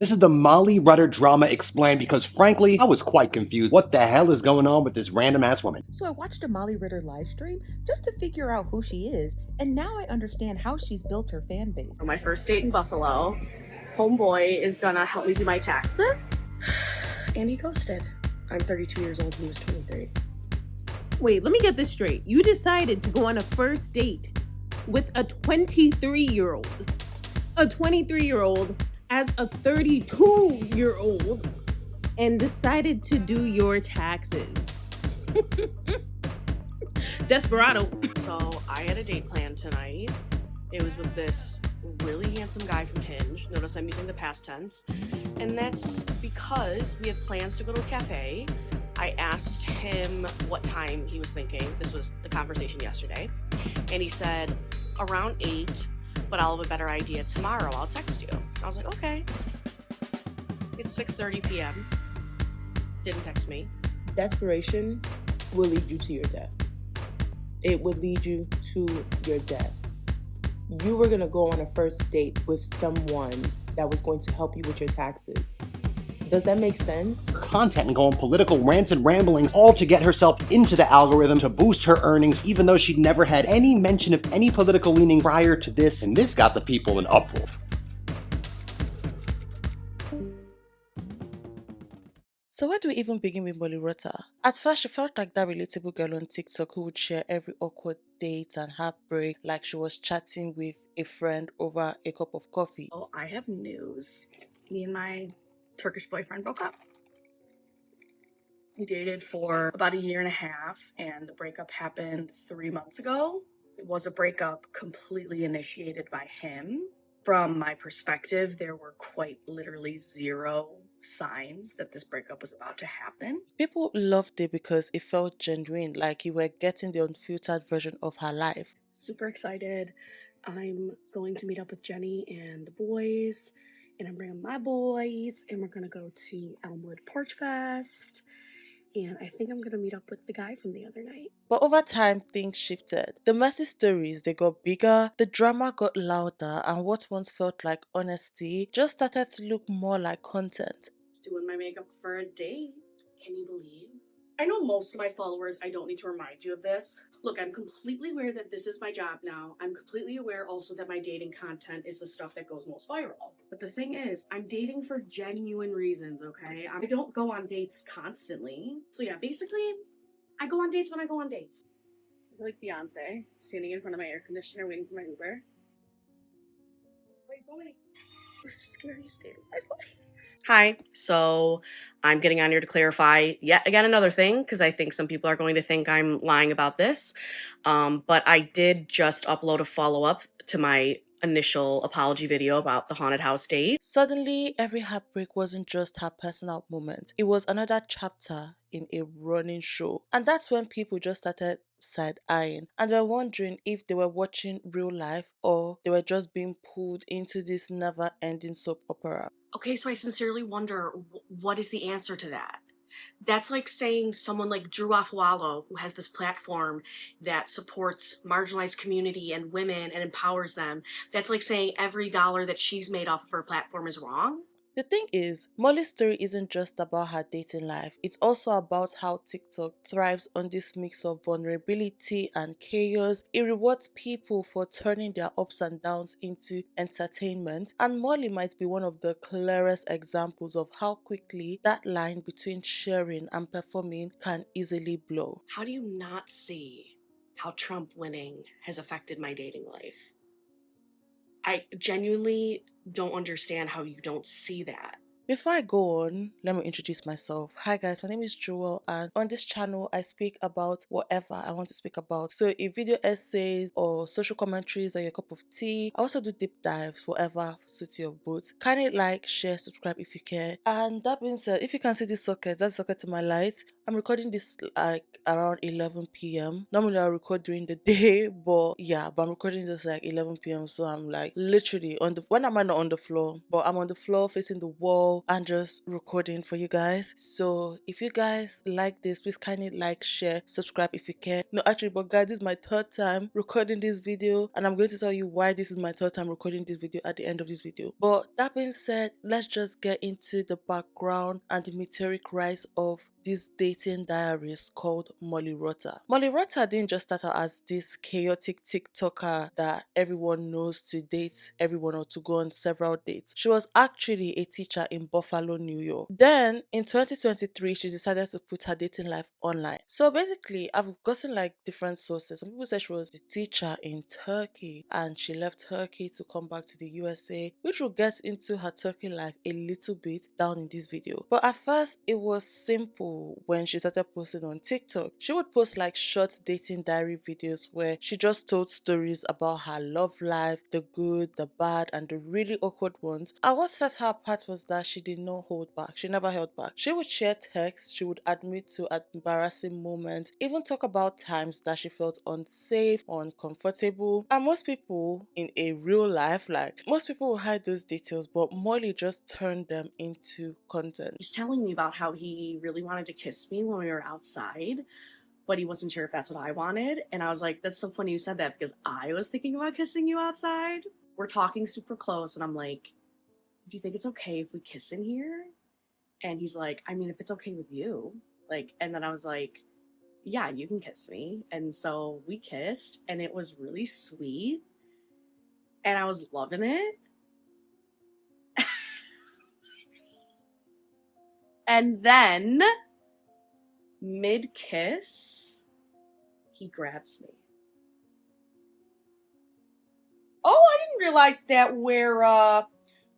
This is the Molly Rutter drama explained because frankly, I was quite confused. What the hell is going on with this random ass woman? So I watched a Molly Ritter live stream just to figure out who she is, and now I understand how she's built her fan base. On my first date in Buffalo, homeboy is gonna help me do my taxes, and he ghosted. I'm 32 years old and he was 23. Wait, let me get this straight. You decided to go on a first date with a 23-year-old. A 23-year-old as a 32-year-old and decided to do your taxes. Desperado. So I had a date planned tonight. It was with this really handsome guy from Hinge. Notice I'm using the past tense. And that's because we had plans to go to a cafe. I asked him what time he was thinking. This was the conversation yesterday. And he said around 8, but I'll have a better idea tomorrow. I'll text you. I was like, okay. It's 6:30 p.m. Didn't text me. Desperation will lead you to your death. It will lead you to your death. You were going to go on a first date with someone that was going to help you with your taxes. Does that make sense? Content and going political rants and ramblings, all to get herself into the algorithm to boost her earnings, even though she'd never had any mention of any political leaning prior to this, and this got the people in uproar. So where do we even begin with Molly Rutter? At first, she felt like that relatable girl on TikTok who would share every awkward date and heartbreak like she was chatting with a friend over a cup of coffee. Oh, I have news. Me and my Turkish boyfriend broke up. We dated for about a year and a half, and the breakup happened 3 months ago. It was a breakup completely initiated by him. From my perspective, there were quite literally zero signs that this breakup was about to happen. People loved it because it felt genuine, like you were getting the unfiltered version of her life. Super excited. I'm going to meet up with Jenny and the boys, and I'm bringing my boys, and we're gonna go to Elmwood Porch Fest. And I think I'm gonna meet up with the guy from the other night. But over time, things shifted. The messy stories, they got bigger, the drama got louder, and what once felt like honesty just started to look more like content. Doing my makeup for a date. Can you believe? I know most of my followers, I don't need to remind you of this. Look, I'm completely aware that this is my job now. I'm completely aware also that my dating content is the stuff that goes most viral. But the thing is, I'm dating for genuine reasons, okay? I don't go on dates constantly. So yeah, basically, I go on dates when I go on dates. I like Beyonce, standing in front of my air conditioner waiting for my Uber. Wait. The scariest day of my life. Hi, so I'm getting on here to clarify yet again another thing, because I think some people are going to think I'm lying about this. But I did just upload a follow-up to my initial apology video about the haunted house date. Suddenly, every heartbreak wasn't just her personal moment, it was another chapter in a running show. And that's when people just started side eyeing and were wondering if they were watching real life or they were just being pulled into this never ending soap opera. Okay, so I sincerely wonder, what is the answer to that? That's like saying someone like Drew Afwalo, who has this platform that supports marginalized community and women and empowers them, that's like saying every dollar that she's made off of her platform is wrong? The thing is, Molly's story isn't just about her dating life, it's also about how TikTok thrives on this mix of vulnerability and chaos. It rewards people for turning their ups and downs into entertainment, and Molly might be one of the clearest examples of how quickly that line between sharing and performing can easily blur. How do you not see how Trump winning has affected my dating life? I genuinely don't understand how you don't see that. Before I go on, let me introduce myself. Hi guys, my name is Jewel, and on this channel I speak about whatever I want to speak about. So if video essays or social commentaries are your cup of tea, I also do deep dives, whatever suits your boot. Kindly like, share, subscribe if you care. And that being said, if you can see this socket, that's the socket to my light. I'm recording this like around 11 p.m. Normally I'll record during the day, but I'm recording this like 11 p.m. So I'm like literally on the, when am I not on the floor? But I'm on the floor facing the wall, video and just recording for you guys. So if you guys like this, please kindly like, share, subscribe if you can. No, actually, but guys, this is my third time recording this video, and I'm going to tell you why this is my third time recording this video at the end of this video. But that being said, let's just get into the background and the meteoric rise of this dating diarist called Molly Rutter. Molly Rutter didn't just start out as this chaotic TikToker that everyone knows to date everyone or to go on several dates. She was actually a teacher in Buffalo, New York. Then in 2023, she decided to put her dating life online. So basically, I've gotten like different sources. Some people say she was the teacher in Turkey and she left Turkey to come back to the USA, which will get into her Turkey life a little bit down in this video. But at first, it was simple when she started posting on TikTok. She would post like short dating diary videos where she just told stories about her love life, the good, the bad, and the really awkward ones. And what set her apart was that she did not hold back. She never held back. She would share texts, she would admit to embarrassing moments, even talk about times that she felt unsafe or uncomfortable. And most people in a real life, like most people will hide those details, but Molly just turned them into content. He's telling me about how he really wanted to kiss me when we were outside, but he wasn't sure if that's what I wanted. And I was like, that's so funny you said that because I was thinking about kissing you outside. We're talking super close, and I'm like, do you think it's okay if we kiss in here? And he's like, I mean, if it's okay with you. Like, and then I was like, yeah, you can kiss me. And so we kissed, and it was really sweet. And I was loving it. And then, mid-kiss, he grabs me. Oh, I didn't realize that we're,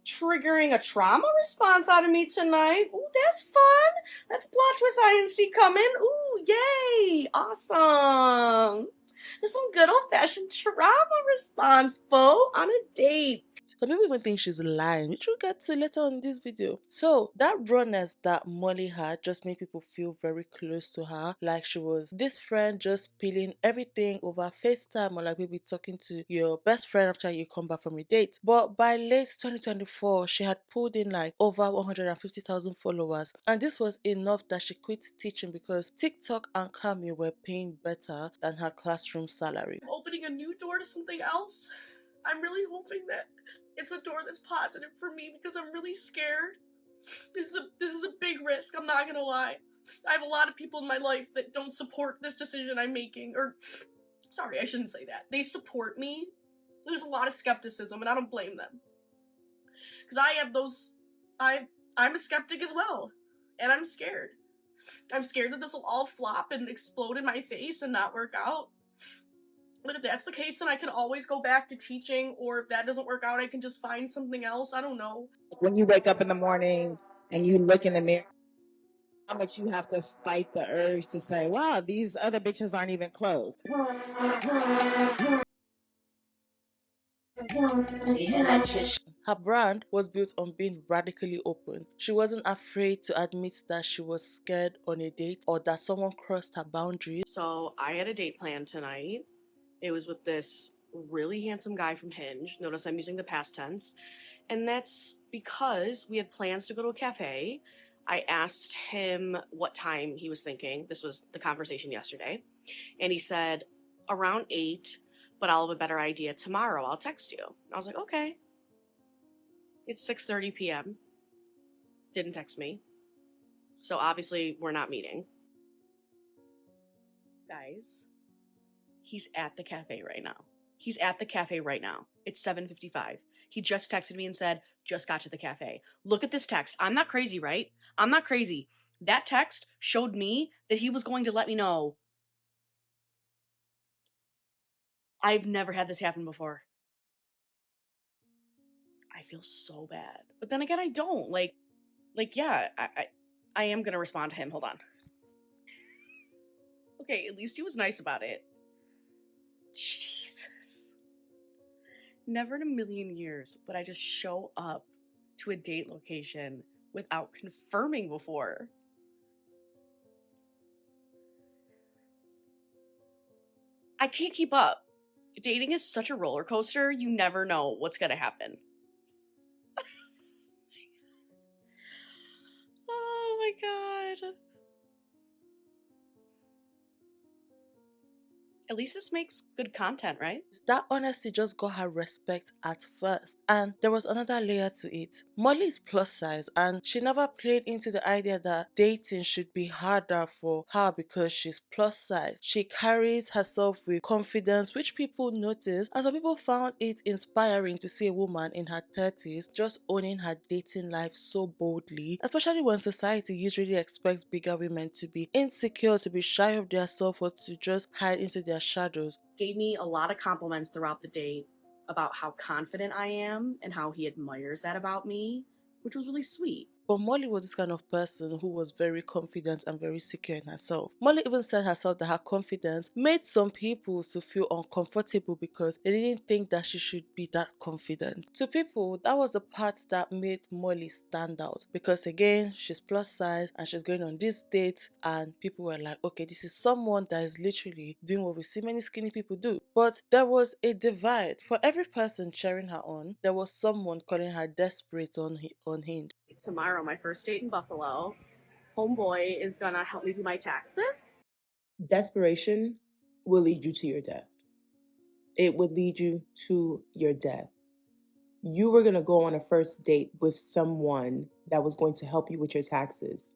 triggering a trauma response out of me tonight. Ooh, that's fun. That's a plot twist I didn't see coming. Ooh, yay. Awesome. There's some good old-fashioned trauma response, Bo, on a date. Some people even think she's lying, which we'll get to later on in this video. So that rawness that Molly had just made people feel very close to her, like she was this friend just spilling everything over FaceTime, or like maybe talking to your best friend after you come back from a date. But by late 2024, she had pulled in like over 150,000 followers, and this was enough that she quit teaching because TikTok and Cameo were paying better than her classroom salary. I'm opening a new door to something else. I'm really hoping that it's a door that's positive for me because I'm really scared. This is a big risk, I'm not gonna lie. I have a lot of people in my life that don't support this decision I'm making, or sorry, I shouldn't say that. They support me. There's a lot of skepticism, and I don't blame them. Because I have those, I'm a skeptic as well, and I'm scared. I'm scared that this will all flop and explode in my face and not work out. But if that's the case, then I can always go back to teaching, or if that doesn't work out, I can just find something else. I don't know. When you wake up in the morning and you look in the mirror, how much you have to fight the urge to say, wow, these other bitches aren't even clothed. Her brand was built on being radically open. She wasn't afraid to admit that she was scared on a date or that someone crossed her boundaries. So I had a date planned tonight. It was with this really handsome guy from Hinge. Notice I'm using the past tense. And that's because we had plans to go to a cafe. I asked him what time he was thinking. This was the conversation yesterday. And he said around 8, but I'll have a better idea tomorrow. I'll text you. I was like, okay. It's 6:30 p.m. Didn't text me. So obviously we're not meeting. Guys, he's at the cafe right now. He's at the cafe right now. It's 7:55. He just texted me and said, just got to the cafe. Look at this text. I'm not crazy, right? I'm not crazy. That text showed me that he was going to let me know. I've never had this happen before. I feel so bad. But then again, I don't. Like yeah, I am going to respond to him. Hold on. Okay, at least he was nice about it. Jesus. Never in a million years would I just show up to a date location without confirming before. I can't keep up. Dating is such a roller coaster, you never know what's gonna happen. At least this makes good content, right? That honesty just got her respect at first. And there was another layer to it. Molly is plus size, and she never played into the idea that dating should be harder for her because she's plus size. She carries herself with confidence, which people noticed, and some people found it inspiring to see a woman in her 30s just owning her dating life so boldly, especially when society usually expects bigger women to be insecure, to be shy of their self, or to just hide into their shadows. Gave me a lot of compliments throughout the date about how confident I am and how he admires that about me, which was really sweet. But Molly was this kind of person who was very confident and very secure in herself. Molly even said herself that her confidence made some people to feel uncomfortable because they didn't think that she should be that confident. To people, that was the part that made Molly stand out because again, she's plus size and she's going on this date and people were like, okay, this is someone that is literally doing what we see many skinny people do. But there was a divide. For every person cheering her on, there was someone calling her desperate on Hinge. Tomorrow, my first date in Buffalo, homeboy is gonna help me do my taxes. Desperation will lead you to your death. It would lead you to your death. You were going to go on a first date with someone that was going to help you with your taxes.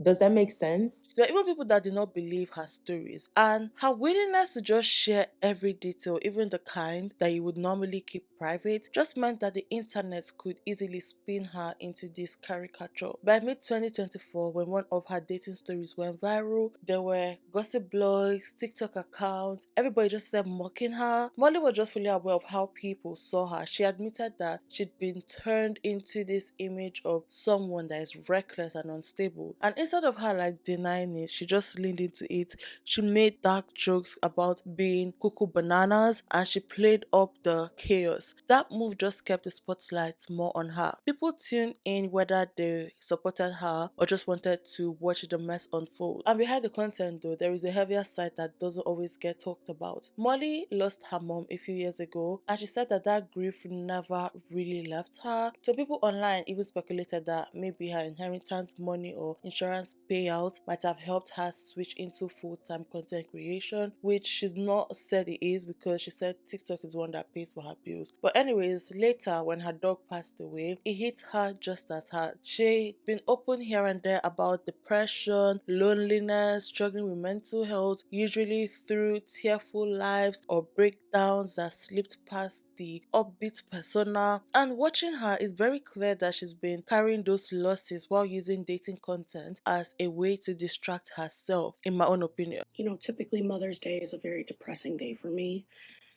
Does that make sense? There were even people that did not believe her stories, and her willingness to just share every detail, even the kind that you would normally keep private, just meant that the internet could easily spin her into this caricature. By mid-2024, when one of her dating stories went viral, there were gossip blogs, TikTok accounts, everybody just started mocking her. Molly was just fully aware of how people saw her. She admitted that she'd been turned into this image of someone that is reckless and unstable, and instead of her like denying it, she just leaned into it. She made dark jokes about being cuckoo bananas and she played up the chaos. That move just kept the spotlight more on her. People tuned in whether they supported her or just wanted to watch the mess unfold. And behind the content though, there is a heavier side that doesn't always get talked about. Molly lost her mom a few years ago and she said that grief never really left her. So people online even speculated that maybe her inheritance money or insurance payout might have helped her switch into full-time content creation, which she's not said it is because she said TikTok is one that pays for her bills. But anyways, later when her dog passed away, it hit her just as hard. She'd been open here and there about depression, loneliness, struggling with mental health, usually through tearful lives or breakdowns that slipped past the upbeat persona. And watching her, it's very clear that she's been carrying those losses while using dating content as a way to distract herself, in my own opinion. You know, typically Mother's Day is a very depressing day for me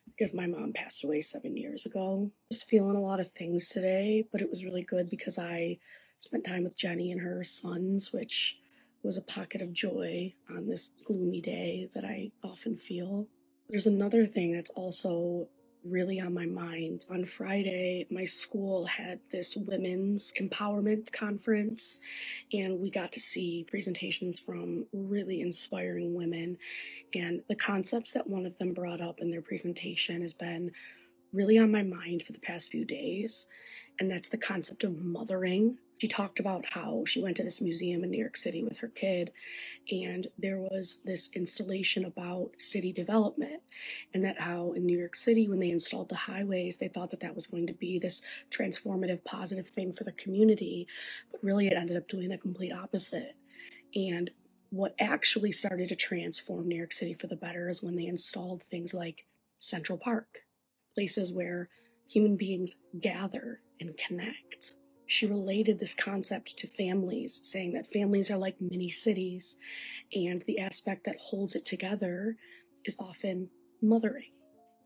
because my mom passed away 7 years ago. I was feeling a lot of things today, but it was really good because I spent time with Jenny and her sons, which was a pocket of joy on this gloomy day that I often feel. There's another thing that's also really on my mind. On Friday, my school had this women's empowerment conference, and we got to see presentations from really inspiring women. And the concepts that one of them brought up in their presentation has been really on my mind for the past few days, and that's the concept of mothering. She talked about how she went to this museum in New York City with her kid, and there was this installation about city development, and that how in New York City, when they installed the highways, they thought that that was going to be this transformative, positive thing for the community, but really it ended up doing the complete opposite. And what actually started to transform New York City for the better is when they installed things like Central Park, places where human beings gather and connect. She related this concept to families, saying that families are like mini cities, and the aspect that holds it together is often mothering.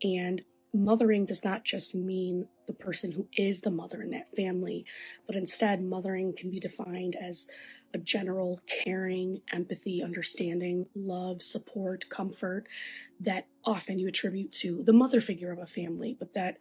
And mothering does not just mean the person who is the mother in that family, but instead, mothering can be defined as a general caring, empathy, understanding, love, support, comfort that often you attribute to the mother figure of a family, but that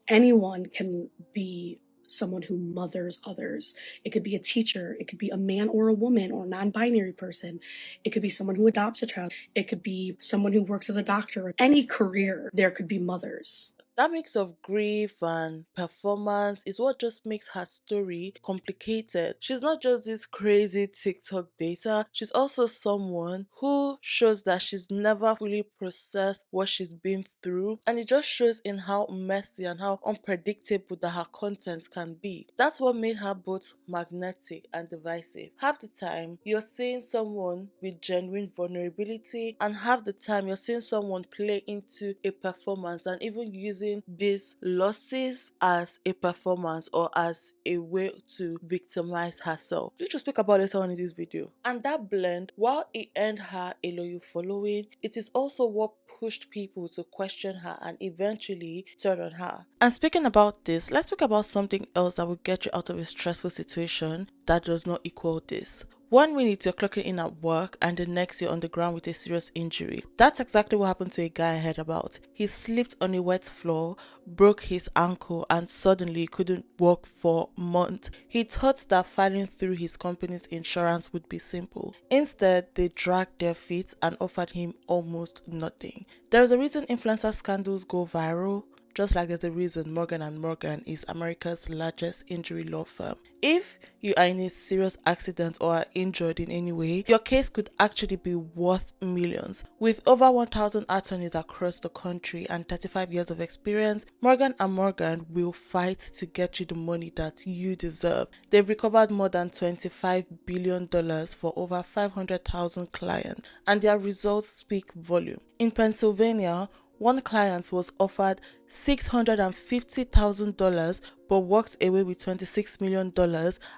anyone can be someone who mothers others. It could be a teacher, it could be a man or a woman or a non-binary person, it could be someone who adopts a child, it could be someone who works as a doctor. Any career, there could be mothers. That mix of grief and performance is what just makes her story complicated. She's not just this crazy TikTok data, she's also someone who shows that she's never fully processed what she's been through, and it just shows in how messy and how unpredictable that her content can be. That's what made her both magnetic and divisive. Half the time, you're seeing someone with genuine vulnerability, and half the time, you're seeing someone play into a performance and even using these losses as a performance or as a way to victimize herself, which we'll speak about later on in this video. And that blend, while it earned her a loyal following, it is also what pushed people to question her and eventually turn on her. And speaking about this, let's talk about something else that will get you out of a stressful situation that does not equal this. 1 minute you're clocking in at work and the next you're on the ground with a serious injury. That's exactly what happened to a guy I heard about. He slipped on a wet floor, broke his ankle, and suddenly couldn't walk for months. He thought that filing through his company's insurance would be simple. Instead, they dragged their feet and offered him almost nothing. There's a reason influencer scandals go viral. Just like there's a reason Morgan & Morgan is America's largest injury law firm. If you are in a serious accident or are injured in any way, your case could actually be worth millions. With over 1,000 attorneys across the country and 35 years of experience, Morgan & Morgan will fight to get you the money that you deserve. They've recovered more than $25 billion for over 500,000 clients, and their results speak volume. In Pennsylvania, one client was offered $650,000 but walked away with $26 million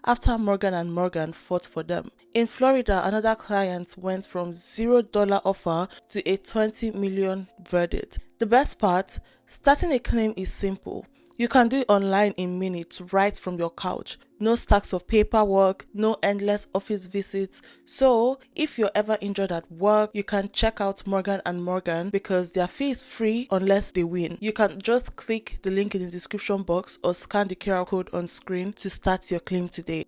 after Morgan & Morgan fought for them. In Florida, another client went from $0 offer to a $20 million verdict. The best part, starting a claim is simple. You can do it online in minutes right from your couch. No stacks of paperwork, no endless office visits. So, if you're ever injured at work, you can check out Morgan & Morgan because their fee is free unless they win. You can just click the link in the description box or scan the QR code on screen to start your claim today.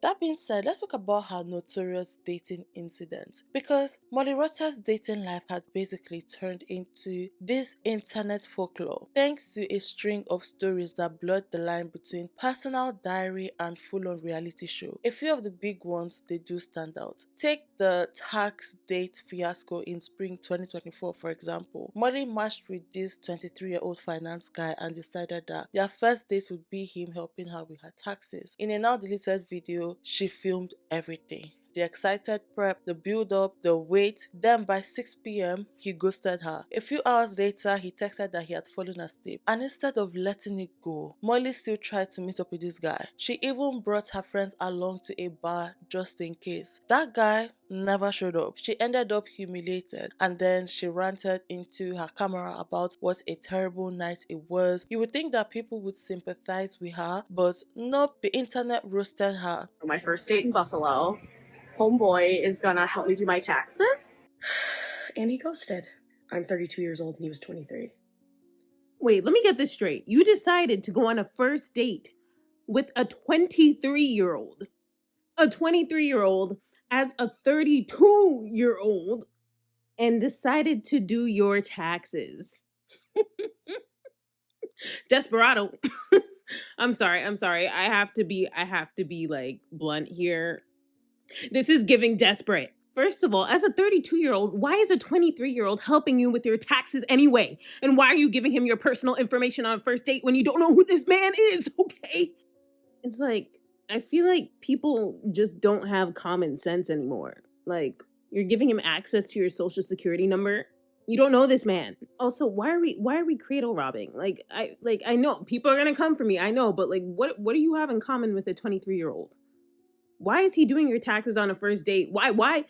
That being said, let's talk about her notorious dating incident, because Molly Rutter's dating life has basically turned into this internet folklore thanks to a string of stories that blurred the line between personal diary and full-on reality show. A few of the big ones, they do stand out. Take the tax date fiasco in spring 2024 for example. Molly matched with this 23-year-old finance guy and decided that their first date would be him helping her with her taxes. In a now deleted video, she filmed everything. The excited prep, the build up, the wait. Then by 6 p.m, he ghosted her. A few hours later, he texted that he had fallen asleep. And instead of letting it go, Molly still tried to meet up with this guy. She even brought her friends along to a bar just in case. That guy never showed up. She ended up humiliated, and then she ranted into her camera about what a terrible night it was. You would think that people would sympathize with her, but nope, the internet roasted her. For my first date in Buffalo, homeboy is gonna help me do my taxes, and he ghosted. I'm 32 years old and he was 23. Wait, let me get this straight. You decided to go on a first date with a 23-year-old. A 23-year-old as a 32-year-old and decided to do your taxes. Desperado. I'm sorry. I have to be like blunt here. This is giving desperate. First of all, as a 32-year-old, why is a 23-year-old helping you with your taxes anyway? And why are you giving him your personal information on a first date when you don't know who this man is, okay? It's like, I feel like people just don't have common sense anymore. Like, you're giving him access to your social security number. You don't know this man. Also, why are we cradle robbing? I know people are gonna come for me. I know, but like, what do you have in common with a 23-year-old? Why is he doing your taxes on a first date? Why?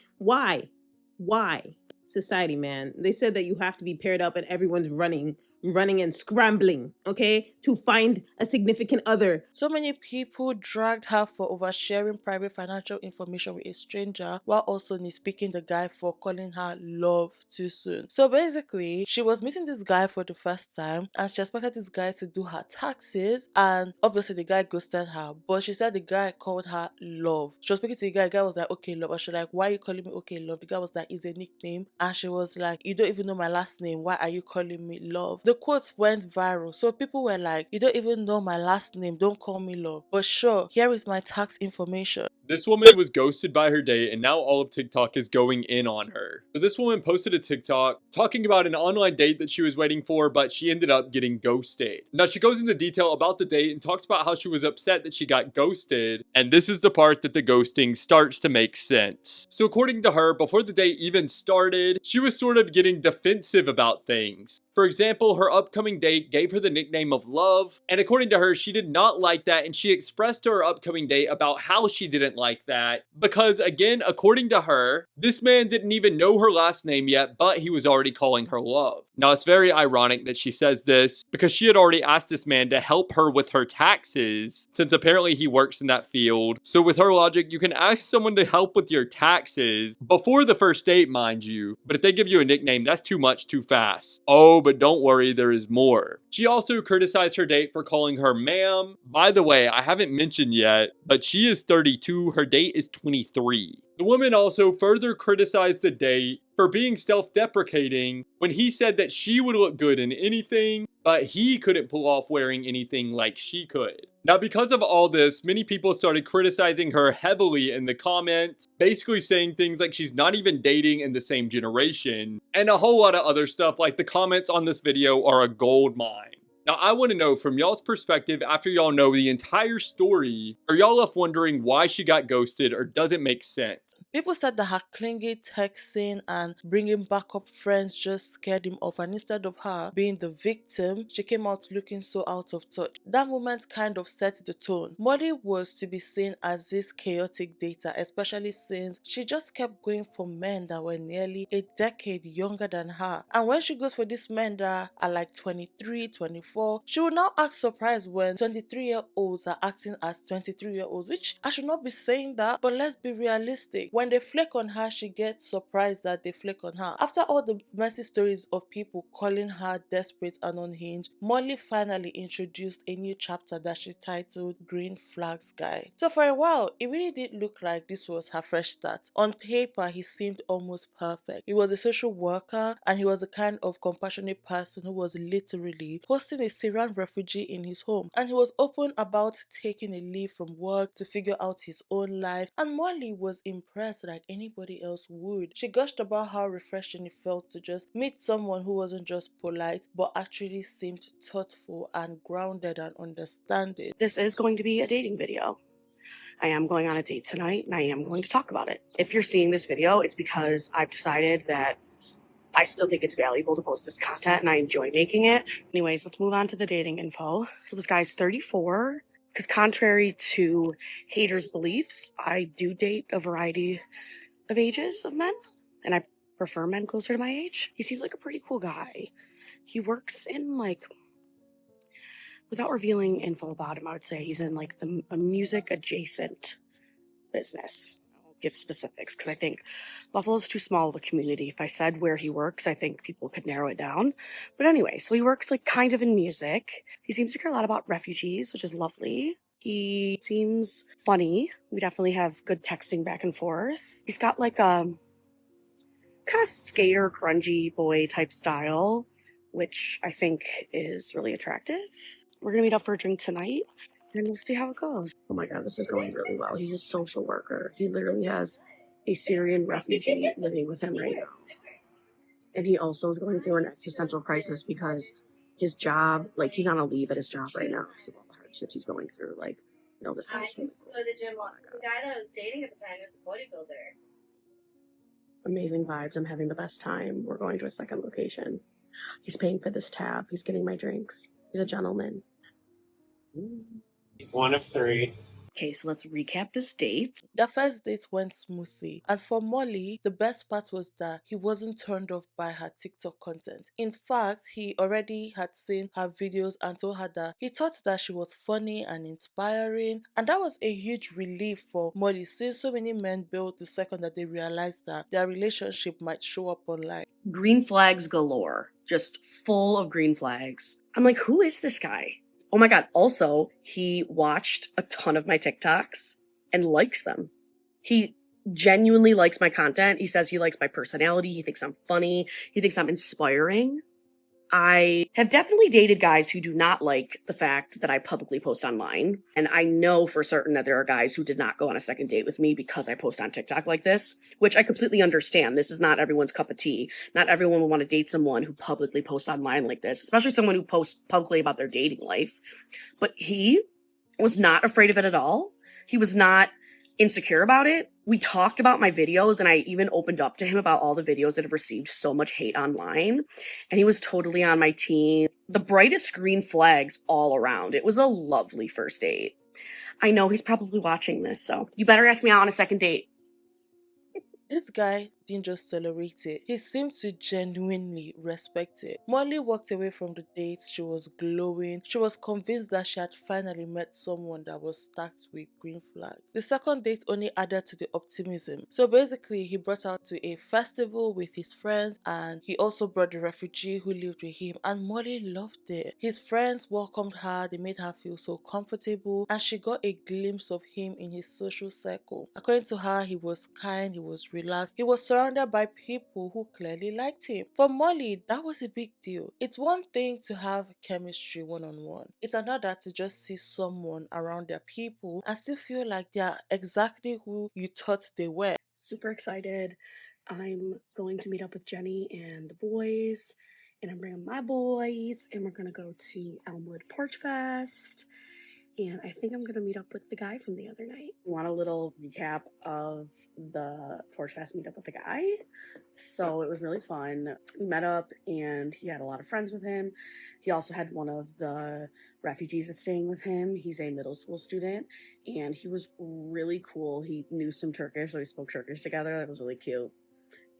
Society, man. They said that you have to be paired up and everyone's running running and scrambling, okay, to find a significant other. So many people dragged her for oversharing private financial information with a stranger, while also nitpicking the guy for calling her love too soon. So basically, she was meeting this guy for the first time and she expected this guy to do her taxes, and obviously the guy ghosted her, but she said the guy called her love. She was speaking to the guy was like, okay, love. And she was like, why are you calling me okay, love? The guy was like, it's a nickname. And she was like, you don't even know my last name. Why are you calling me love? The quote went viral. So people were like, you don't even know my last name. Don't call me love. But sure, here is my tax information. This woman was ghosted by her date, and now all of TikTok is going in on her. So this woman posted a TikTok talking about an online date that she was waiting for, but she ended up getting ghosted. Now she goes into detail about the date and talks about how she was upset that she got ghosted, and this is the part that the ghosting starts to make sense. So according to her, before the date even started, she was sort of getting defensive about things. For example, her upcoming date gave her the nickname of Love, and according to her, she did not like that, and she expressed to her upcoming date about how she didn't like that, because again, according to her, this man didn't even know her last name yet, but he was already calling her love. Now, it's very ironic that she says this, because she had already asked this man to help her with her taxes, since apparently he works in that field. So with her logic, you can ask someone to help with your taxes, before the first date, mind you, but if they give you a nickname, that's too much too fast. Oh, but don't worry, there is more. She also criticized her date for calling her ma'am. By the way, I haven't mentioned yet, but she is 32, her date is 23. The woman also further criticized the date for being self-deprecating when he said that she would look good in anything, but he couldn't pull off wearing anything like she could. Now, because of all this, many people started criticizing her heavily in the comments, basically saying things like she's not even dating in the same generation, and a whole lot of other stuff. Like, the comments on this video are a gold mine. Now, I want to know from y'all's perspective, after y'all know the entire story, are y'all left wondering why she got ghosted, or does it make sense? People said that her clingy texting and bringing backup friends just scared him off, and instead of her being the victim, she came out looking so out of touch. That moment kind of set the tone. Molly was to be seen as this chaotic dater, especially since she just kept going for men that were nearly a decade younger than her. And when she goes for these men that are like 23, 24, she will now act surprised when 23-year-olds are acting as 23-year-olds, which I should not be saying that, but let's be realistic. When they flake on her, she gets surprised that they flake on her. After all the messy stories of people calling her desperate and unhinged, Molly finally introduced a new chapter that she titled Green Flags Guy. So for a while, it really did look like this was her fresh start. On paper, he seemed almost perfect. He was a social worker, and he was the kind of compassionate person who was literally hosting a Syrian refugee in his home. And he was open about taking a leave from work to figure out his own life, and Molly was impressed like anybody else would. She gushed about how refreshing it felt to just meet someone who wasn't just polite, but actually seemed thoughtful and grounded and understanding. This is going to be a dating video. I am going on a date tonight, and I am going to talk about it. If you're seeing this video, it's because I've decided that I still think it's valuable to post this content, and I enjoy making it. Anyways, let's move on to the dating info. So this guy's 34, because contrary to haters' beliefs, I do date a variety of ages of men, and I prefer men closer to my age. He seems like a pretty cool guy. He works in, like, without revealing info about him, I would say he's in like a music adjacent business. I won't give specifics because I think Buffalo's too small of a community. If I said where he works, I think people could narrow it down. But anyway, so he works like kind of in music. He seems to care a lot about refugees, which is lovely. He seems funny. We definitely have good texting back and forth. He's got like a kind of skater, grungy boy type style, which I think is really attractive. We're gonna meet up for a drink tonight, and we'll see how it goes. Oh my god, this is going really well. He's a social worker. He literally has a Syrian refugee living with him right now. And he also is going through an existential crisis because his job, like, he's on a leave at his job right now because of all the hardships he's going through. Like, you know, this I house. used to go to the gym. The guy that I was dating at the time was a bodybuilder. Amazing vibes. I'm having the best time. We're going to a second location. He's paying for this tab. He's getting my drinks. He's a gentleman. One of three. Okay, so let's recap this date. Their first date went smoothly, and for Molly, the best part was that he wasn't turned off by her TikTok content. In fact, he already had seen her videos and told her that he thought that she was funny and inspiring, and that was a huge relief for Molly since so many men bailed the second that they realized that their relationship might show up online. Green flags galore, just full of green flags. I'm like, who is this guy? Oh my god, also, he watched a ton of my TikToks and likes them. He genuinely likes my content. He says he likes my personality. He thinks I'm funny. He thinks I'm inspiring. I have definitely dated guys who do not like the fact that I publicly post online. And I know for certain that there are guys who did not go on a second date with me because I post on TikTok like this, which I completely understand. This is not everyone's cup of tea. Not everyone will want to date someone who publicly posts online like this, especially someone who posts publicly about their dating life. But he was not afraid of it at all. He was not insecure about it. We talked about my videos, and I even opened up to him about all the videos that have received so much hate online, and he was totally on my team. The brightest green flags all around. It was a lovely first date. I know he's probably watching this, so you better ask me out on a second date. This guy didn't just tolerate it, he seemed to genuinely respect it. Molly walked away from the date, she was glowing, she was convinced that she had finally met someone that was stacked with green flags. The second date only added to the optimism. So basically, he brought her to a festival with his friends, and he also brought the refugee who lived with him, and Molly loved it. His friends welcomed her, they made her feel so comfortable, and she got a glimpse of him in his social circle. According to her, he was kind, he was relaxed, he was surrounded by people who clearly liked him. For Molly, that was a big deal. It's one thing to have chemistry one-on-one. It's another to just see someone around their people and still feel like they are exactly who you thought they were. Super excited. I'm going to meet up with Jenny and the boys, and I'm bringing my boys, and we're going to go to Elmwood Porch Fest. And I think I'm going to meet up with the guy from the other night. Want a little recap of the Porch Fest meetup with the guy? So it was really fun. We met up and he had a lot of friends with him. He also had one of the refugees that's staying with him. He's a middle school student and he was really cool. He knew some Turkish, so we spoke Turkish together. That was really cute.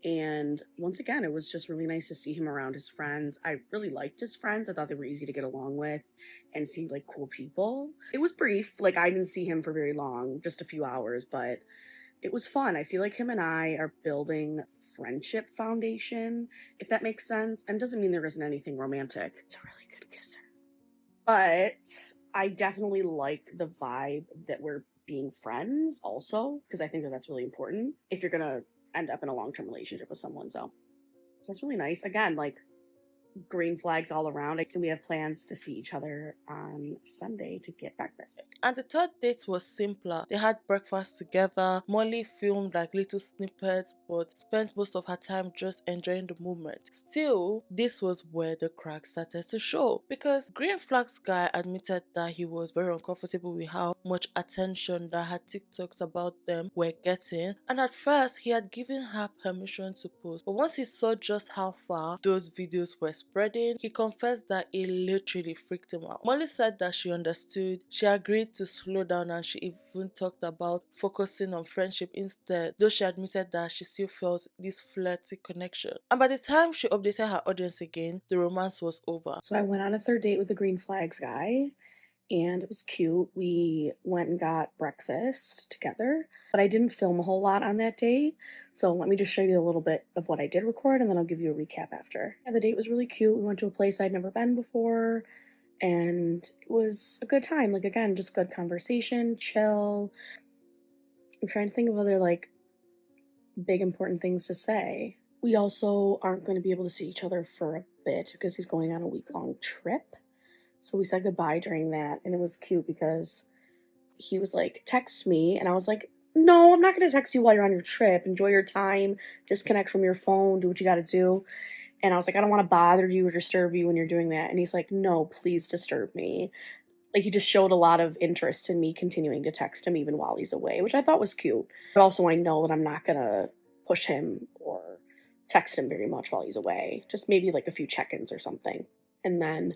And once again, it was just really nice to see him around his friends. I really liked his friends. I thought they were easy to get along with and seemed like cool people. It was brief. Like, I didn't see him for very long, just a few hours, but it was fun. I feel like him and I are building friendship foundation, if that makes sense. And doesn't mean there isn't anything romantic. He's a really good kisser. But I definitely like the vibe that we're being friends also, because I think that that's really important if you're going to end up in a long-term relationship with someone. So that's really nice. Again, like, green flags all around. And we have plans to see each other on Sunday to get breakfast. And the third date was simpler. They had breakfast together. Molly filmed like little snippets but spent most of her time just enjoying the moment. Still, this was where the cracks started to show, because Green Flags guy admitted that he was very uncomfortable with how much attention that her TikToks about them were getting, and at first he had given her permission to post, but once he saw just how far those videos were spreading, he confessed that it literally freaked him out. Molly said that she understood, she agreed to slow down, and she even talked about focusing on friendship instead, though she admitted that she still felt this flirty connection. And by the time she updated her audience again, the romance was over. So I went on a third date with the Green Flags guy, and it was cute. We went and got breakfast together, but I didn't film a whole lot on that date. So let me just show you a little bit of what I did record, and then I'll give you a recap after. Yeah, the date was really cute. We went to a place I'd never been before, and it was a good time. Like, again, just good conversation, chill. I'm trying to think of other, like, big important things to say. We also aren't going to be able to see each other for a bit because he's going on a week-long trip. So we said goodbye during that, and it was cute because he was like, text me, and I was like, no, I'm not going to text you while you're on your trip. Enjoy your time, disconnect from your phone, do what you got to do. And I was like, I don't want to bother you or disturb you when you're doing that. And he's like, no, please disturb me. Like, he just showed a lot of interest in me continuing to text him even while he's away, which I thought was cute. But also I know that I'm not going to push him or text him very much while he's away. Just maybe like a few check-ins or something. And then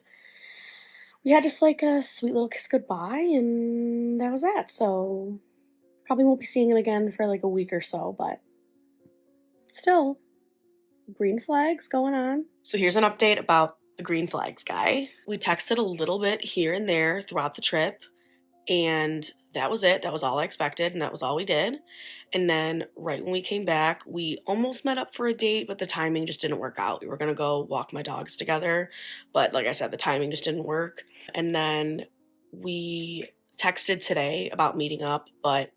we had just like a sweet little kiss goodbye, and that was that. So probably won't be seeing him again for like a week or so, but still, green flags going on. So here's an update about the green flags guy. We texted a little bit here and there throughout the trip, and that was it. That was all I expected, and that was all we did. And then right when we came back, we almost met up for a date, but the timing just didn't work out. We were going to go walk my dogs together, but like I said, the timing just didn't work. And then we texted today about meeting up, but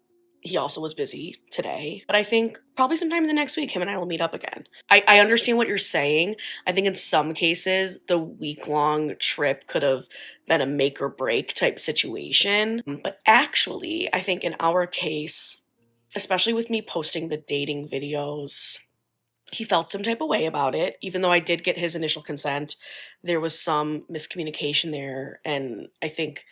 he also was busy today. But I think probably sometime in the next week, him and I will meet up again. I understand what you're saying. I think in some cases, the week-long trip could have been a make or break type situation. But actually, I think in our case, especially with me posting the dating videos, he felt some type of way about it. Even though I did get his initial consent, there was some miscommunication there. And I think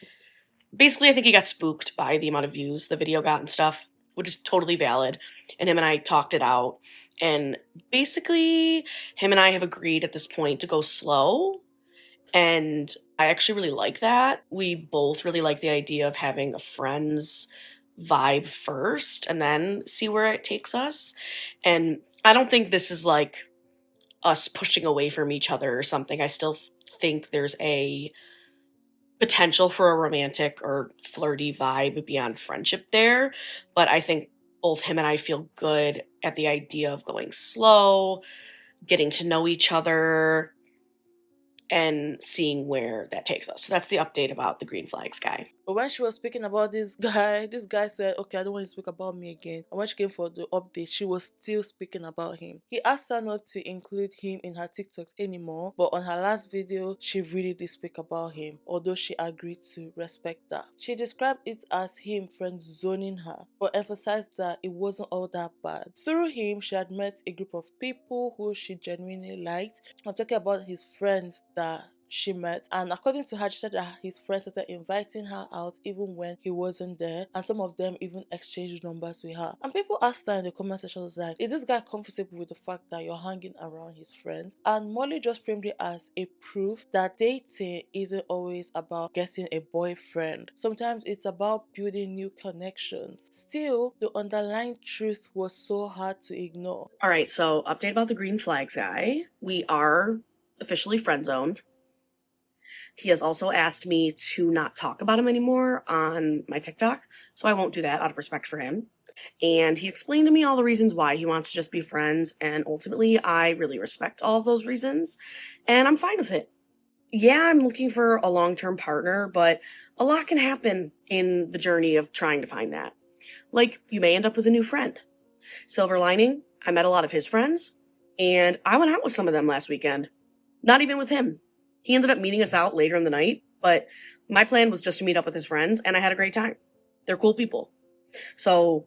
he got spooked by the amount of views the video got and stuff, which is totally valid. And him and I talked it out. And basically, him and I have agreed at this point to go slow. And I actually really like that. We both really like the idea of having a friends vibe first and then see where it takes us. And I don't think this is like us pushing away from each other or something. I still think there's a potential for a romantic or flirty vibe beyond friendship there. But I think both him and I feel good at the idea of going slow, getting to know each other, and seeing where that takes us. So that's the update about the green flags guy. But when she was speaking about this guy said, okay, I don't want you to speak about me again. And when she came for the update, she was still speaking about him. He asked her not to include him in her TikToks anymore, but on her last video, she really did speak about him, although she agreed to respect that. She described it as him friend zoning her, but emphasized that it wasn't all that bad. Through him, she had met a group of people who she genuinely liked. I'm talking about his friends that she met, and according to her, she said that his friends started inviting her out even when he wasn't there, and some of them even exchanged numbers with her. And people asked her in the comment section, was like, is this guy comfortable with the fact that you're hanging around his friends? And Molly just framed it as a proof that dating isn't always about getting a boyfriend. Sometimes it's about building new connections. Still, the underlying truth was so hard to ignore. All right, so update about the green flags guy. We are officially friend zoned. He has also asked me to not talk about him anymore on my TikTok, so I won't do that out of respect for him. And he explained to me all the reasons why he wants to just be friends, and ultimately, I really respect all of those reasons, and I'm fine with it. Yeah, I'm looking for a long-term partner, but a lot can happen in the journey of trying to find that. Like, you may end up with a new friend. Silver lining, I met a lot of his friends, and I went out with some of them last weekend. Not even with him. He ended up meeting us out later in the night, but my plan was just to meet up with his friends, and I had a great time. They're cool people. So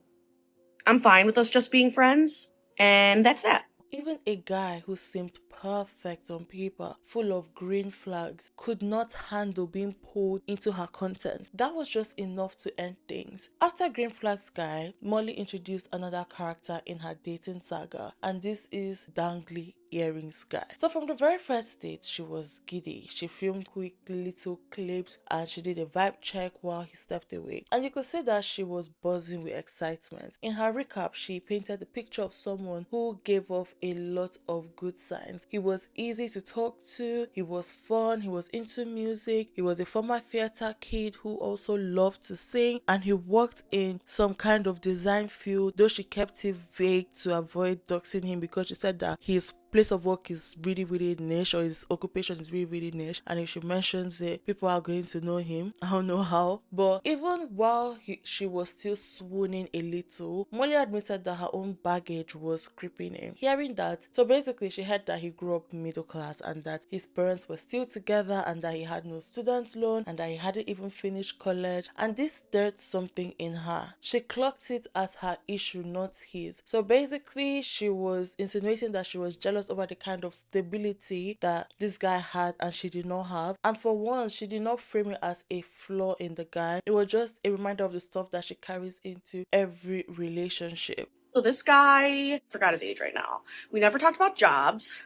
I'm fine with us just being friends, and that's that. Even a guy who seemed perfect on paper, full of green flags, could not handle being pulled into her content. That was just enough to end things. After Green Flags guy, Molly introduced another character in her dating saga, and this is Dangly Earrings guy. So from the very first date, she was giddy. She filmed quick little clips and she did a vibe check while he stepped away. And you could see that she was buzzing with excitement. In her recap, she painted the picture of someone who gave off a lot of good signs. He was easy to talk to, he was fun, he was into music, he was a former theater kid who also loved to sing, and he worked in some kind of design field, though she kept it vague to avoid doxing him because she said that his place of work is really niche, or his occupation is really niche, and if she mentions it, people are going to know him. I don't know how, but even while she was still swooning a little, Molly admitted that her own baggage was creeping in. Hearing that, so basically she heard that he grew up middle class and that his parents were still together and that he had no student loan and that he hadn't even finished college, and this stirred something in her. She clocked it as her issue, not his. So basically she was insinuating that she was jealous over the kind of stability that this guy had and she did not have. And for once, she did not frame it as a flaw in the guy. It was just a reminder of the stuff that she carries into every relationship. So this guy, forgot his age right now. We never talked about jobs,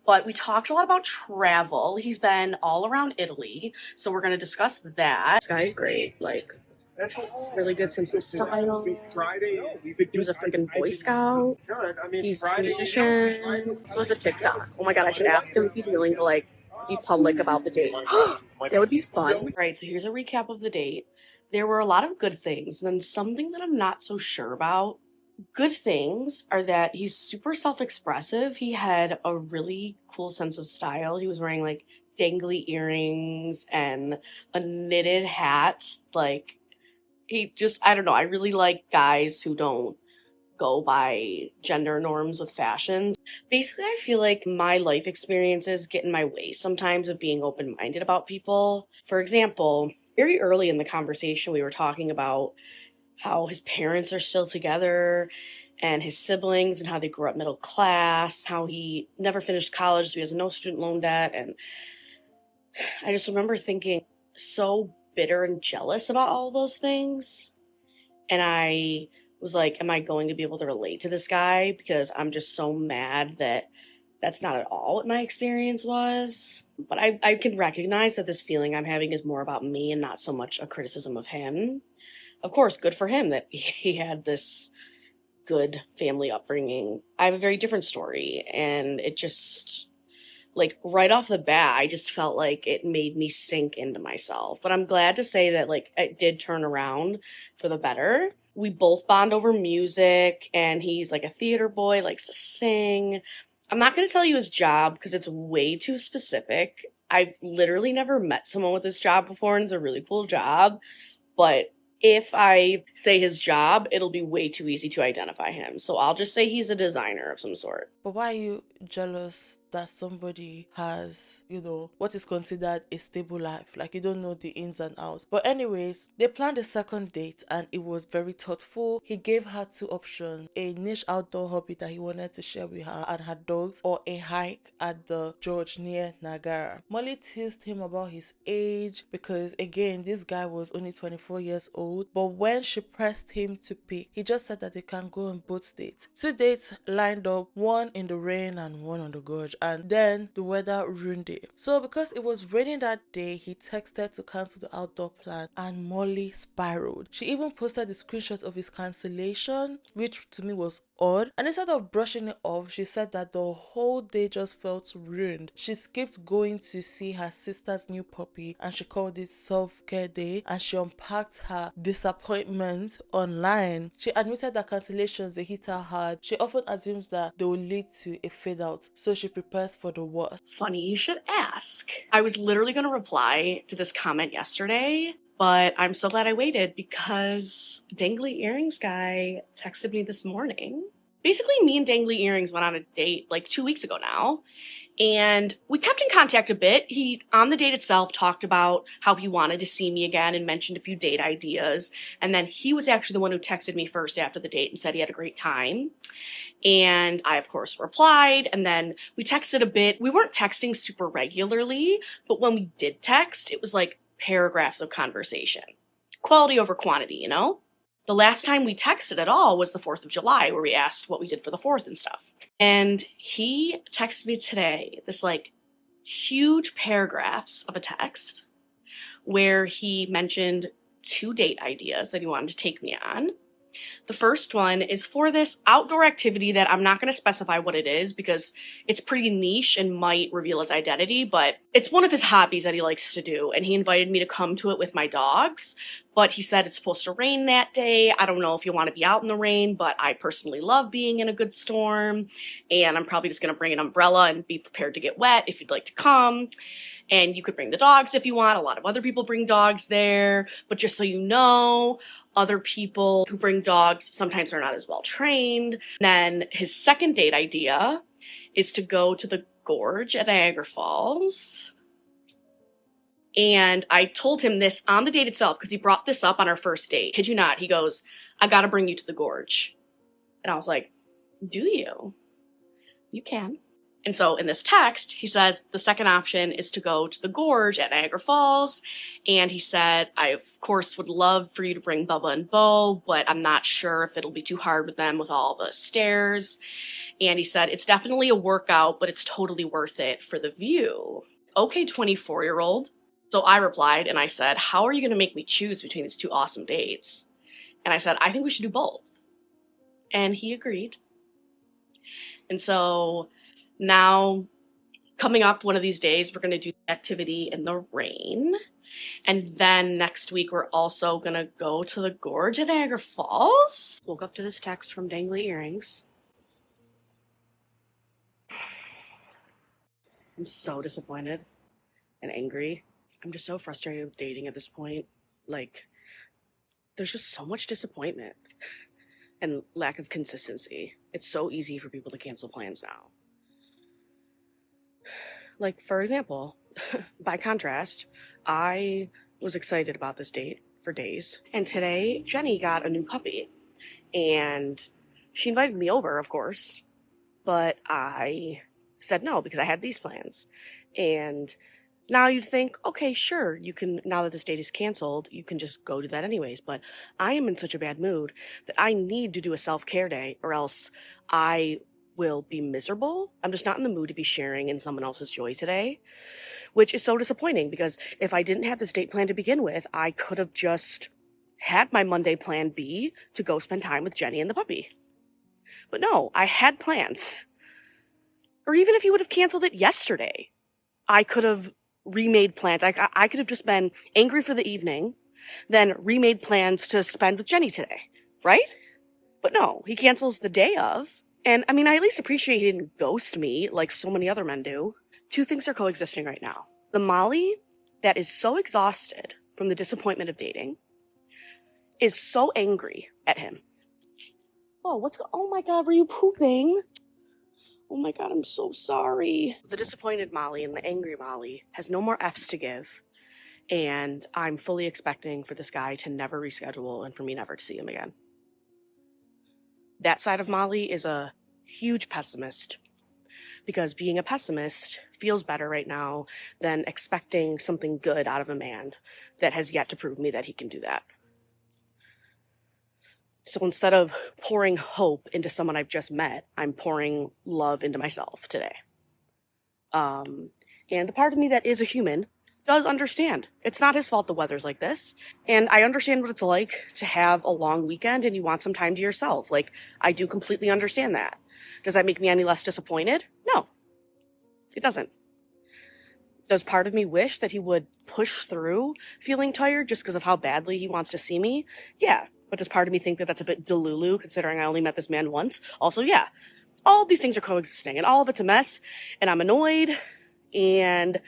But we talked a lot about travel. He's been all around Italy, so we're going to discuss that. This guy's great. Like, really good sense of style. He was a freaking Boy Scout. He's a musician. So was a TikTok. Oh my god, I should ask him if he's willing to like be public about the date. That would be fun. All right, so here's a recap of the date. There were a lot of good things, and then some things that I'm not so sure about. Good things are that he's super self-expressive. He had a really cool sense of style. He was wearing like dangly earrings and a knitted hat. Like, he just, I don't know. I really like guys who don't go by gender norms with fashions. Basically, I feel like my life experiences get in my way sometimes of being open-minded about people. For example, very early in the conversation, we were talking about how his parents are still together and his siblings and how they grew up middle class, how he never finished college, so he has no student loan debt. And I just remember thinking so bitter and jealous about all those things. And I was like, am I going to be able to relate to this guy? Because I'm just so mad that that's not at all what my experience was. But I can recognize that this feeling I'm having is more about me and not so much a criticism of him. Of course, good for him that he had this good family upbringing. I have a very different story, and it just, like, right off the bat, I just felt like it made me sink into myself. But I'm glad to say that, like, it did turn around for the better. We both bond over music, and he's, like, a theater boy, likes to sing. I'm not going to tell you his job because it's way too specific. I've literally never met someone with this job before, and it's a really cool job. But if I say his job, it'll be way too easy to identify him. So I'll just say he's a designer of some sort. But why are you jealous that somebody has, what is considered a stable life? Like, you don't know the ins and outs. But anyways, they planned a second date and it was very thoughtful. He gave her two options: a niche outdoor hobby that he wanted to share with her and her dogs, or a hike at the George near Niagara. Molly teased him about his age because, again, this guy was only 24 years old. But when she pressed him to pick, he just said that they can go on both dates. Two dates lined up, one in the rain and one on the gorge, and then the weather ruined it. So because it was raining that day, he texted to cancel the outdoor plan and Molly spiraled. She even posted the screenshot of his cancellation, which to me was odd. And instead of brushing it off, she said that the whole day just felt ruined. She skipped going to see her sister's new puppy and she called it self-care day, and she unpacked her disappointment online. She admitted that cancellations, they hit her hard. She often assumes that they will lead to a fade out, so she prepares for the worst. Funny you should ask. I was literally going to reply to this comment yesterday, but I'm so glad I waited because Dangly Earrings guy texted me this morning. Basically, me and Dangly Earrings went on a date like 2 weeks ago now, and we kept in contact a bit. He, on the date itself, talked about how he wanted to see me again and mentioned a few date ideas. And then he was actually the one who texted me first after the date and said he had a great time. And I, of course, replied. And then we texted a bit. We weren't texting super regularly, but when we did text, it was like paragraphs of conversation. Quality over quantity, you know? The last time we texted at all was the 4th of July, where we asked what we did for the 4th and stuff. And he texted me today this like huge paragraphs of a text where he mentioned 2 date ideas that he wanted to take me on. The first one is for this outdoor activity that I'm not going to specify what it is because it's pretty niche and might reveal his identity, but it's one of his hobbies that he likes to do, and he invited me to come to it with my dogs, but he said it's supposed to rain that day. I don't know if you want to be out in the rain, but I personally love being in a good storm, and I'm probably just going to bring an umbrella and be prepared to get wet if you'd like to come. And you could bring the dogs if you want. A lot of other people bring dogs there, but just so you know, other people who bring dogs, sometimes they're not as well trained. Then his second date idea is to go to the gorge at Niagara Falls. And I told him this on the date itself because he brought this up on our first date. Kid you not, he goes, I gotta bring you to the gorge. And I was like, do you? You can. And so in this text, he says the second option is to go to the gorge at Niagara Falls. And he said, I, of course, would love for you to bring Bubba and Bo, but I'm not sure if it'll be too hard with them with all the stairs. And he said, it's definitely a workout, but it's totally worth it for the view. Okay, 24-year-old. So I replied and I said, how are you going to make me choose between these two awesome dates? And I said, I think we should do both. And he agreed. And so now, coming up one of these days, we're going to do the activity in the rain. And then next week, we're also going to go to the gorge at Niagara Falls. Woke up to this text from Dangly Earrings. I'm so disappointed and angry. I'm just so frustrated with dating at this point. Like, there's just so much disappointment and lack of consistency. It's so easy for people to cancel plans now. Like, for example, by contrast, I was excited about this date for days. And today, Jenny got a new puppy. And she invited me over, of course. But I said no because I had these plans. And now you'd think, okay, sure, you can, now that this date is canceled, you can just go do that anyways. But I am in such a bad mood that I need to do a self-care day or else I will be miserable. I'm just not in the mood to be sharing in someone else's joy today, which is so disappointing because if I didn't have this date plan to begin with, I could have just had my Monday plan B to go spend time with Jenny and the puppy. But no, I had plans. Or even if you would have canceled it yesterday, I could have remade plans. I could have just been angry for the evening, then remade plans to spend with Jenny today, right? But no, he cancels the day of. And I mean, I at least appreciate he didn't ghost me like so many other men do. Two things are coexisting right now. The Molly that is so exhausted from the disappointment of dating is so angry at him. Oh my God, were you pooping? Oh my God, I'm so sorry. The disappointed Molly and the angry Molly has no more F's to give. And I'm fully expecting for this guy to never reschedule and for me never to see him again. That side of Molly is a huge pessimist because being a pessimist feels better right now than expecting something good out of a man that has yet to prove me that he can do that. So instead of pouring hope into someone I've just met, I'm pouring love into myself today. And the part of me that is a human does understand. It's not his fault the weather's like this. And I understand what it's like to have a long weekend and you want some time to yourself. Like, I do completely understand that. Does that make me any less disappointed? No, it doesn't. Does part of me wish that he would push through feeling tired just because of how badly he wants to see me? Yeah. But does part of me think that that's a bit delulu considering I only met this man once? Also, yeah. All of these things are coexisting and all of it's a mess and I'm annoyed and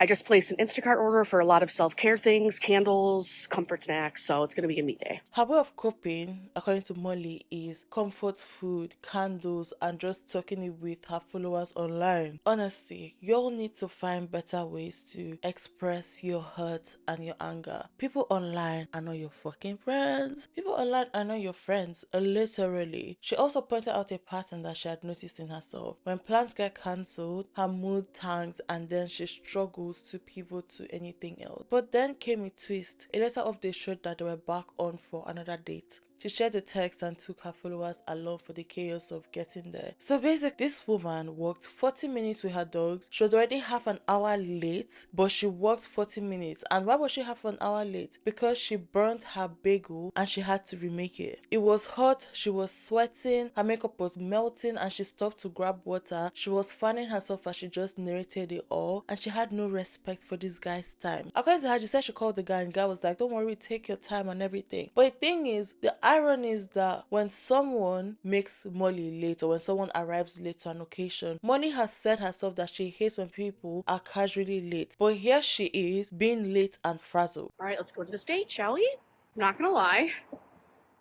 I just placed an Instacart order for a lot of self-care things, candles, comfort snacks, so it's going to be a meat day. Her way of coping, according to Molly, is comfort food, candles, and just talking it with her followers online. Honestly, you all need to find better ways to express your hurt and your anger. People online are not your fucking friends. People online are not your friends, literally. She also pointed out a pattern that she had noticed in herself. When plans get cancelled, her mood tanks and then she struggles to pivot to anything else. But then came a twist. A later update showed that they were back on for another date. She shared the text and took her followers along for the chaos of getting there. So basically, this woman walked 40 minutes with her dogs. She was already half an hour late, but she walked 40 minutes. And why was she half an hour late? Because she burnt her bagel and she had to remake it. It was hot, she was sweating, her makeup was melting and she stopped to grab water. She was fanning herself as she just narrated it all and she had no respect for this guy's time. According to her, she said she called the guy and the guy was like, don't worry, take your time and everything. But the thing is, the irony is that when someone makes Molly late or when someone arrives late to an occasion, Molly has said herself that she hates when people are casually late. But here she is being late and frazzled. All right, let's go to this date, shall we? I'm not gonna lie.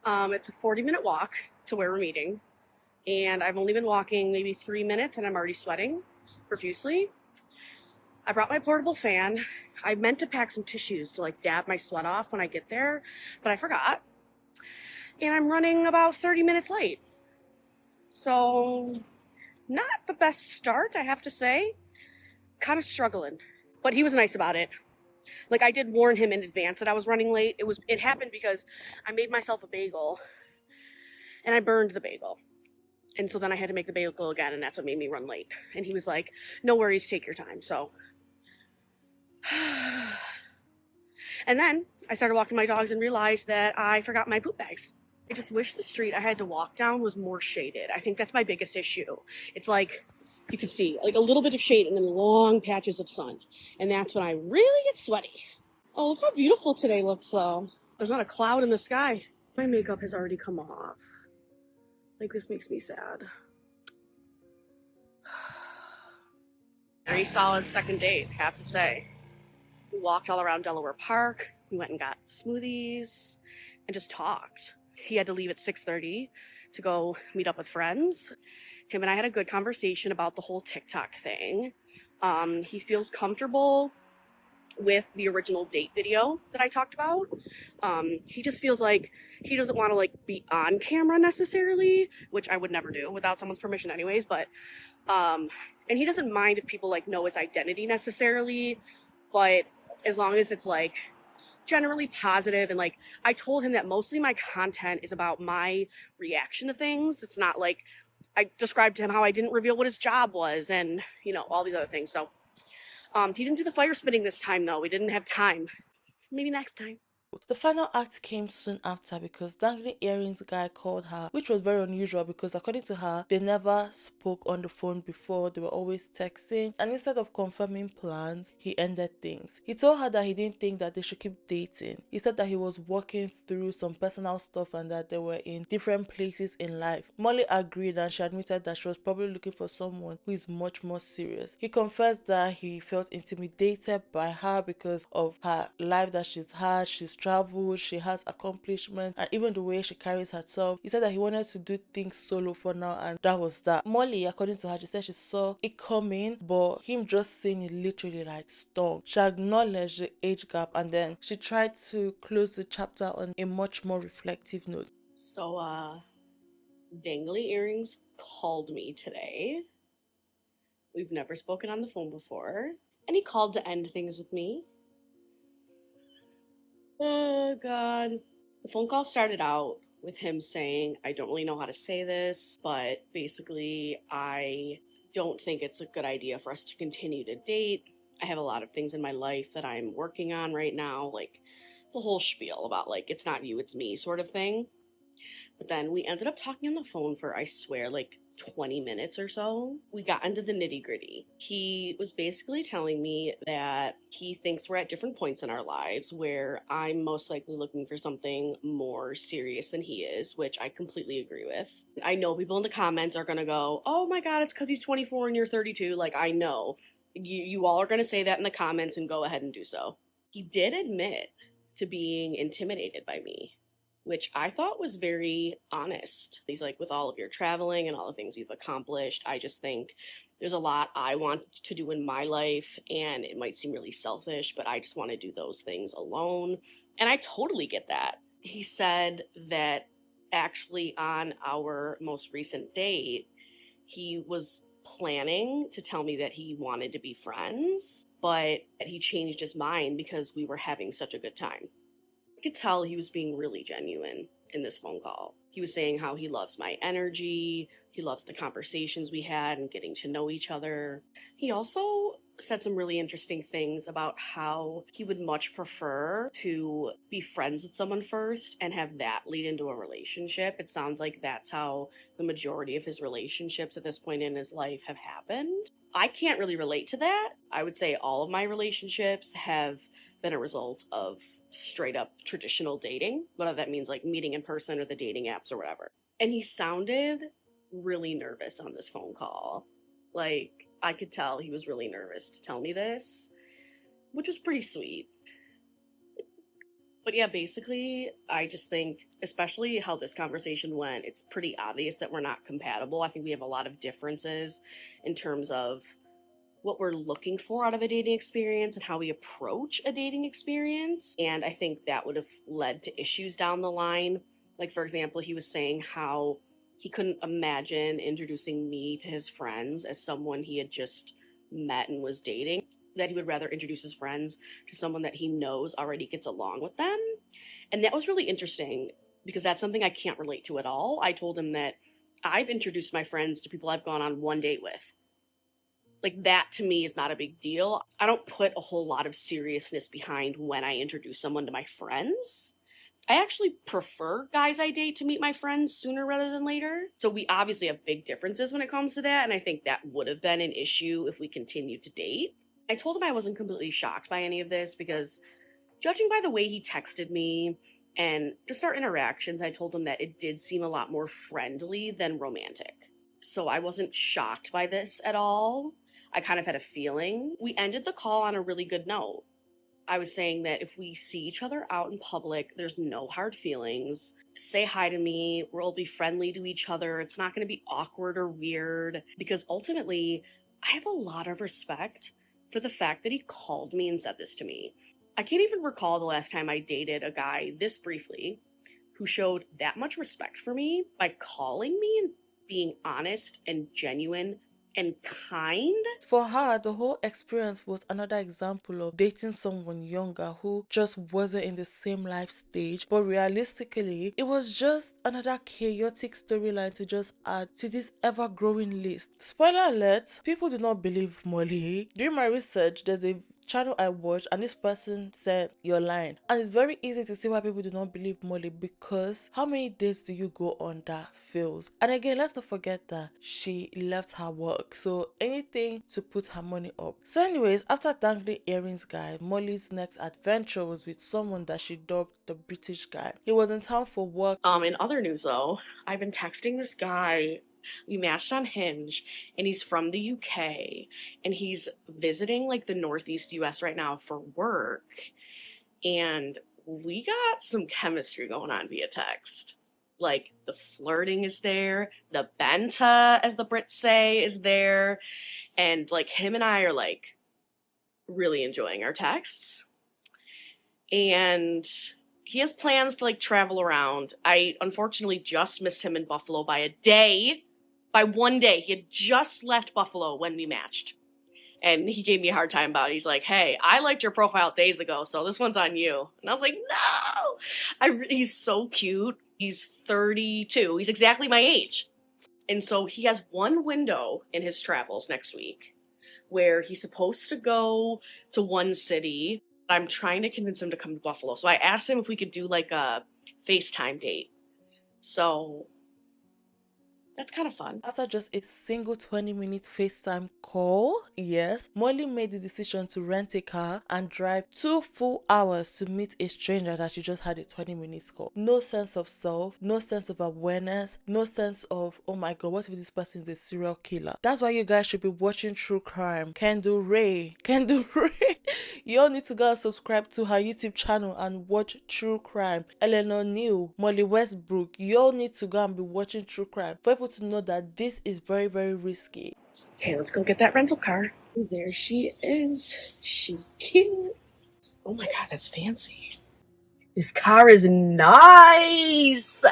It's a 40-minute walk to where we're meeting. And I've only been walking maybe 3 minutes and I'm already sweating profusely. I brought my portable fan. I meant to pack some tissues to like dab my sweat off when I get there, but I forgot. And I'm running about 30 minutes late. So Not the best start, I have to say. Kind of struggling. But he was nice about it. Like, I did warn him in advance that I was running late. It happened because I made myself a bagel and I burned the bagel. And so then I had to make the bagel again, and that's what made me run late. And he was like, no worries, take your time. So and then I started walking my dogs and realized that I forgot my poop bags. I just wish the street I had to walk down was more shaded. I think that's my biggest issue. It's like, you can see, like a little bit of shade and then long patches of sun. And that's when I really get sweaty. Oh, look how beautiful today looks, though. There's not a cloud in the sky. My makeup has already come off. Like, this makes me sad. Very solid second date, have to say. We walked all around Delaware Park. We went and got smoothies and just talked. He had to leave at 6:30 to go meet up with friends. Him and I had a good conversation about the whole TikTok thing. He feels comfortable with the original date video that I talked about. He just feels like he doesn't want to like be on camera necessarily, which I would never do without someone's permission anyways, but and he doesn't mind if people like know his identity necessarily, but as long as it's like generally positive. And like, I told him that mostly my content is about my reaction to things. It's not like, I described to him how I didn't reveal what his job was and, you know, all these other things. So he didn't do the fire spinning this time though. We didn't have time. Maybe next time. The final act came soon after because dangling earrings guy called her, which was very unusual because according to her, they never spoke on the phone before, they were always texting, and instead of confirming plans, he ended things. He told her that he didn't think that they should keep dating. He said that he was working through some personal stuff and that they were in different places in life. Molly agreed and she admitted that she was probably looking for someone who is much more serious. He confessed that he felt intimidated by her because of her life that she's had. She's traveled, she has accomplishments, and even the way she carries herself. He said that he wanted to do things solo for now, and that was that. Molly, according to her, she said she saw it coming, but him just saying it literally like stung. She acknowledged the age gap and then she tried to close the chapter on a much more reflective note. So, dangly earrings called me today. We've never spoken on the phone before, and he called to end things with me. Oh, God. The phone call started out with him saying, I don't really know how to say this, but basically, I don't think it's a good idea for us to continue to date. I have a lot of things in my life that I'm working on right now, like the whole spiel about, like, it's not you, it's me sort of thing. But then we ended up talking on the phone for, I swear, like 20 minutes or so. We got into the nitty gritty. He was basically telling me that he thinks we're at different points in our lives where I'm most likely looking for something more serious than he is, which I completely agree with. I know people in the comments are going to go, oh my God, it's because he's 24 and you're 32. Like, I know. You all are going to say that in the comments and go ahead and do so. He did admit to being intimidated by me, which I thought was very honest. He's like, with all of your traveling and all the things you've accomplished, I just think there's a lot I want to do in my life, and it might seem really selfish, but I just want to do those things alone. And I totally get that. He said that actually on our most recent date, he was planning to tell me that he wanted to be friends, but he changed his mind because we were having such a good time. I could tell he was being really genuine in this phone call. He was saying how he loves my energy, he loves the conversations we had and getting to know each other. He also said some really interesting things about how he would much prefer to be friends with someone first and have that lead into a relationship. It sounds like that's how the majority of his relationships at this point in his life have happened. I can't really relate to that. I would say all of my relationships have been a result of straight up traditional dating, whether that means like meeting in person or the dating apps or whatever. And he sounded really nervous on this phone call. Like, I could tell he was really nervous to tell me this, which was pretty sweet. But yeah, basically, I just think, especially how this conversation went, it's pretty obvious that we're not compatible. I think we have a lot of differences in terms of what we're looking for out of a dating experience and how we approach a dating experience. And I think that would have led to issues down the line. Like, for example, he was saying how He couldn't imagine introducing me to his friends as someone he had just met and was dating, that he would rather introduce his friends to someone that he knows already gets along with them. And that was really interesting because that's something I can't relate to at all. I told him that I've introduced my friends to people I've gone on one date with. Like, that to me is not a big deal. I don't put a whole lot of seriousness behind when I introduce someone to my friends. I actually prefer guys I date to meet my friends sooner rather than later. So we obviously have big differences when it comes to that, and I think that would have been an issue if we continued to date. I told him I wasn't completely shocked by any of this because, judging by the way he texted me and just our interactions, I told him that it did seem a lot more friendly than romantic. So I wasn't shocked by this at all. I kind of had a feeling. We ended the call on a really good note. I was saying that if we see each other out in public, there's no hard feelings. Say hi to me. We'll be friendly to each other. It's not going to be awkward or weird, because ultimately, I have a lot of respect for the fact that he called me and said this to me. I can't even recall the last time I dated a guy this briefly who showed that much respect for me by calling me and being honest and genuine and kind. For her, the whole experience was another example of dating someone younger who just wasn't in the same life stage. But realistically, it was just another chaotic storyline to just add to this ever-growing list. Spoiler alert, people do not believe Molly. During my research, there's a channel I watched and this person said you're lying, and it's very easy to see why people do not believe Molly, because how many dates do you go on that fails? And again, let's not forget that she left her work, so anything to put her money up. So anyways, after dangling earrings guy, Molly's next adventure was with someone that she dubbed the British guy. He was in town for work. In other news though, I've been texting this guy. We matched on Hinge, and he's from the UK, and he's visiting like the Northeast US right now for work, and we got some chemistry going on via text. Like, the flirting is there, the banta, as the Brits say, is there, and like him and I are like really enjoying our texts. And he has plans to like travel around. I unfortunately just missed him in Buffalo by a day. By one day. He had just left Buffalo when we matched. And he gave me a hard time about it. He's like, hey, I liked your profile days ago, so this one's on you. And I was like, no! He's so cute. He's 32. He's exactly my age. And so he has one window in his travels next week where he's supposed to go to one city. I'm trying to convince him to come to Buffalo. So I asked him if we could do like a FaceTime date. So that's kind of fun. After just a single 20-minute FaceTime call, yes, Molly made the decision to rent a car and drive 2 full hours to meet a stranger that she just had a 20-minute call. No sense of self, no sense of awareness, no sense of, oh my god, what if this person is a serial killer? That's why you guys should be watching true crime. Kendall Ray. You all need to go and subscribe to her YouTube channel and watch true crime. Eleanor Neal, Molly Westbrook, you all need to go and be watching true crime for people to know that this is very, very risky. Okay, let's go get that rental car. There she is. She's cute. Oh my god, that's fancy. This car is nice.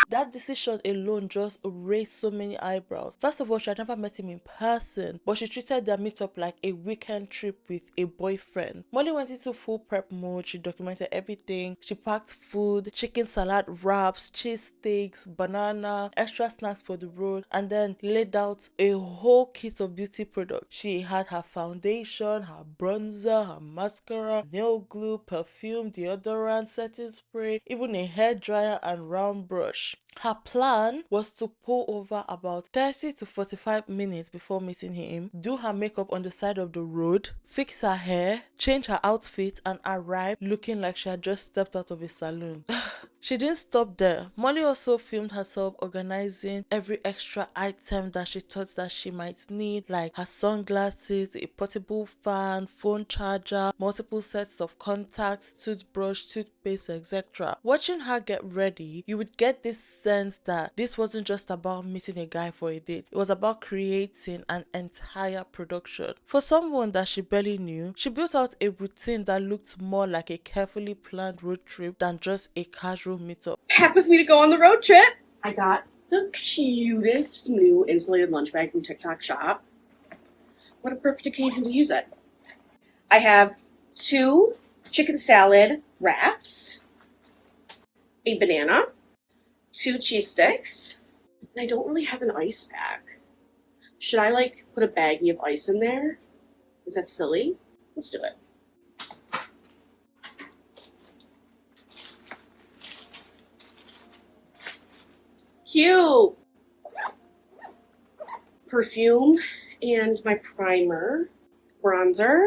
That decision alone just raised so many eyebrows. First of all, she had never met him in person, but she treated their meetup like a weekend trip with a boyfriend. Molly went into full prep mode. She documented everything. She packed food, chicken salad wraps, cheese steaks, banana, extra snacks for the road, and then laid out a whole kit of beauty products. She had her foundation, her bronzer, her mascara, nail glue, perfume, deodorant, setting spray, even a hair dryer and round brush. Her plan was to pull over about 30 to 45 minutes before meeting him, do her makeup on the side of the road, fix her hair, change her outfit, and arrive looking like she had just stepped out of a saloon. She didn't stop there. Molly also filmed herself organizing every extra item that she thought that she might need, like her sunglasses, a portable fan, phone charger, multiple sets of contacts, toothbrush, toothpaste, etc. Watching her get ready, you would get this sense that this wasn't just about meeting a guy for a date. It was about creating an entire production. For someone that she barely knew, she built out a routine that looked more like a carefully planned road trip than just a casual meetup. Pack with me to go on the road trip. I got the cutest new insulated lunch bag from TikTok shop. What a perfect occasion to use it. I have 2 chicken salad wraps, a banana, 2 cheese sticks, and I don't really have an ice pack. Should I like put a baggie of ice in there? Is that silly? Let's do it. Cute! Perfume and my primer, bronzer,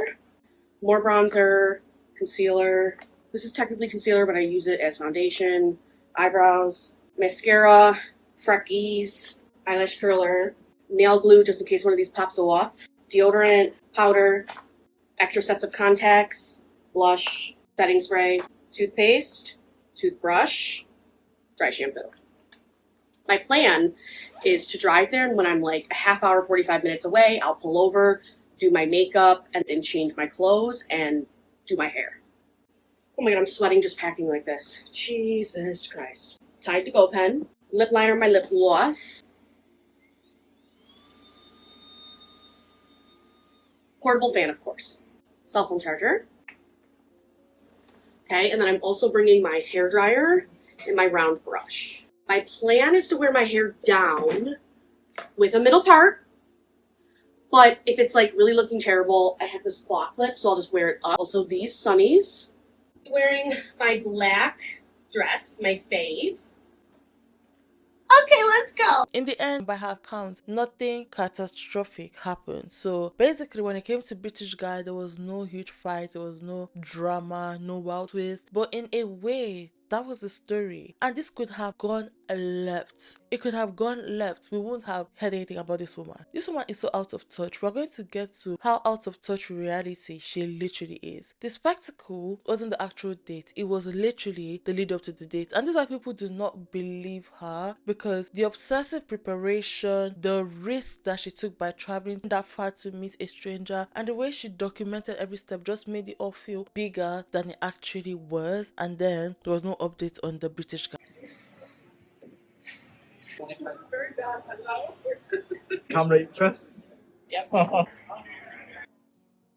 more bronzer, concealer. This is technically concealer, but I use it as foundation, eyebrows, mascara, freckies, eyelash curler, nail glue just in case one of these pops off, deodorant, powder, extra sets of contacts, blush, setting spray, toothpaste, toothbrush, dry shampoo. My plan is to drive there, and when I'm like a half hour, 45 minutes away, I'll pull over, do my makeup, and then change my clothes and do my hair. Oh my god, I'm sweating just packing like this. Jesus Christ. Tide to go pen, lip liner, my lip gloss, portable fan, of course, cell phone charger. Okay, and then I'm also bringing my hair dryer and my round brush. My plan is to wear my hair down with a middle part, but if it's like really looking terrible, I have this claw clip, so I'll just wear it up. Also these sunnies. Wearing my black dress, my fave. Okay, let's go. In the end, by her account, nothing catastrophic happened. So basically, when it came to British guy, there was no huge fight, there was no drama, no wild twist. But in a way, that was the story. And this could have gone left. It could have gone left. We wouldn't have heard anything about this woman. This woman is so out of touch. We're going to get to how out of touch reality she literally is. The spectacle wasn't the actual date. It was literally the lead up to the date. And this is why people do not believe her, because the obsessive preparation, the risk that she took by traveling that far to meet a stranger, and the way she documented every step just made it all feel bigger than it actually was. And then there was no update on the British guy. Camera interest? Yep.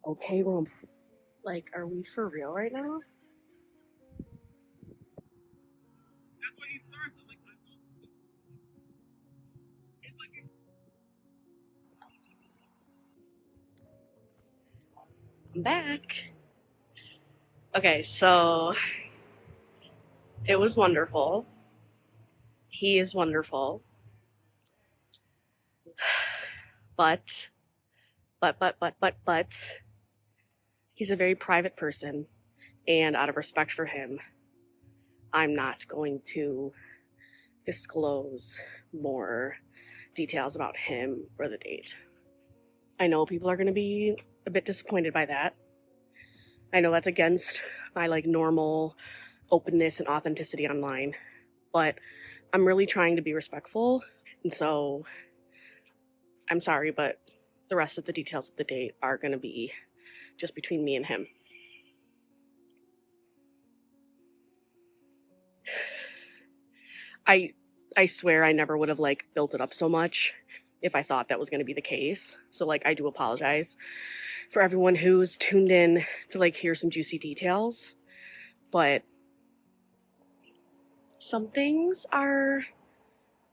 Okay, Rom. Like, are we for real right now? That's what he starts. I'm back. Okay, so it was wonderful. He is wonderful. But he's a very private person, and out of respect for him, I'm not going to disclose more details about him or the date. I know people are going to be a bit disappointed by that. I know that's against my like normal openness and authenticity online, but I'm really trying to be respectful, and so I'm sorry, but the rest of the details of the date are going to be just between me and him. I swear I never would have like built it up so much if I thought that was going to be the case. So like I do apologize for everyone who's tuned in to like hear some juicy details, but some things are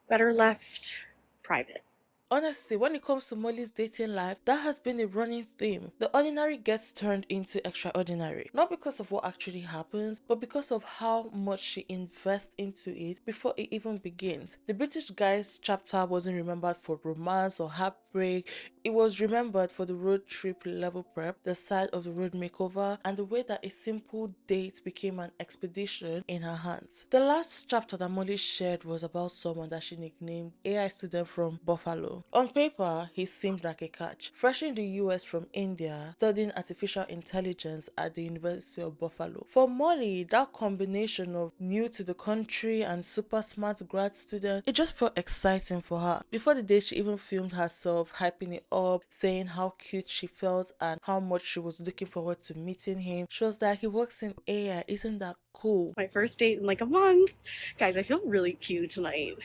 better left private. Honestly, when it comes to Molly's dating life, that has been a running theme. The ordinary gets turned into extraordinary. Not because of what actually happens, but because of how much she invests into it before it even begins. The British guy's chapter wasn't remembered for romance or heartbreak. It was remembered for the road trip level prep, the side of the road makeover, and the way that a simple date became an expedition in her hands. The last chapter that Molly shared was about someone that she nicknamed AI student from Buffalo. On paper, he seemed like a catch. Fresh in the US from India, studying artificial intelligence at the University of Buffalo. For Molly, that combination of new to the country and super smart grad student, it just felt exciting for her. Before the day, she even filmed herself hyping it up, saying how cute she felt and how much she was looking forward to meeting him. She was like, he works in AI, isn't that cool? My first date in like a month. Guys, I feel really cute tonight.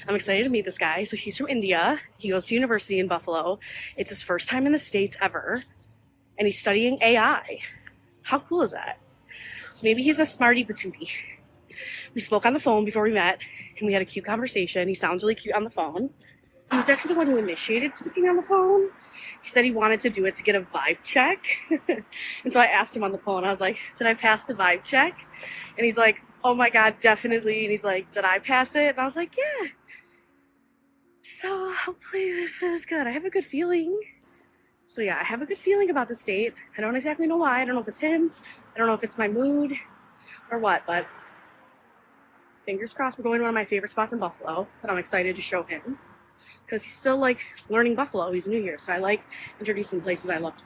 I'm excited to meet this guy. So he's from India. He goes to university in Buffalo. It's his first time in the States ever. And he's studying AI. How cool is that? So maybe he's a smarty patootie. We spoke on the phone before we met, and we had a cute conversation. He sounds really cute on the phone. He was actually the one who initiated speaking on the phone. He said he wanted to do it to get a vibe check. And so I asked him on the phone, I was like, did I pass the vibe check? And he's like, oh my God, definitely. And he's like, did I pass it? And I was like, yeah. So hopefully this is good. I have a good feeling. So yeah, I have a good feeling about this date. I don't exactly know why. I don't know if it's him. I don't know if it's my mood or what, but fingers crossed. We're going to one of my favorite spots in Buffalo that I'm excited to show him because he's still like learning Buffalo. He's new here, so I like introducing places I love to.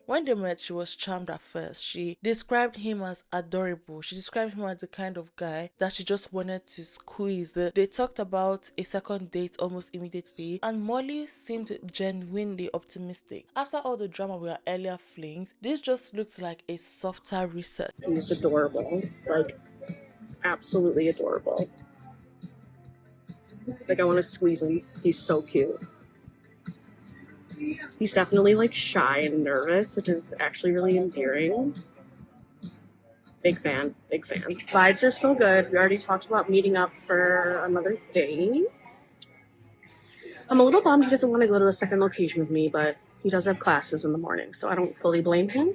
When they met, she was charmed at first. She described him as adorable. She described him as the kind of guy that she just wanted to squeeze. They talked about a second date almost immediately, and Molly seemed genuinely optimistic. After all the drama with her earlier flings, this just looked like a softer reset. He's adorable. Like, absolutely adorable. Like, I want to squeeze him. He's so cute. He's definitely like shy and nervous, which is actually really endearing. Big fan, big fan. Vibes are so good. We already talked about meeting up for another day. I'm a little bummed he doesn't want to go to a second location with me, but he does have classes in the morning, so I don't fully blame him.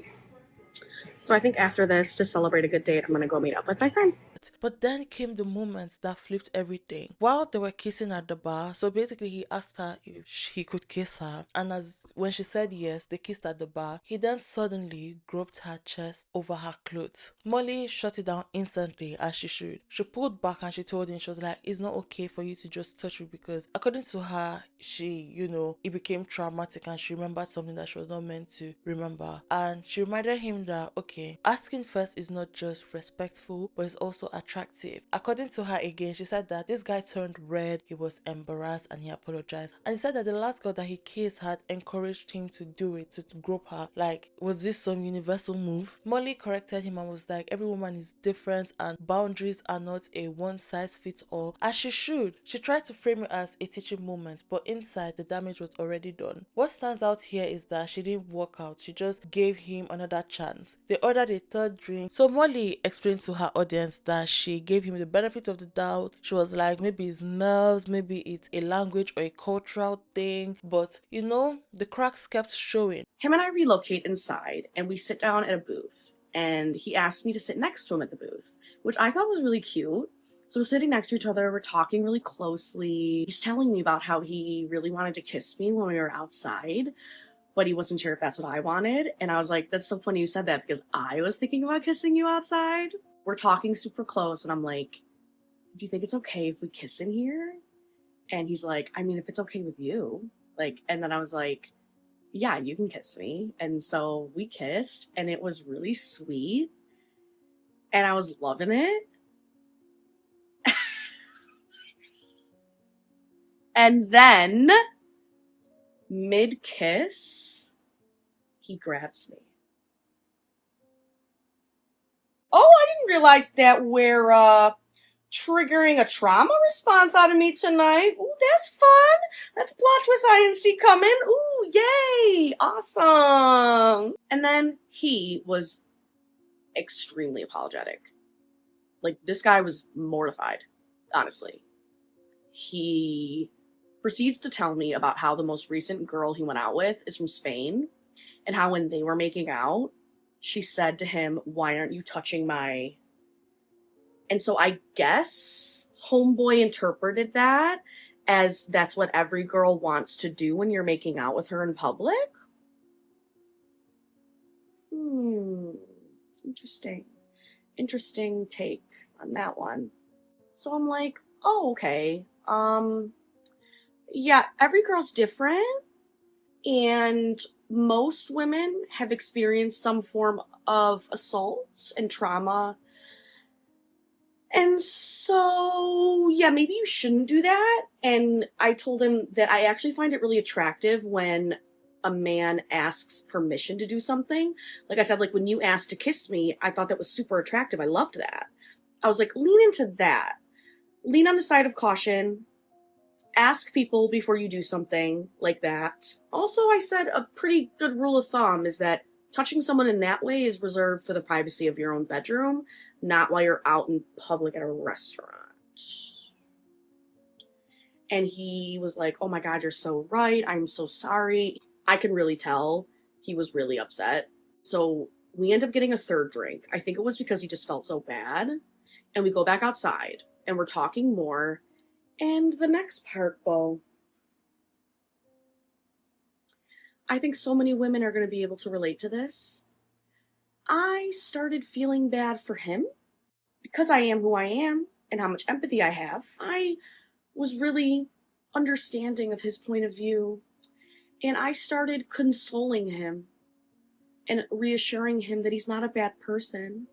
So I think after this, to celebrate a good date, I'm going to go meet up with my friend. But then came the moment that flipped everything. While they were kissing at the bar, so basically he asked her if he could kiss her, and when she said yes, they kissed at the bar. He then suddenly groped her chest over her clothes. Molly shut it down instantly, as she should. She pulled back and she told him, she was like, it's not okay for you to just touch me, because according to her, it became traumatic and she remembered something that she was not meant to remember. And she reminded him that, okay, asking first is not just respectful, but it's also attractive. According to her again, she said that this guy turned red, he was embarrassed, and he apologized. And he said that the last girl that he kissed had encouraged him to do it, to grope her. Like, was this some universal move? Molly corrected him and was like, every woman is different and boundaries are not a one size fits all, as she should. She tried to frame it as a teaching moment, but inside the damage was already done. What stands out here is that she didn't walk out, she just gave him another chance. They ordered a third drink. So Molly explained to her audience that she gave him the benefit of the doubt. She was like, maybe it's nerves, maybe it's a language or a cultural thing, but the cracks kept showing. Him and I relocate inside and we sit down at a booth, and he asked me to sit next to him at the booth, which I thought was really cute. So we're sitting next to each other, we're talking really closely. He's telling me about how he really wanted to kiss me when we were outside, but he wasn't sure if that's what I wanted. And I was like, that's so funny you said that, because I was thinking about kissing you outside. We're talking super close, and I'm like, do you think it's okay if we kiss in here? And he's like, I mean, if it's okay with you. And then I was like, yeah, you can kiss me. And so we kissed, and it was really sweet. And I was loving it. And then, mid-kiss, he grabs me. Oh, I didn't realize that we're triggering a trauma response out of me tonight. Ooh, that's fun. That's plot twist I didn't see coming. Ooh, yay. Awesome. And then he was extremely apologetic. This guy was mortified, honestly. He proceeds to tell me about how the most recent girl he went out with is from Spain, and how when they were making out, she said to him, why aren't you touching my... And so I guess homeboy interpreted that as that's what every girl wants to do when you're making out with her in public. Interesting take on that one. So I'm like, oh, okay. Yeah, every girl's different, and most women have experienced some form of assault and trauma. And so, yeah, maybe you shouldn't do that. And I told him that I actually find it really attractive when a man asks permission to do something. Like I said, when you asked to kiss me, I thought that was super attractive. I loved that. I was like, lean into that. Lean on the side of caution. ask people before you do something like that. Also, I said a pretty good rule of thumb is that touching someone in that way is reserved for the privacy of your own bedroom, not while you're out in public at a restaurant. And he was like, oh my God, you're so right. I'm so sorry. I can really tell he was really upset. So we end up getting a third drink. I think it was because he just felt so bad. And we go back outside and we're talking more. And the next part, Bo, I think so many women are going to be able to relate to this. I started feeling bad for him because I am who I am and how much empathy I have. I was really understanding of his point of view, and I started consoling him and reassuring him that he's not a bad person,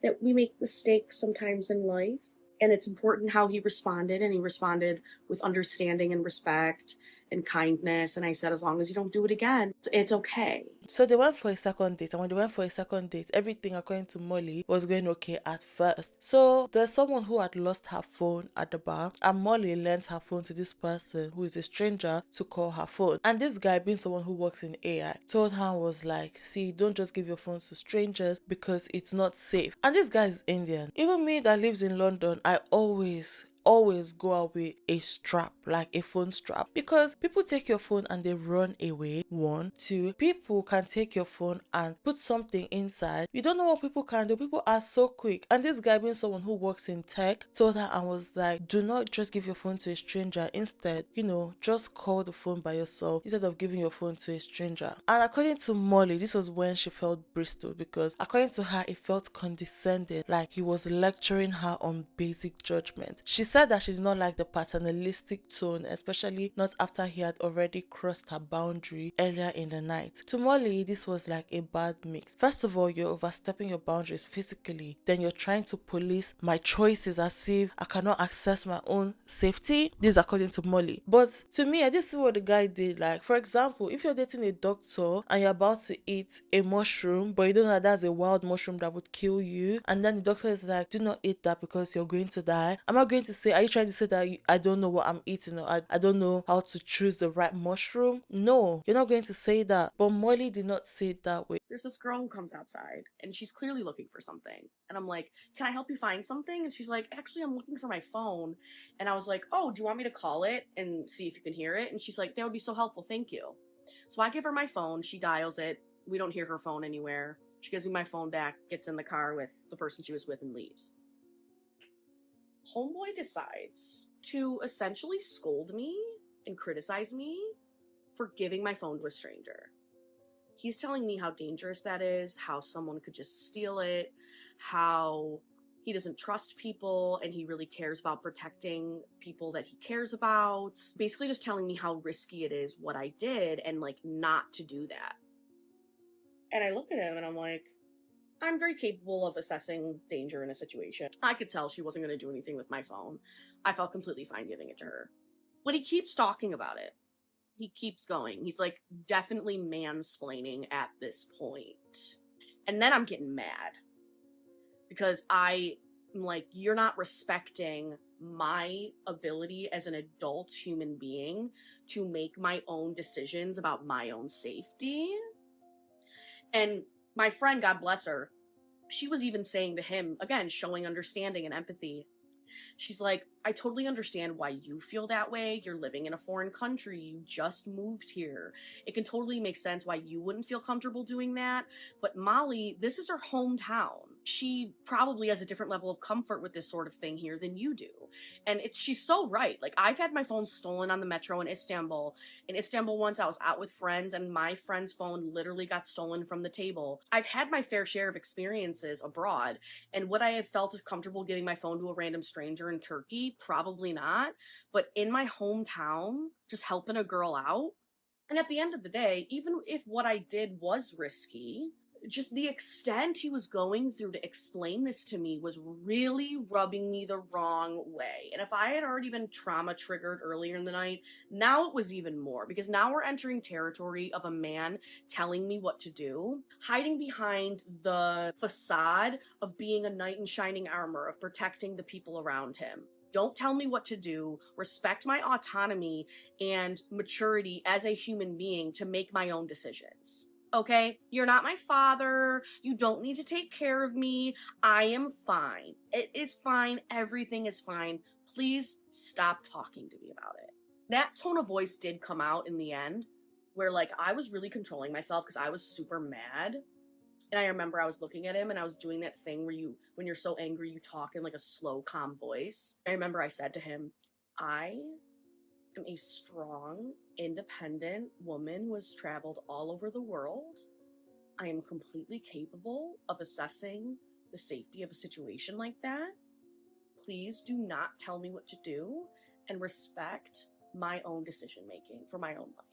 that we make mistakes sometimes in life, and it's important how he responded, and he responded with understanding and respect and kindness, and I said, as long as you don't do it again, it's okay. So they went for a second date, and when they went for a second date, everything, according to Molly, was going okay at first. So there's someone who had lost her phone at the bar, and Molly lent her phone to this person who is a stranger to call her phone. And this guy, being someone who works in AI, told her, was like, see, don't just give your phones to strangers because it's not safe. And this guy is Indian. Even me that lives in London, I always go out with a strap, like a phone strap, because people take your phone and they run away. 1, 2, people can take your phone and put something inside. You don't know what people can do. People are so quick. And this guy, being someone who works in tech, told her and was like, do not just give your phone to a stranger. Instead, just call the phone by yourself instead of giving your phone to a stranger. And according to Molly, this was when she felt Bristol, because according to her, it felt condescending, like he was lecturing her on basic judgment. She said that she's not like the paternalistic tone, especially not after he had already crossed her boundary earlier in the night. To Molly, this was like a bad mix. First of all, you're overstepping your boundaries physically, then you're trying to police my choices as if I cannot access my own safety. This is according to Molly. But to me, I didn't see what the guy did. Like, for example, if you're dating a doctor and you're about to eat a mushroom, but you don't know that that's a wild mushroom that would kill you, and then the doctor is like, do not eat that because you're going to die. Am I going to say, are you trying to say that I don't know what I'm eating, or I don't know how to choose the right mushroom? No, you're not going to say that. But Molly did not say it that way. There's this girl who comes outside and she's clearly looking for something. And I'm like, can I help you find something? And she's like, actually, I'm looking for my phone. And I was like, oh, do you want me to call it and see if you can hear it? And she's like, that would be so helpful. Thank you. So I give her my phone. She dials it. We don't hear her phone anywhere. She gives me my phone back, gets in the car with the person she was with, and leaves. Homeboy decides to essentially scold me and criticize me for giving my phone to a stranger. He's telling me how dangerous that is, how someone could just steal it, how he doesn't trust people and he really cares about protecting people that he cares about. Basically just telling me how risky it is what I did and like not to do that. And I look at him and I'm like, I'm very capable of assessing danger in a situation. I could tell she wasn't going to do anything with my phone. I felt completely fine giving it to her. But he keeps talking about it. He keeps going. He's like definitely mansplaining at this point. And then I'm getting mad. Because I'm like, you're not respecting my ability as an adult human being to make my own decisions about my own safety. And my friend, God bless her, she was even saying to him, again, showing understanding and empathy. She's like, I totally understand why you feel that way. You're living in a foreign country. You just moved here. It can totally make sense why you wouldn't feel comfortable doing that. But Molly, this is her hometown. She probably has a different level of comfort with this sort of thing here than you do. And she's so right. Like, I've had my phone stolen on the metro in Istanbul. In Istanbul once, I was out with friends and my friend's phone literally got stolen from the table. I've had my fair share of experiences abroad. And would I have felt as comfortable giving my phone to a random stranger in Turkey? Probably not. But in my hometown, just helping a girl out. And at the end of the day, even if what I did was risky, just the extent he was going through to explain this to me was really rubbing me the wrong way. And if I had already been trauma triggered earlier in the night, now it was even more, because now we're entering territory of a man telling me what to do, hiding behind the facade of being a knight in shining armor, of protecting the people around him. Don't tell me what to do. Respect my autonomy and maturity as a human being to make my own decisions. Okay? You're not my father. You don't need to take care of me. I am fine. It is fine. Everything is fine. Please stop talking to me about it. That tone of voice did come out in the end, where like I was really controlling myself because I was super mad. And I remember I was looking at him and I was doing that thing where when you're so angry, you talk in like a slow, calm voice. I remember I said to him, I am a strong, independent woman who has traveled all over the world. I am completely capable of assessing the safety of a situation like that. Please do not tell me what to do and respect my own decision making for my own life.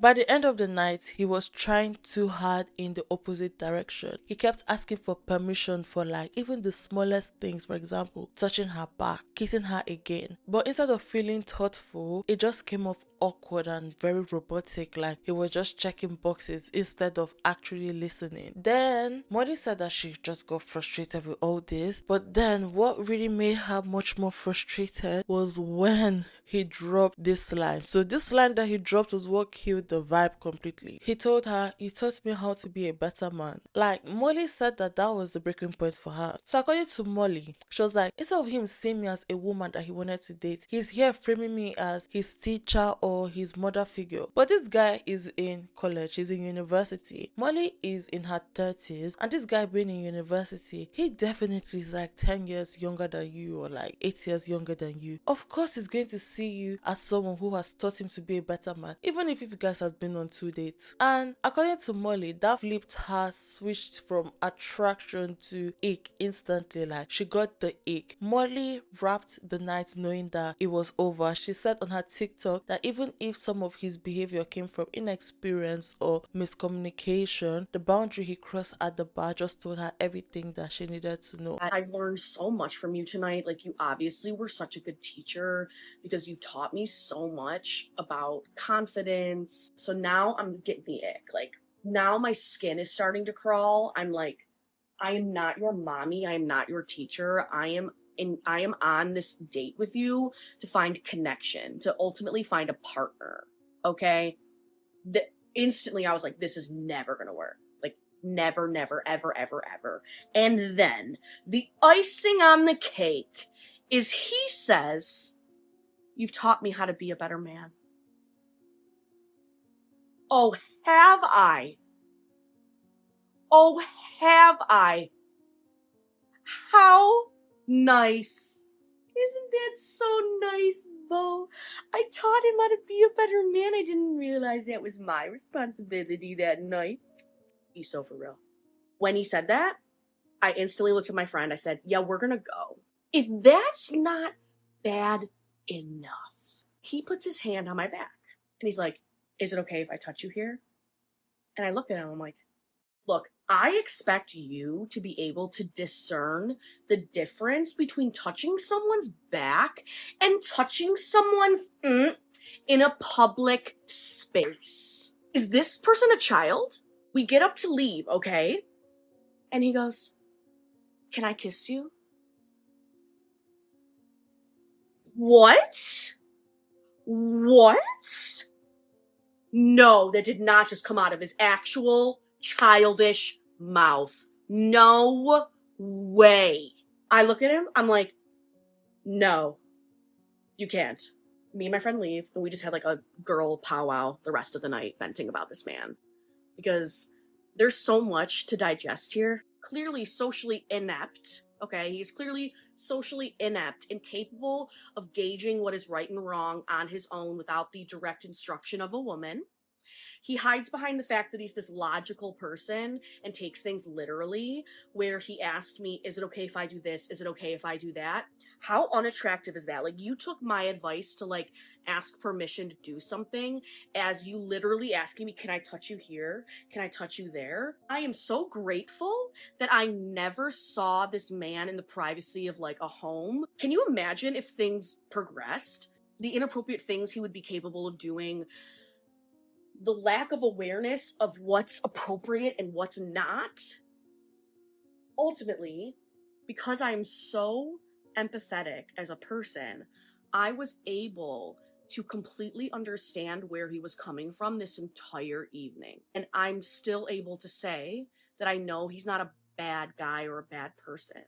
By the end of the night, he was trying too hard in the opposite direction. He kept asking for permission for like even the smallest things, for example, touching her back, kissing her again. But instead of feeling thoughtful, it just came off awkward and very robotic, like he was just checking boxes instead of actually listening. Then Molly said that she just got frustrated with all this, but then what really made her much more frustrated was when he dropped this line. So this line that he dropped was what killed the vibe completely. He told her, "You taught me how to be a better man." Like, Molly said that was the breaking point for her. So according to Molly, she was like, instead of him seeing me as a woman that he wanted to date, he's here framing me as his teacher or his mother figure. But this guy is in college, he's in university. Molly is in her 30s, and this guy being in university, he definitely is like 10 years younger than you or like 8 years younger than you. Of course he's going to see you as someone who has taught him to be a better man, even if you guys has been on 2 dates. And according to Molly, that flipped her, switched from attraction to ick instantly. Like, she got the ick. Molly wrapped the night knowing that it was over. She said on her TikTok that even if some of his behavior came from inexperience or miscommunication, the boundary he crossed at the bar just told her everything that she needed to know. I've learned so much from you tonight. Like, you obviously were such a good teacher because you've taught me so much about confidence. So now I'm getting the ick. Like, now my skin is starting to crawl. I'm like, I am not your mommy. I am not your teacher. I am on this date with you to find connection, to ultimately find a partner. Okay? Instantly I was like, this is never gonna work. Never, never, ever, ever, ever. And then the icing on the cake is he says, "You've taught me how to be a better man." Oh, have I? Oh, have I? How nice. Isn't that so nice, Bo? I taught him how to be a better man. I didn't realize that was my responsibility that night. He's so for real. When he said that, I instantly looked at my friend. I said, yeah, we're gonna go. If that's not bad enough, he puts his hand on my back and he's like, is it okay if I touch you here? And I look at him, I'm like, look, I expect you to be able to discern the difference between touching someone's back and touching someone's in a public space. Is this person a child? We get up to leave, okay? And he goes, can I kiss you? What? What? No, that did not just come out of his actual childish mouth. No way. I look at him, I'm like, no, you can't. Me and my friend leave, and we just had like a girl powwow the rest of the night venting about this man. Because there's so much to digest here. Clearly socially inept, okay? He's clearly socially inept, incapable of gauging what is right and wrong on his own without the direct instruction of a woman. He hides behind the fact that he's this logical person and takes things literally, where he asked me, is it okay if I do this? Is it okay if I do that? How unattractive is that? Like, you took my advice to, like, ask permission to do something as you literally asking me, can I touch you here? Can I touch you there? I am so grateful that I never saw this man in the privacy of, like, a home. Can you imagine if things progressed? The inappropriate things he would be capable of doing, the lack of awareness of what's appropriate and what's not. Ultimately, because I'm so empathetic as a person, I was able to completely understand where he was coming from this entire evening. And I'm still able to say that I know he's not a bad guy or a bad person.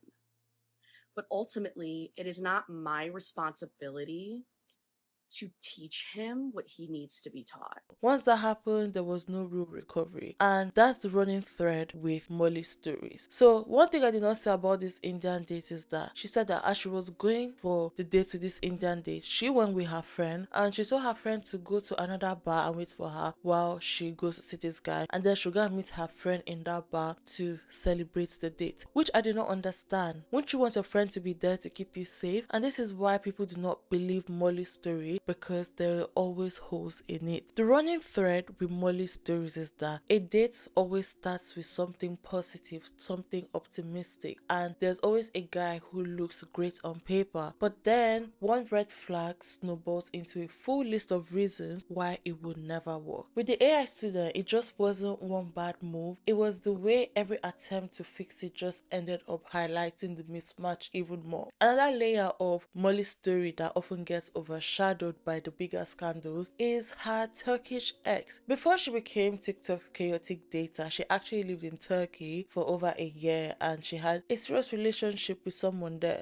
But ultimately, it is not my responsibility to teach him what he needs to be taught. Once that happened, there was no real recovery. And that's the running thread with Molly's stories. So one thing I did not say about this Indian date is that she said that as she was going for the date to this Indian date, she went with her friend and she told her friend to go to another bar and wait for her while she goes to see this guy. And then she'll go and meet her friend in that bar to celebrate the date, which I did not understand. Wouldn't you want your friend to be there to keep you safe? And this is why people do not believe Molly's story, because there are always holes in it. The running thread with Molly's stories is that a date always starts with something positive, something optimistic, and there's always a guy who looks great on paper, but then one red flag snowballs into a full list of reasons why it would never work. With the AI student, it just wasn't one bad move, it was the way every attempt to fix it just ended up highlighting the mismatch even more. Another layer of Molly's story that often gets overshadowed by the bigger scandals is her Turkish ex. Before she became TikTok's chaotic dater, she actually lived in Turkey for over a year and she had a serious relationship with someone there.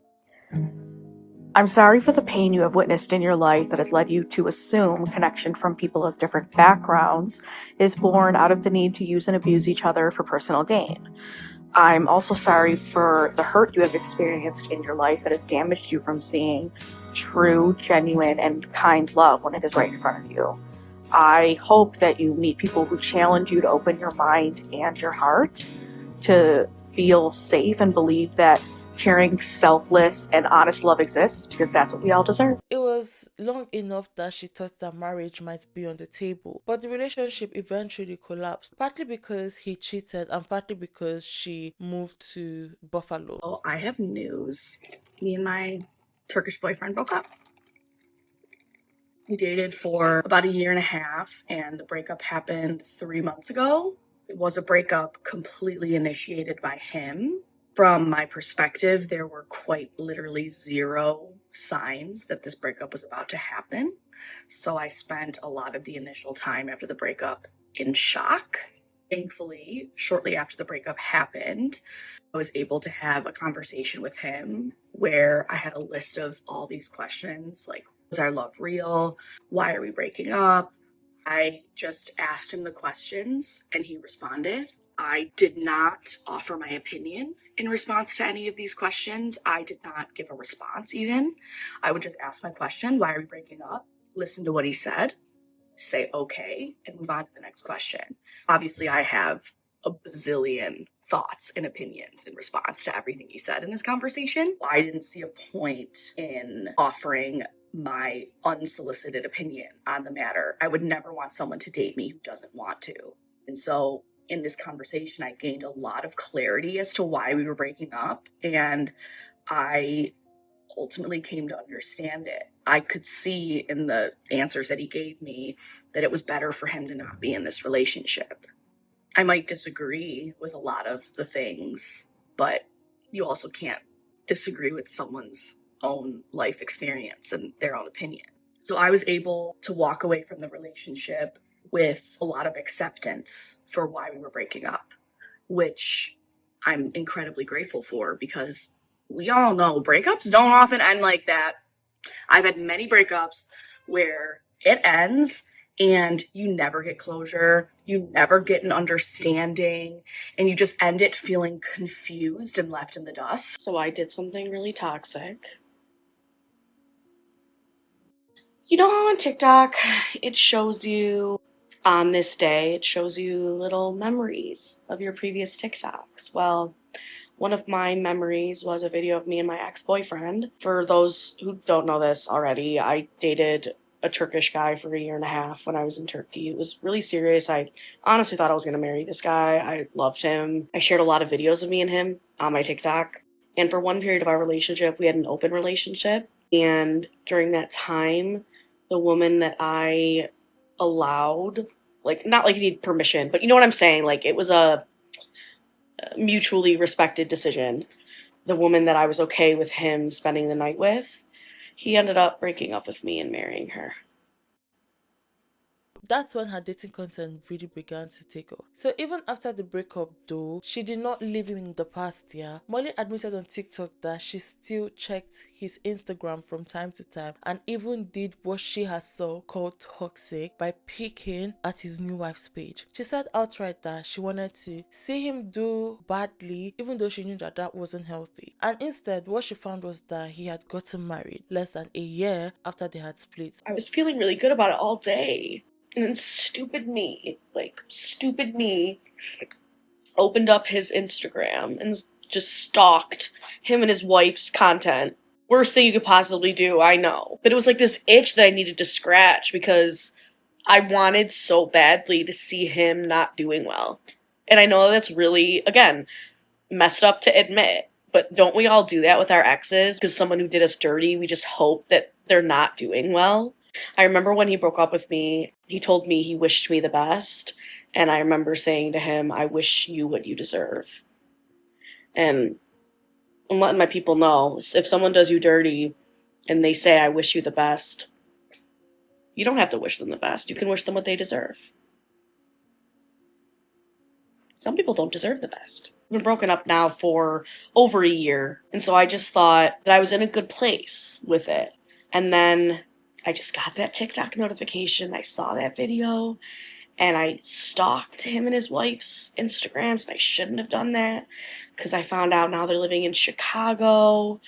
I'm sorry for the pain you have witnessed in your life that has led you to assume connection from people of different backgrounds is born out of the need to use and abuse each other for personal gain. I'm also sorry for the hurt you have experienced in your life that has damaged you from seeing true, genuine, and kind love when it is right in front of you. I hope that you meet people who challenge you to open your mind and your heart to feel safe and believe that caring, selfless, and honest love exists, because that's what we all deserve. It was long enough that she thought that marriage might be on the table, but the relationship eventually collapsed, partly because he cheated and partly because she moved to Buffalo. Oh, I have news. Me and my Turkish boyfriend broke up. We dated for about a year and a half, and the breakup happened 3 months ago. It was a breakup completely initiated by him. From my perspective, there were quite literally zero signs that this breakup was about to happen. So I spent a lot of the initial time after the breakup in shock. Thankfully, shortly after the breakup happened, I was able to have a conversation with him where I had a list of all these questions like, was our love real? Why are we breaking up? I just asked him the questions and he responded. I did not offer my opinion in response to any of these questions. I did not give a response even. I would just ask my question, why are we breaking up? Listen to what he said, say okay, and move on to the next question. Obviously, I have a bazillion thoughts and opinions in response to everything he said in this conversation. I didn't see a point in offering my unsolicited opinion on the matter. I would never want someone to date me who doesn't want to. And so in this conversation, I gained a lot of clarity as to why we were breaking up, and I ultimately came to understand it. I could see in the answers that he gave me that it was better for him to not be in this relationship. I might disagree with a lot of the things, but you also can't disagree with someone's own life experience and their own opinion. So I was able to walk away from the relationship with a lot of acceptance for why we were breaking up, which I'm incredibly grateful for, because we all know breakups don't often end like that. I've had many breakups where it ends and you never get closure, you never get an understanding, and you just end it feeling confused and left in the dust. So I did something really toxic. You know how on TikTok it shows you on this day, it shows you little memories of your previous TikToks. Well, one of my memories was a video of me and my ex-boyfriend. For those who don't know this already, I dated a Turkish guy for a year and a half when I was in Turkey. It was really serious. I honestly thought I was going to marry this guy. I loved him. I shared a lot of videos of me and him on my TikTok. And for one period of our relationship, we had an open relationship. And during that time, the woman that I allowed, like, not like he needed permission, but you know what I'm saying? Like, it was a mutually respected decision. the woman that I was okay with him spending the night with, he ended up breaking up with me and marrying her. That's when her dating content really began to take off. So even after the breakup though, she did not leave him in the past year. Molly admitted on TikTok that she still checked his Instagram from time to time and even did what she herself called toxic by peeking at his new wife's page. She said outright that she wanted to see him do badly even though she knew that that wasn't healthy. And instead what she found was that he had gotten married less than a year after they had split. I was feeling really good about it all day. And then stupid me opened up his Instagram and just stalked him and his wife's content. Worst thing you could possibly do, I know. But it was like this itch that I needed to scratch because I wanted so badly to see him not doing well. And I know that's really, again, messed up to admit. But don't we all do that with our exes? Because someone who did us dirty, we just hope that they're not doing well. I remember when he broke up with me, he told me he wished me the best. And I remember saying to him, I wish you what you deserve. And I'm letting my people know, if someone does you dirty and they say, I wish you the best, you don't have to wish them the best. You can wish them what they deserve. Some people don't deserve the best. We've been broken up now for over a year. And so I just thought that I was in a good place with it. And then I just got that TikTok notification. I saw that video and I stalked him and his wife's Instagrams. And I shouldn't have done that because I found out now they're living in Chicago.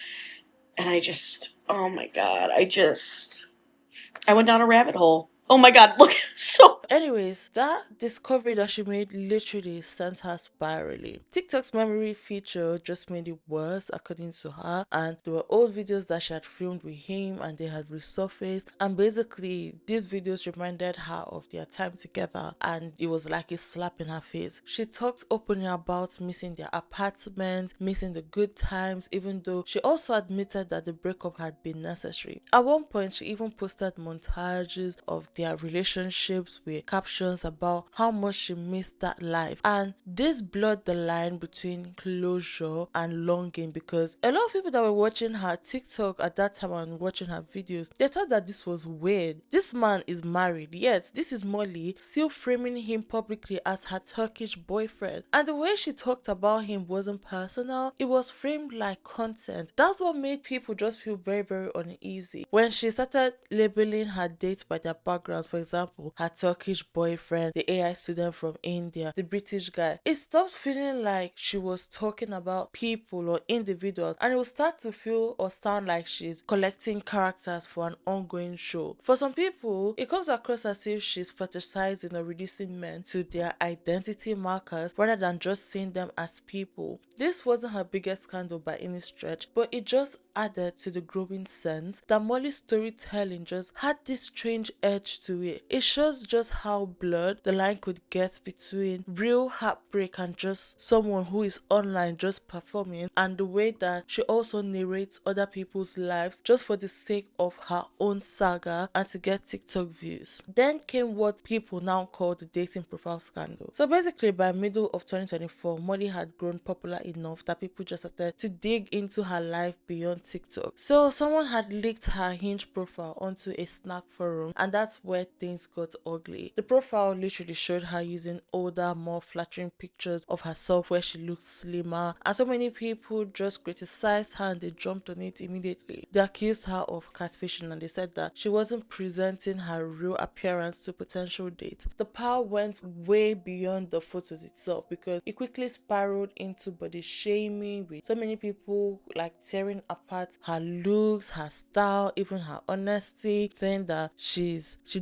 And I just, oh my God, I went down a rabbit hole. Oh my God, look, so... Anyways, that discovery that she made literally sent her spiraling. TikTok's memory feature just made it worse according to her, and there were old videos that she had filmed with him and they had resurfaced, and basically these videos reminded her of their time together and it was like a slap in her face. She talked openly about missing their apartment, missing the good times, even though she also admitted that the breakup had been necessary. At one point she even posted montages of their relationships with captions about how much she missed that life, and this blurred the line between closure and longing because a lot of people that were watching her TikTok at that time and watching her videos, they thought that this was weird. This man is married, yet this is Molly still framing him publicly as her Turkish boyfriend, and the way she talked about him wasn't personal, it was framed like content. That's what made people just feel very, very uneasy. When she started labeling her dates by their backgrounds, for example, her Turkish boyfriend, the AI student from India, the British guy, it stopped feeling like she was talking about people or individuals, and it will start to feel or sound like she's collecting characters for an ongoing show. For some people, it comes across as if she's fetishizing or reducing men to their identity markers rather than just seeing them as people. This wasn't her biggest scandal by any stretch, but it just added to the growing sense that Molly's storytelling just had this strange edge to it. It shows just how blurred the line could get between real heartbreak and just someone who is online just performing, and the way that she also narrates other people's lives just for the sake of her own saga and to get TikTok views. Then came what people now call the dating profile scandal. So basically by middle of 2024, Molly had grown popular enough that people just started to dig into her life beyond TikTok. So someone had leaked her Hinge profile onto a snack forum, and that's where things got ugly. The profile literally showed her using older, more flattering pictures of herself where she looked slimmer, and so many people just criticized her and they jumped on it immediately. They accused her of catfishing and they said that she wasn't presenting her real appearance to potential dates. The power went way beyond the photos itself because it quickly spiraled into body shaming, with so many people like tearing apart her looks, her style, even her honesty, saying that she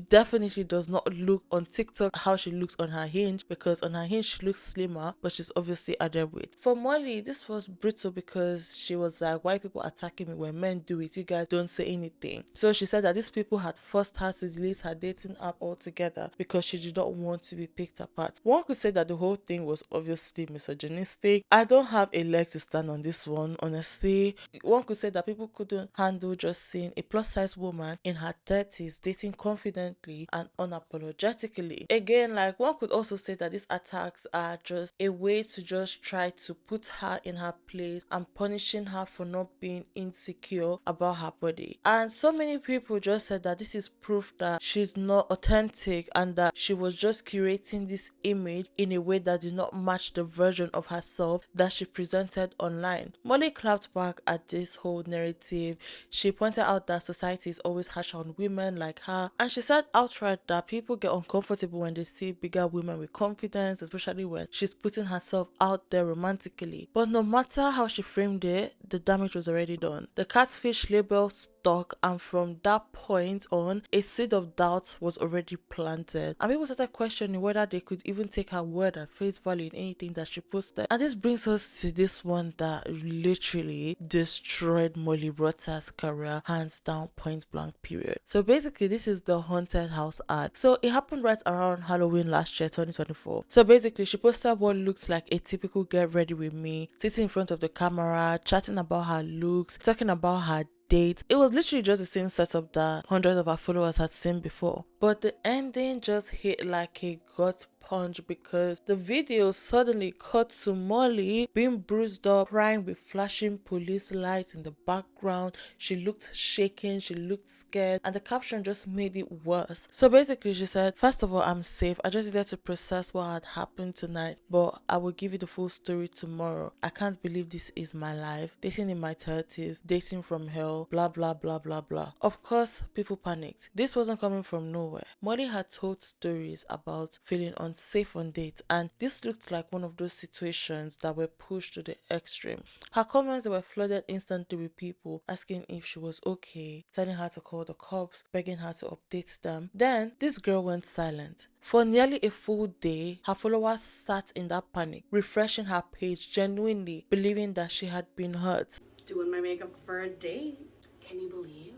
definitely does not look on TikTok how she looks on her Hinge, because on her Hinge she looks slimmer but she's obviously added weight. For Molly, this was brutal because she was like, why people attacking me when men do it? You guys don't say anything. So she said that these people had forced her to delete her dating app altogether because she did not want to be picked apart. One could say that the whole thing was obviously misogynistic. I don't have a leg to stand on this one, honestly. One could say that people couldn't handle just seeing a plus size woman in her 30s dating confidently confidently and unapologetically. Again, like, one could also say that these attacks are just a way to just try to put her in her place and punishing her for not being insecure about her body. And so many people just said that this is proof that she's not authentic and that she was just curating this image in a way that did not match the version of herself that she presented online. Molly clapped back at this whole narrative. She pointed out that society is always harsh on women like her, and she said outright that people get uncomfortable when they see bigger women with confidence, especially when she's putting herself out there romantically. But no matter how she framed it, the damage was already done. The catfish label stuck, and from that point on, a seed of doubt was already planted, and people started questioning whether they could even take her word at face value in anything that she posted. And this brings us to this one that literally destroyed Molly Rutter's career, hands down, point blank period. So basically, this is the haunted house ad. So it happened right around Halloween last year, 2024. So basically, she posted what looked like a typical get ready with me, sitting in front of the camera, chatting about her looks, talking about her date. It was literally just the same setup that hundreds of her followers had seen before. But the ending just hit like a gut punch, because the video suddenly cut to Molly being bruised up, crying with flashing police lights in the background. She looked shaken, she looked scared, and the caption just made it worse. So basically, she said, "First of all, I'm safe. I just needed to process what had happened tonight, but I will give you the full story tomorrow. I can't believe this is my life. Dating in my 30s, dating from hell, blah blah blah blah blah." Of course, people panicked. This wasn't coming from nowhere. Molly had told stories about feeling unsafe on dates, and this looked like one of those situations that were pushed to the extreme. Her comments were flooded instantly with people asking if she was okay, telling her to call the cops, begging her to update them. Then this girl went silent. For nearly a full day, her followers sat in that panic, refreshing her page genuinely, believing that she had been hurt. Doing my makeup for a date. Can you believe?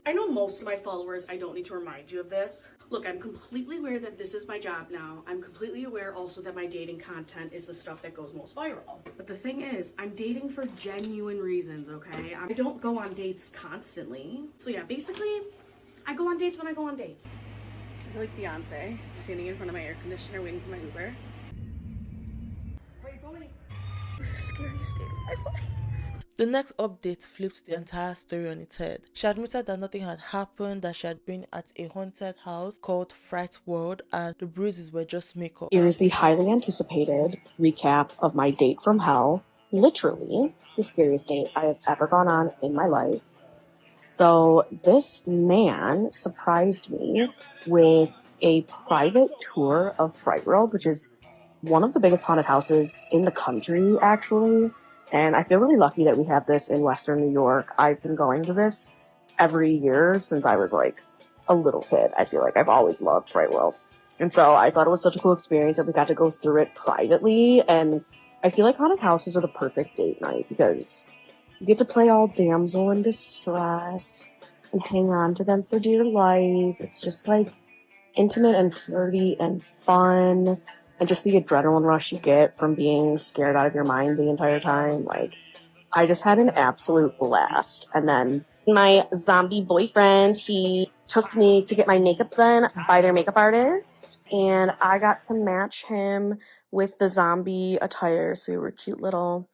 I know most of my followers, I don't need to remind you of this. Look, I'm completely aware that this is my job now. I'm completely aware also that my dating content is the stuff that goes most viral. But the thing is, I'm dating for genuine reasons, okay? I don't go on dates constantly. So yeah, basically, I go on dates when I go on dates. I feel like Beyonce, standing in front of my air conditioner waiting for my Uber. Where are you going? It was the scariest day of my life. The next update flipped the entire story on its head. She admitted that nothing had happened, that she had been at a haunted house called Fright World, and the bruises were just makeup. Here is the highly anticipated recap of my date from hell. Literally, the scariest date I have ever gone on in my life. So this man surprised me with a private tour of Fright World, which is one of the biggest haunted houses in the country, actually. And I feel really lucky that we have this in Western New York. I've been going to this every year since I was like a little kid. I feel like I've always loved Fright World. And so I thought it was such a cool experience that we got to go through it privately. And I feel like haunted houses are the perfect date night because you get to play all damsel in distress and hang on to them for dear life. It's just like intimate and flirty and fun. And just the adrenaline rush you get from being scared out of your mind the entire time. Like, I just had an absolute blast. And then my zombie boyfriend, he took me to get my makeup done by their makeup artist. And I got to match him with the zombie attire. So we were a cute little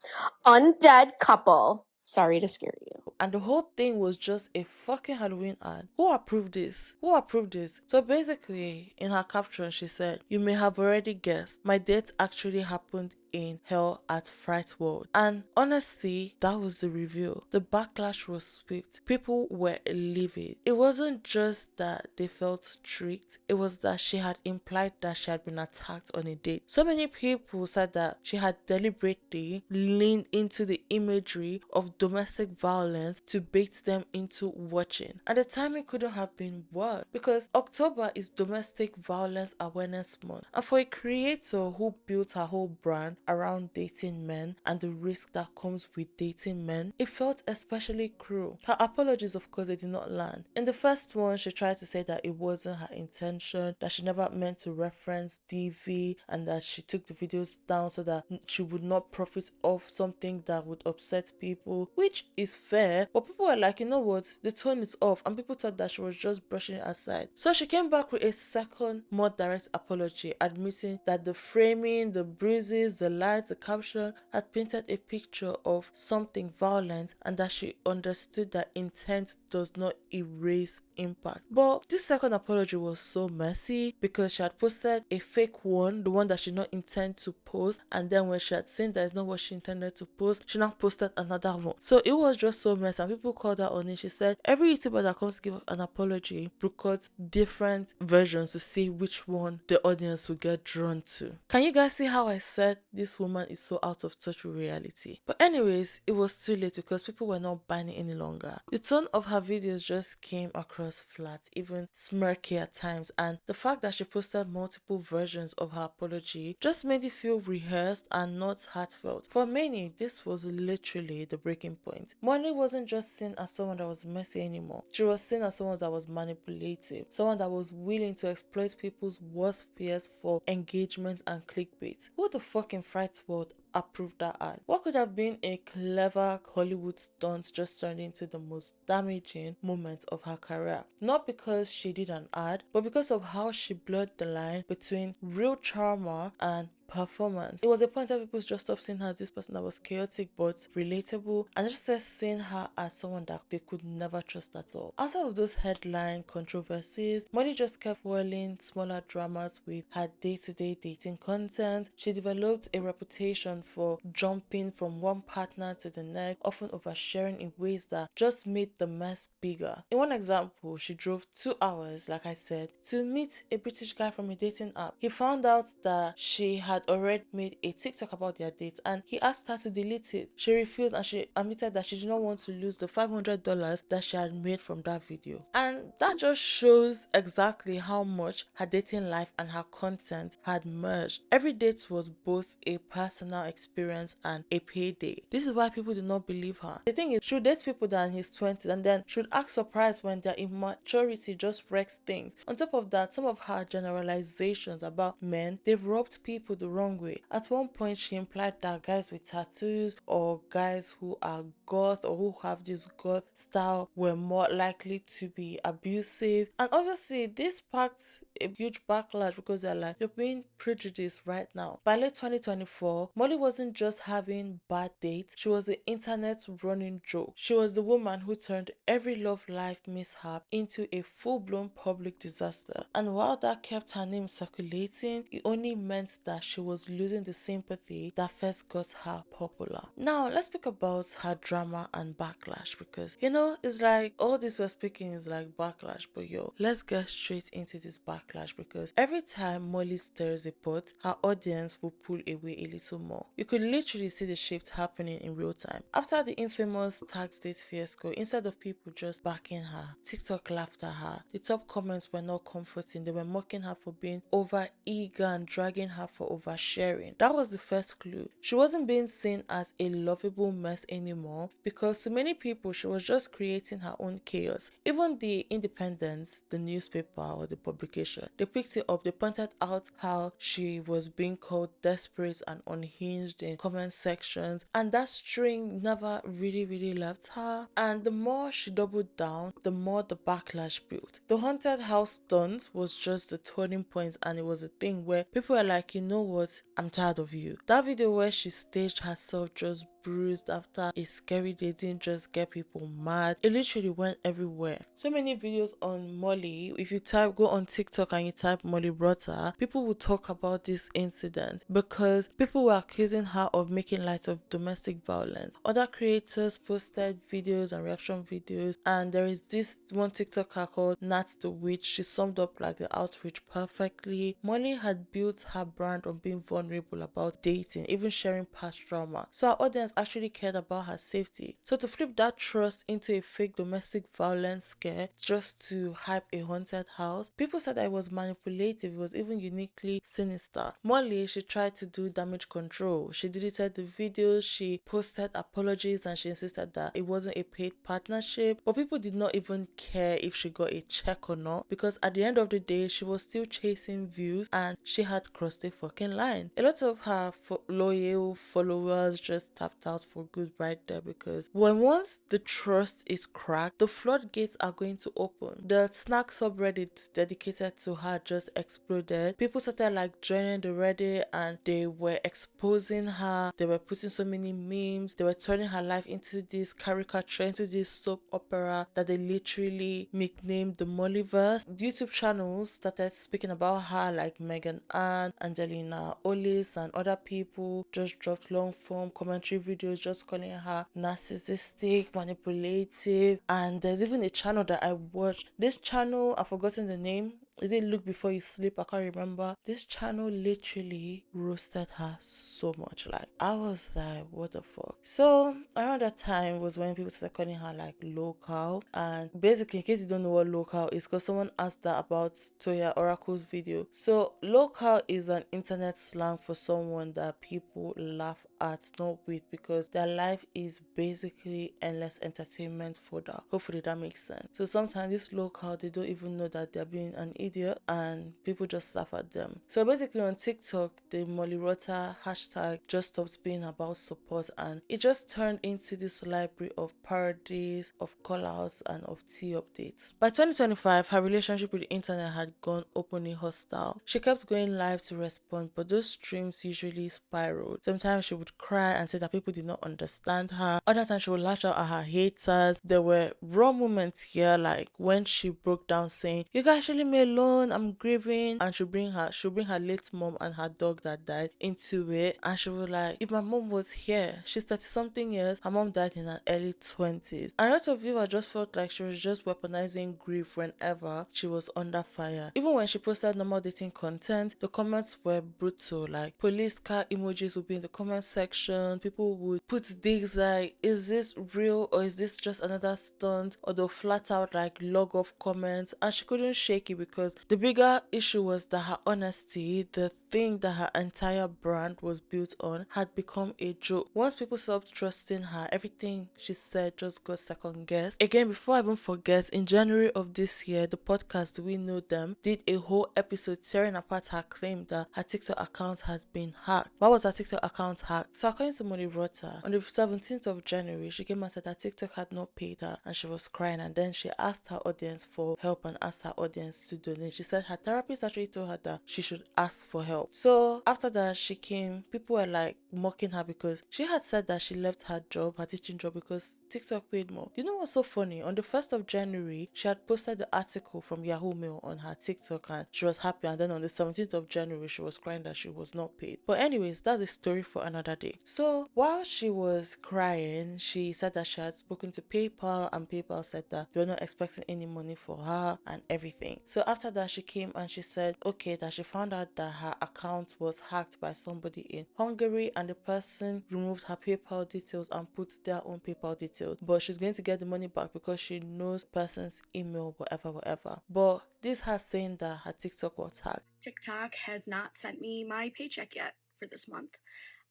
undead couple. Sorry to scare you. And the whole thing was just a fucking Halloween ad. Who approved this? Who approved this? So basically, in her caption, she said, "You may have already guessed, my date actually happened in hell at Fright World." And honestly, that was the reveal. The backlash was swift. People were livid. It wasn't just that they felt tricked, it was that she had implied that she had been attacked on a date. So many people said that she had deliberately leaned into the imagery of domestic violence to bait them into watching. And the timing couldn't have been worse, because October is Domestic Violence Awareness Month. And for a creator who built her whole brand around dating men and the risk that comes with dating men, it felt especially cruel. Her apologies, of course, they did not land. In the first one, she tried to say that it wasn't her intention, that she never meant to reference DV, and that she took the videos down so that she would not profit off something that would upset people, which is fair, but people were like, you know what, the tone is off, and people thought that she was just brushing it aside. So she came back with a second, more direct apology, admitting that the framing, the bruises, the lights, the caption had painted a picture of something violent, and that she understood that intent does not erase impact. But this second apology was so messy because she had posted a fake one, the one that she did not intend to post, and then when she had seen that it's not what she intended to post, she now posted another one. So it was just so messy, and people called her on it. She said every YouTuber that comes to give an apology records different versions to see which one the audience will get drawn to. Can you guys see how I said this woman is so out of touch with reality? But anyways, it was too late because people were not buying it any longer. The tone of her videos just came across flat, even smirky at times, and the fact that she posted multiple versions of her apology just made it feel rehearsed and not heartfelt. For many, this was literally the breaking point. Money wasn't just seen as someone that was messy anymore. She was seen as someone that was manipulative, someone that was willing to exploit people's worst fears for engagement and clickbait. Who the fucking fright world approved that ad? What could have been a clever Hollywood stunt just turned into the most damaging moment of her career. Not because she did an ad, but because of how she blurred the line between real trauma and performance. It was a point where people just stopped seeing her as this person that was chaotic but relatable, and just started seeing her as someone that they could never trust at all. Outside of those headline controversies, Molly just kept whirling smaller dramas with her day-to-day dating content. She developed a reputation for jumping from one partner to the next, often oversharing in ways that just made the mess bigger. In one example, she drove 2 hours, like I said, to meet a British guy from a dating app. He found out that she had already made a TikTok about their date, and he asked her to delete it. She refused, and she admitted that she did not want to lose the $500 that she had made from that video. And that just shows exactly how much her dating life and her content had merged. Every date was both a personal experience and a payday. This is why people do not believe her. The thing is, she would date people that are in his 20s, and then she would act surprised when their immaturity just wrecks things. On top of that, some of her generalizations about men, they've rubbed people the wrong way. At one point, she implied that guys with tattoos or guys who are goth or who have this goth style were more likely to be abusive. And obviously, this sparked a huge backlash because they're like, you're being prejudiced right now. By late 2024, Molly wasn't just having bad dates, she was the internet's running joke. She was the woman who turned every love life mishap into a full-blown public disaster. And while that kept her name circulating, it only meant that she was losing the sympathy that first got her popular. Now, let's speak about her drama and backlash, because, you know, it's like all this we're speaking is like backlash, but yo, let's get straight into this backlash, because every time Molly stirs a pot, her audience will pull away a little more. You could literally see the shift happening in real time. After the infamous tax date fiasco, instead of people just backing her, TikTok laughed at her. The top comments were not comforting. They were mocking her for being over eager and dragging her for oversharing. That was the first clue. She wasn't being seen as a lovable mess anymore, because to many people she was just creating her own chaos. Even the Independent, the newspaper or the publication, they picked it up. They pointed out how she was being called desperate and unhinged in comment sections, and that string never really left her. And the more she doubled down, the more the backlash built. The haunted house stunt was just the turning point, and it was a thing where people were like, you know what, I'm tired of you. That video where she staged herself just bruised after a scary day didn't just get people mad, it literally went everywhere. So many videos on Molly. If you go on TikTok and you type Molly Rutter, people will talk about this incident because people were accusing her of making light of domestic violence. Other creators posted videos and reaction videos, and there is this one TikToker called Nat the Witch. She summed up like the outrage perfectly. Molly had built her brand on being vulnerable about dating, even sharing past trauma. So our audience actually cared about her safety. So to flip that trust into a fake domestic violence scare just to hype a haunted house, people said that it was manipulative, it was even uniquely sinister. Molly, she tried to do damage control. She deleted the videos, she posted apologies, and she insisted that it wasn't a paid partnership. But people did not even care if she got a check or not, because at the end of the day, she was still chasing views and she had crossed a fucking line. A lot of her loyal followers just tapped out for good right there, because once the trust is cracked, the floodgates are going to open. The snack subreddit dedicated to her just exploded. People started like joining the Reddit and they were exposing her. They were putting so many memes. They were turning her life into this caricature, into this soap opera that they literally nicknamed the Mollyverse. YouTube channels started speaking about her, like Megan Ann, Angelina Olis, and other people just dropped long form commentary videos just calling her narcissistic, manipulative. And there's even a channel that I watched. This channel, I've forgotten the name. Is it Look Before You Sleep? I can't remember. This channel literally roasted her so much. Like, I was like, what the fuck? So around that time was when people started calling her like local. And basically, in case you don't know what local is, because someone asked that about Toya Oracle's video. So local is an internet slang for someone that people laugh at, not with, because their life is basically endless entertainment fodder. Hopefully that makes sense. So sometimes this local, they don't even know that they're being an idiot and people just laugh at them. So basically on TikTok, the Molly Rutter hashtag just stopped being about support and it just turned into this library of parodies, of callouts, and of tea updates. By 2025, her relationship with the internet had gone openly hostile. She kept going live to respond, but those streams usually spiraled. Sometimes she would cry and say that people did not understand her. Other times she would lash out at her haters. There were raw moments here, like when she broke down saying, "You guys should leave me alone, I'm grieving," and she'll bring her late mom and her dog that died into it, and she was like, if my mom was here, she's 30 something years, her mom died in her early 20s. And a lot of viewers just felt like she was just weaponizing grief whenever she was under fire. Even when she posted normal dating content, the comments were brutal. Like, police car emojis would be in the comment section. People would put digs like, is this real or is this just another stunt? Or they'll flat out like log off comments, and she couldn't shake it because the bigger issue was that her honesty, the thing that her entire brand was built on, had become a joke. Once people stopped trusting her, everything she said just got second guessed. Again, before I even forget, in January of this year, the podcast Do We Know Them did a whole episode tearing apart her claim that her TikTok account had been hacked. Why was her TikTok account hacked? So according to Molly Rutter, on the 17th of January, she came and said that TikTok had not paid her and she was crying, and then she asked her audience for help and asked her audience to donate. She said her therapist actually told her that she should ask for help. So after that, she came, people were like mocking her because she had said that she left her job, her teaching job, because TikTok paid more. Do you know what's so funny? On the 1st of January, she had posted the article from Yahoo Mail on her TikTok and she was happy, and then on the 17th of January, she was crying that she was not paid. But anyways, that's a story for another day. So while she was crying, she said that she had spoken to PayPal and PayPal said that they were not expecting any money for her and everything. So after that, she came and she said, okay, that she found out that her account was hacked by somebody in Hungary and the person removed her PayPal details and put their own PayPal details, but she's going to get the money back because she knows the person's email, whatever. But this has saying that her TikTok was hacked. TikTok has not sent me my paycheck yet for this month.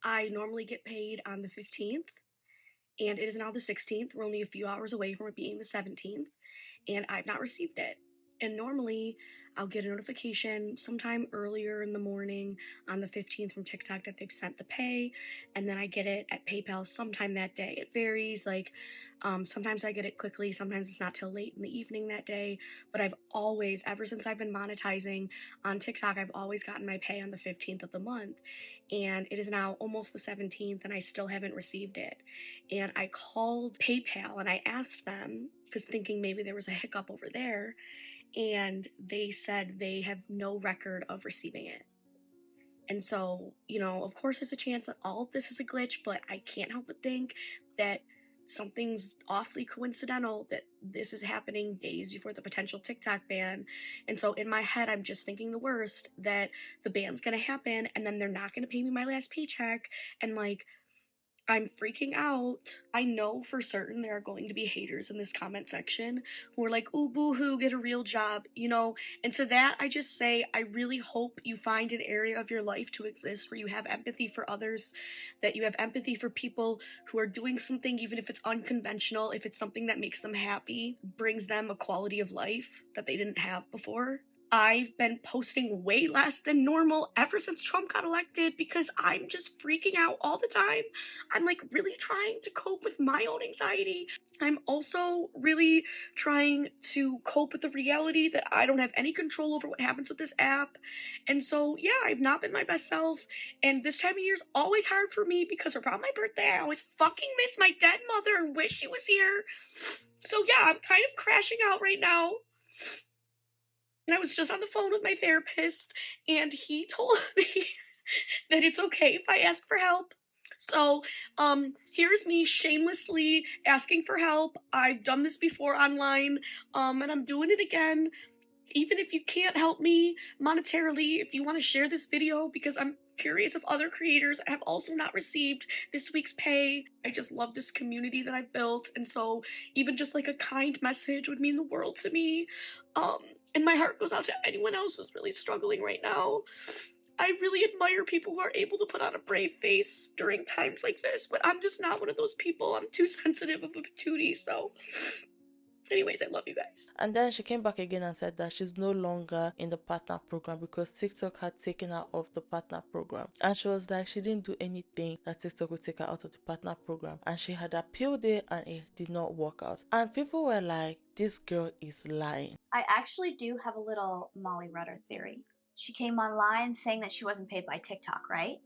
I normally get paid on the 15th, and it is now the 16th. We're only a few hours away from it being the 17th, and I've not received it. And normally, I'll get a notification sometime earlier in the morning on the 15th from TikTok that they've sent the pay, and then I get it at PayPal sometime that day. It varies, like sometimes I get it quickly, sometimes it's not till late in the evening that day, but I've always, ever since I've been monetizing on TikTok, I've always gotten my pay on the 15th of the month, and it is now almost the 17th, and I still haven't received it. And I called PayPal, and I asked them, because thinking maybe there was a hiccup over there, and they said they have no record of receiving it. And so, of course there's a chance that all of this is a glitch, but I can't help but think that something's awfully coincidental that this is happening days before the potential TikTok ban. And so in my head, I'm just thinking the worst, that the ban's gonna happen and then they're not gonna pay me my last paycheck, and like I'm freaking out. I know for certain there are going to be haters in this comment section who are like, ooh, boo-hoo, get a real job, you know? And to that, I just say, I really hope you find an area of your life to exist where you have empathy for others, that you have empathy for people who are doing something, even if it's unconventional, if it's something that makes them happy, brings them a quality of life that they didn't have before. I've been posting way less than normal ever since Trump got elected because I'm just freaking out all the time. I'm like really trying to cope with my own anxiety. I'm also really trying to cope with the reality that I don't have any control over what happens with this app. And so, yeah, I've not been my best self. And this time of year is always hard for me because around my birthday, I always fucking miss my dead mother and wish she was here. So, yeah, I'm kind of crashing out right now. And I was just on the phone with my therapist, and he told me that it's okay if I ask for help. So, here's me shamelessly asking for help. I've done this before online, and I'm doing it again. Even if you can't help me monetarily, if you want to share this video, because I'm curious if other creators have also not received this week's pay. I just love this community that I've built, and so even just like a kind message would mean the world to me. And my heart goes out to anyone else who's really struggling right now. I really admire people who are able to put on a brave face during times like this, but I'm just not one of those people. I'm too sensitive of a patootie, so... Anyways, I love you guys. And then she came back again and said that she's no longer in the partner program because TikTok had taken her off the partner program. And she was like, she didn't do anything that TikTok would take her out of the partner program. And she had appealed it and it did not work out. And people were like, this girl is lying. I actually do have a little Molly Rutter theory. She came online saying that she wasn't paid by TikTok, right?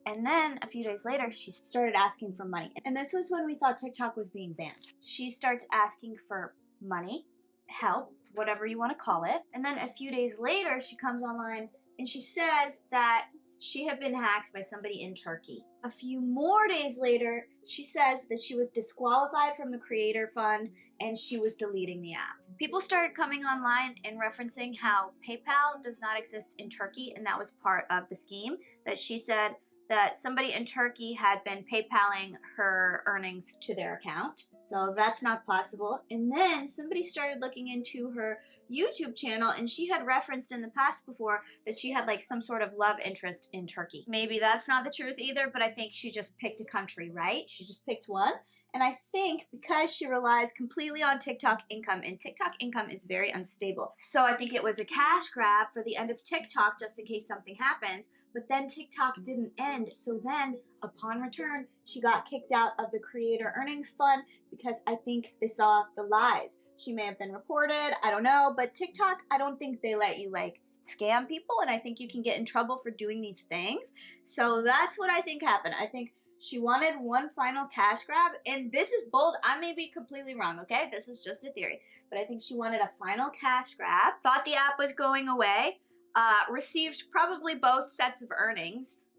And then a few days later, she started asking for money. And this was when we thought TikTok was being banned. She starts asking for money, help, whatever you want to call it. And then a few days later, she comes online and she says that she had been hacked by somebody in Turkey. A few more days later, she says that she was disqualified from the creator fund and she was deleting the app. People started coming online and referencing how PayPal does not exist in Turkey, and that was part of the scheme, that she said that somebody in Turkey had been PayPaling her earnings to their account. So that's not possible. And then somebody started looking into her YouTube channel, and she had referenced in the past before that she had like some sort of love interest in Turkey. Maybe that's not the truth either, but I think she just picked a country, right? She just picked one. And I think because she relies completely on TikTok income, and TikTok income is very unstable. So I think it was a cash grab for the end of TikTok just in case something happens. But then TikTok didn't end. So then upon return, she got kicked out of the creator earnings fund because I think they saw the lies. She may have been reported, I don't know, but TikTok, I don't think they let you like scam people, and I think you can get in trouble for doing these things. So that's what I think happened. I think she wanted one final cash grab, and this is bold. I may be completely wrong, okay? This is just a theory, but I think she wanted a final cash grab, thought the app was going away, received probably both sets of earnings,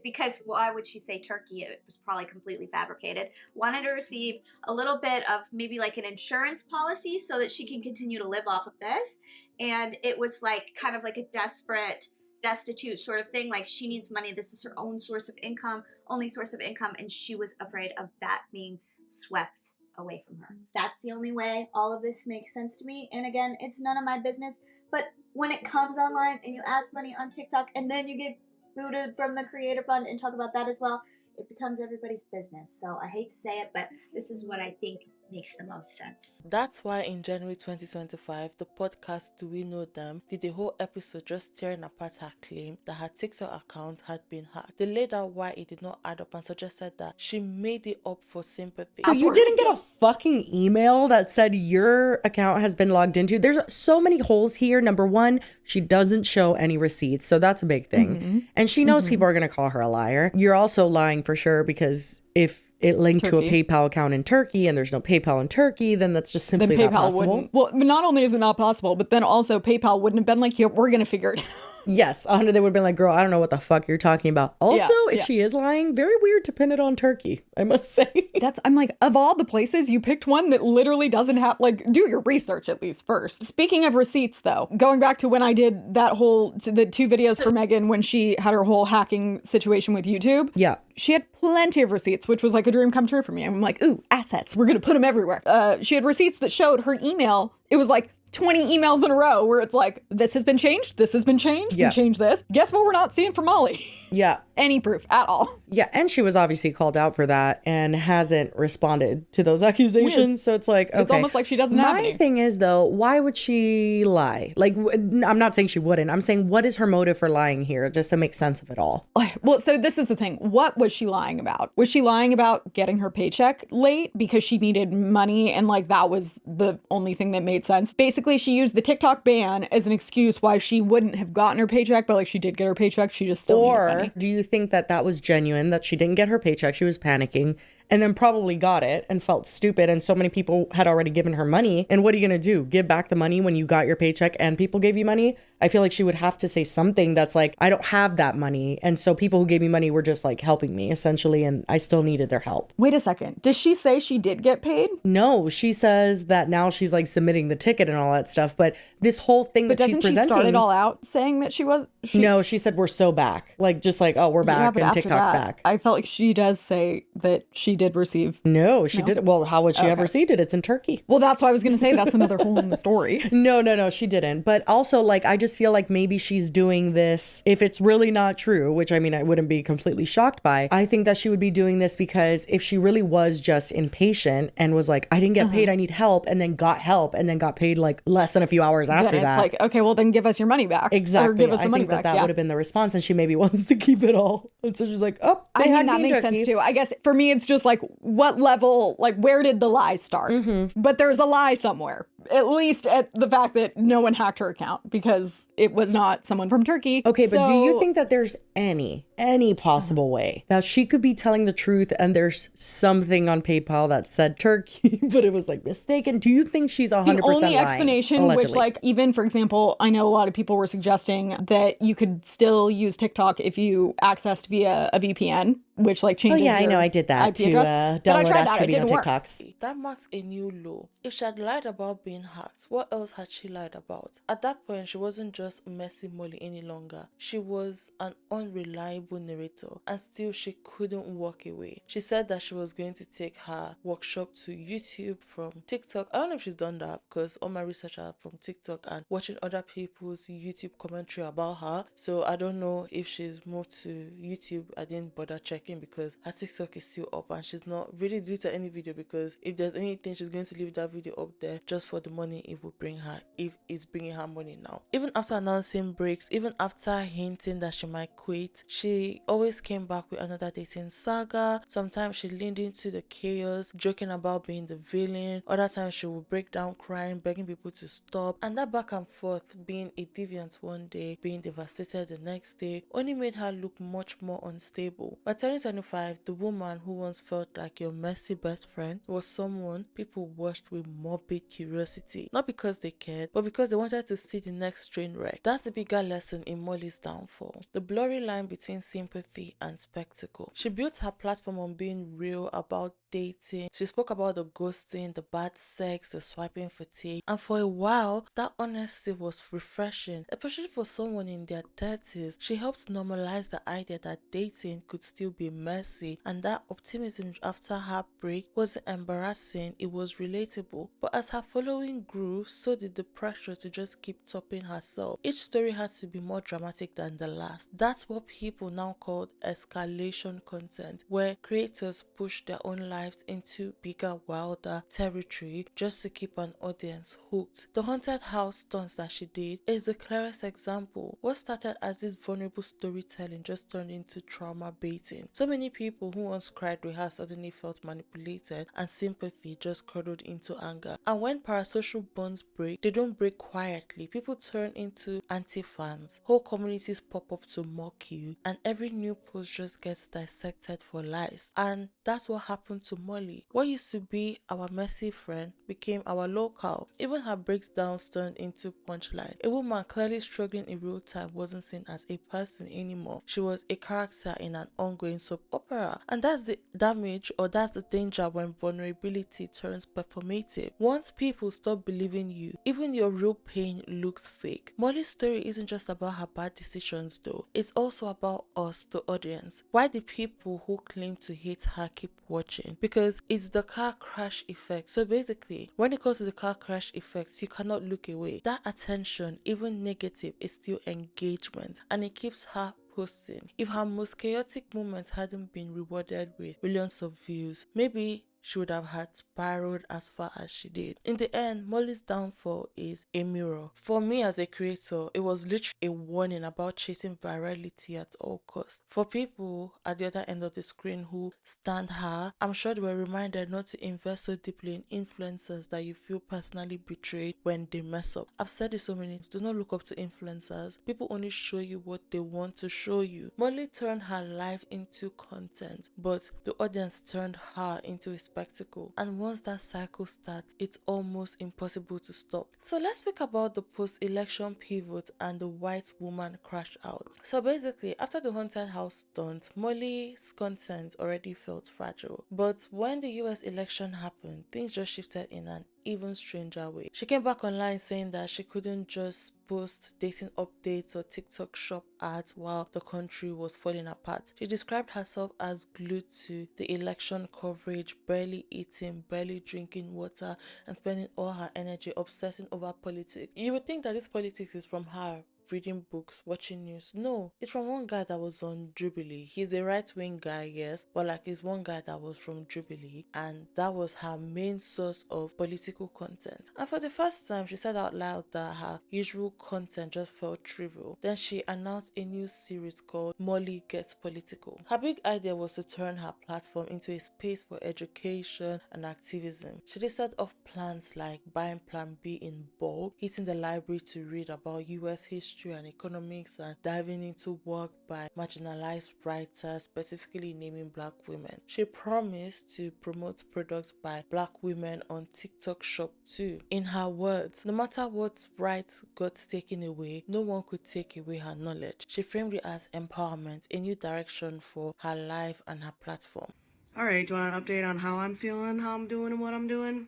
because why would she say Turkey? It was probably completely fabricated. Wanted to receive a little bit of maybe like an insurance policy so that she can continue to live off of this. And it was like kind of like a desperate, destitute sort of thing. Like she needs money. This is her own source of income, only source of income. And she was afraid of that being swept away from her. That's the only way all of this makes sense to me. And again, it's none of my business. But when it comes online and you ask money on TikTok and then you get booted from the creator fund and talk about that as well, it becomes everybody's business. So I hate to say it, but this is what I think makes the most sense. That's why in January 2025, the podcast Do We Know Them did a whole episode just tearing apart her claim that her TikTok account had been hacked. They laid out why it did not add up and suggested that she made it up for sympathy. So you didn't get a fucking email that said your account has been logged into? There's so many holes here. Number one, she doesn't show any receipts, so that's a big thing. Mm-hmm. And she knows people are going to call her a liar. You're also lying for sure, because if it linked to a PayPal account in Turkey and there's no PayPal in Turkey, then that's just simply not possible. Well, not only is it not possible, but then also PayPal wouldn't have been like, yeah, we're going to figure it out. Yes, 100. They would have been like, girl, I don't know what the fuck you're talking about. Also, if she is lying, very weird to pin it on Turkey, I must say. I'm like, of all the places, you picked one that literally doesn't have, like, do your research at least first. Speaking of receipts, though, going back to when I did the 2 videos for Megan when she had her whole hacking situation with YouTube. Yeah. She had plenty of receipts, which was like a dream come true for me. I'm like, ooh, assets. We're going to put them everywhere. She had receipts that showed her email. It was like 20 emails in a row where it's like, this has been changed. This has been changed. Yeah. We changed this. Guess what we're not seeing from Molly? Yeah. Any proof at all. Yeah, and she was obviously called out for that and hasn't responded to those accusations. Weird. So it's like, okay. It's almost like she doesn't have any. My thing is, though, why would she lie? Like, I'm not saying she wouldn't. I'm saying, what is her motive for lying here, just to make sense of it all? Well, so this is the thing. What was she lying about? Was she lying about getting her paycheck late because she needed money and like that was the only thing that made sense? Basically, she used the TikTok ban as an excuse why she wouldn't have gotten her paycheck, but like she did get her paycheck. She just still needed money. Or do you think that was genuine, that she didn't get her paycheck, she was panicking, and then probably got it and felt stupid, and so many people had already given her money, and what are you gonna do? Give back the money when you got your paycheck and people gave you money? I feel like she would have to say something that's like, I don't have that money, and so people who gave me money were just like helping me essentially, and I still needed their help. Wait a second. Does she say she did get paid? No, she says that now she's like submitting the ticket and all that stuff, but this whole thing that she's presenting... But doesn't she start it all out saying that she was... No, she said we're so back. Like, just like, oh, we're back and TikTok's back. I felt like she does say that she did receive... No, she didn't. Well, how would she have received it? It's in Turkey. Well, that's why I was going to say that's another hole in the story. No, she didn't. But also, like, I just feel like maybe she's doing this, if it's really not true, which I mean, I wouldn't be completely shocked by. I think that she would be doing this because if she really was just impatient and was like, I didn't get paid, I need help, and then got help, and then got paid like less than a few hours after then it's that. like, okay, well then give us your money back. Exactly. Or give us the money think back. that would have been the response, and she maybe wants to keep it all. And so she's like, oh, I mean, that makes sense too. I guess for me, it's just like, what level, like where did the lie start? But there's a lie somewhere. At least at the fact that no one hacked her account because it was not someone from Turkey. Okay, but do you think that there's any possible way that she could be telling the truth and there's something on PayPal that said Turkey, but it was like mistaken? Do you think she's 100% The only lying, explanation, allegedly? which like even for example, I know a lot of people were suggesting that you could still use TikTok if you accessed via a VPN, which like changes Oh yeah, I your know, I did that IP to address. download I tried that, it Astrovino didn't work. TikToks. That marks a new low. If she had lied about being hacked, what else had she lied about? At that point, she wasn't just messy Molly any longer. She was an unreliable narrator, and still she couldn't walk away. She said that she was going to take her workshop to YouTube from TikTok. I don't know if she's done that because all my research are from TikTok and watching other people's YouTube commentary about her. So I don't know if she's moved to YouTube. I didn't bother checking because her TikTok is still up and she's not really deleted any video, because if there's anything, she's going to leave that video up there just for the money it will bring her, if it's bringing her money now. Even after announcing breaks, even after hinting that she might quit, she always came back with another dating saga. Sometimes she leaned into the chaos, joking about being the villain. Other times she would break down crying, begging people to stop. And that back and forth, being a deviant one day, being devastated the next day, only made her look much more unstable. By 2025, the woman who once felt like your messy best friend was someone people watched with morbid curiosity. Not because they cared, but because they wanted to see the next train wreck. That's the bigger lesson in Molly's downfall. The blurry line between sympathy and spectacle. She built her platform on being real about dating. She spoke about the ghosting, the bad sex, the swiping fatigue, and for a while, that honesty was refreshing, especially for someone in their 30s. She helped normalize the idea that dating could still be messy, and that optimism after heartbreak wasn't embarrassing, it was relatable. But as her following grew, so did the pressure to just keep topping herself. Each story had to be more dramatic than the last. That's what people now call escalation content, where creators push their own lives into bigger, wilder territory just to keep an audience hooked. The haunted house stunts that she did is the clearest example. What started as this vulnerable storytelling just turned into trauma baiting. So many people who once cried with her suddenly felt manipulated, and sympathy just curdled into anger. And when parasocial bonds break, they don't break quietly. People turn into anti-fans. Whole communities pop up to mock you, and every new post just gets dissected for lies. And that's what happened to to Molly. What used to be our messy friend became our local. Even her breakdowns turned into punchline. A woman clearly struggling in real time wasn't seen as a person anymore. She was a character in an ongoing soap opera. And that's the damage, or that's the danger when vulnerability turns performative. Once people stop believing you, even your real pain looks fake. Molly's story isn't just about her bad decisions though. It's also about us, the audience. Why the people who claim to hate her keep watching? Because it's the car crash effect. So basically, when it comes to the car crash effect, you cannot look away. That attention, even negative, is still engagement, and it keeps her posting. If her most chaotic moment hadn't been rewarded with millions of views, maybe she would have had spiraled as far as she did. In the end, Molly's downfall is a mirror. For me as a creator, it was literally a warning about chasing virality at all costs. For people at the other end of the screen who stand her, I'm sure they were reminded not to invest so deeply in influencers that you feel personally betrayed when they mess up. I've said this so many times, do not look up to influencers. People only show you what they want to show you. Molly turned her life into content, but the audience turned her into a spectacle, and once that cycle starts, it's almost impossible to stop. So let's speak about the post-election pivot and the white woman crash out. So basically, after the haunted house stunt, Molly's content already felt fragile, but when the US election happened, things just shifted in an even stranger way. She came back online saying that she couldn't just post dating updates or TikTok shop ads while the country was falling apart. She described herself as glued to the election coverage, barely eating, barely drinking water, and spending all her energy obsessing over politics. You would think that this politics is from her reading books, watching news. No, it's from one guy that was on Jubilee. He's a right-wing guy, yes, but like he's one guy that was from Jubilee, and that was her main source of political content. And for the first time, she said out loud that her usual content just felt trivial. Then she announced a new series called Molly Gets Political. Her big idea was to turn her platform into a space for education and activism. She listed off plans like buying Plan B in bulk, hitting the library to read about US history and economics, and diving into work by marginalized writers, specifically naming Black women. She promised to promote products by Black women on TikTok Shop too. In her words, no matter what rights got taken away, no one could take away her knowledge. She framed it as empowerment, a new direction for her life and her platform. Alright, do you want an update on how I'm feeling, how I'm doing, and what I'm doing?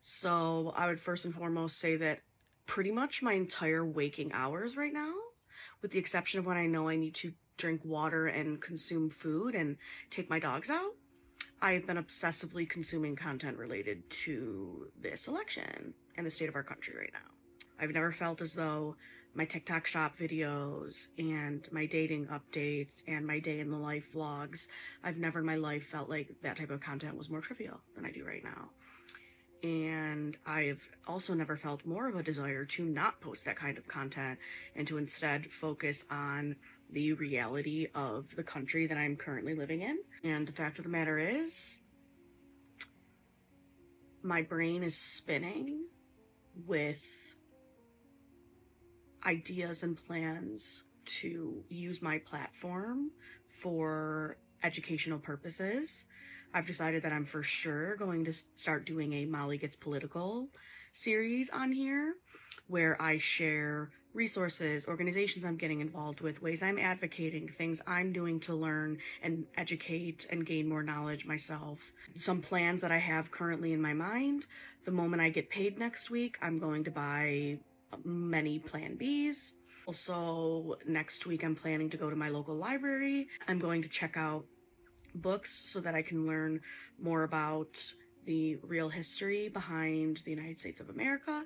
So, I would first and foremost say that pretty much my entire waking hours right now, with the exception of when I know I need to drink water and consume food and take my dogs out, I've been obsessively consuming content related to this election and the state of our country right now. I've never felt as though my TikTok shop videos and my dating updates and my day in the life vlogs, I've never in my life felt like that type of content was more trivial than I do right now. And I've also never felt more of a desire to not post that kind of content and to instead focus on the reality of the country that I'm currently living in. And the fact of the matter is, my brain is spinning with ideas and plans to use my platform for educational purposes. I've decided that I'm for sure going to start doing a Molly Gets Political series on here, where I share resources, organizations I'm getting involved with, ways I'm advocating, things I'm doing to learn and educate and gain more knowledge myself. Some plans that I have currently in my mind. The moment I get paid next week, I'm going to buy many Plan Bs. Also, next week I'm planning to go to my local library. I'm going to check out books so that I can learn more about the real history behind the United States of America.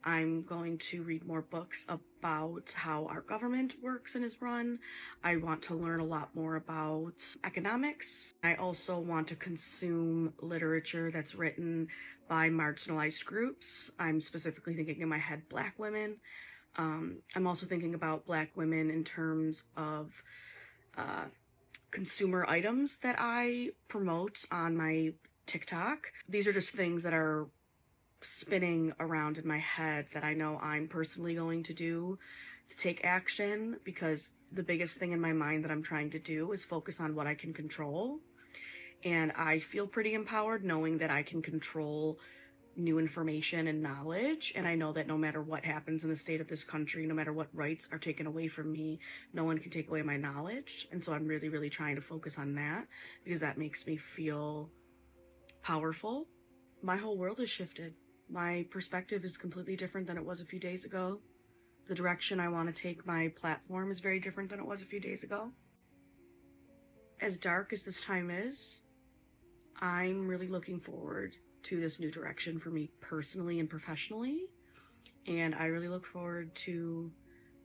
I'm going to read more books about how our government works and is run. I want to learn a lot more about economics. I also want to consume literature that's written by marginalized groups. I'm specifically thinking in my head Black women. I'm also thinking about Black women in terms of consumer items that I promote on my TikTok. These are just things that are spinning around in my head that I know I'm personally going to do to take action, because the biggest thing in my mind that I'm trying to do is focus on what I can control. And I feel pretty empowered knowing that I can control new information and knowledge. And I know that no matter what happens in the state of this country, no matter what rights are taken away from me, no one can take away my knowledge. And so I'm really, really trying to focus on that because that makes me feel powerful. My whole world has shifted. My perspective is completely different than it was a few days ago. The direction I want to take my platform is very different than it was a few days ago. As dark as this time is, I'm really looking forward to this new direction for me personally and professionally. And I really look forward to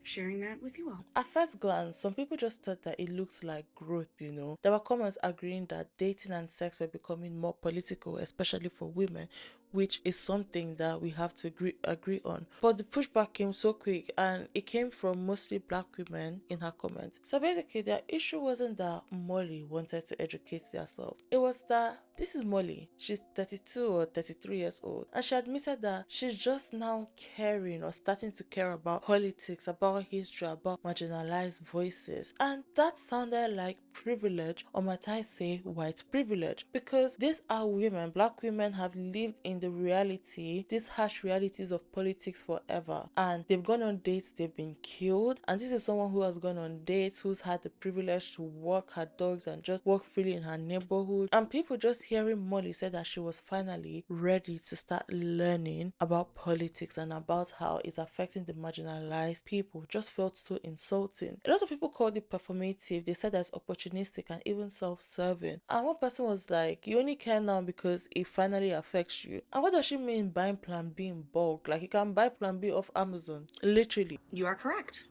sharing that with you all. At first glance, some people just thought that it looked like growth, you know. There were comments agreeing that dating and sex were becoming more political, especially for women, which is something that we have to agree on. But the pushback came so quick, and it came from mostly black women in her comments. So basically, their issue wasn't that Molly wanted to educate herself. It was that this is Molly. She's 32 or 33 years old, and she admitted that she's just now caring or starting to care about politics, about history, about marginalized voices. And that sounded like privilege, or might I say white privilege, because these are women. Black women have lived in the reality, these harsh realities of politics forever, and they've gone on dates, they've been killed, and this is someone who has gone on dates, who's had the privilege to walk her dogs and just walk freely in her neighborhood. And people just hearing Molly say that she was finally ready to start learning about politics and about how it's affecting the marginalized people just felt so insulting. A lot of people called it performative. They said that it's opportunistic and even self-serving. And one person was like, you only care now because it finally affects you. And what does she mean buying Plan B in bulk? Like, you can buy Plan B off Amazon, literally. You are correct.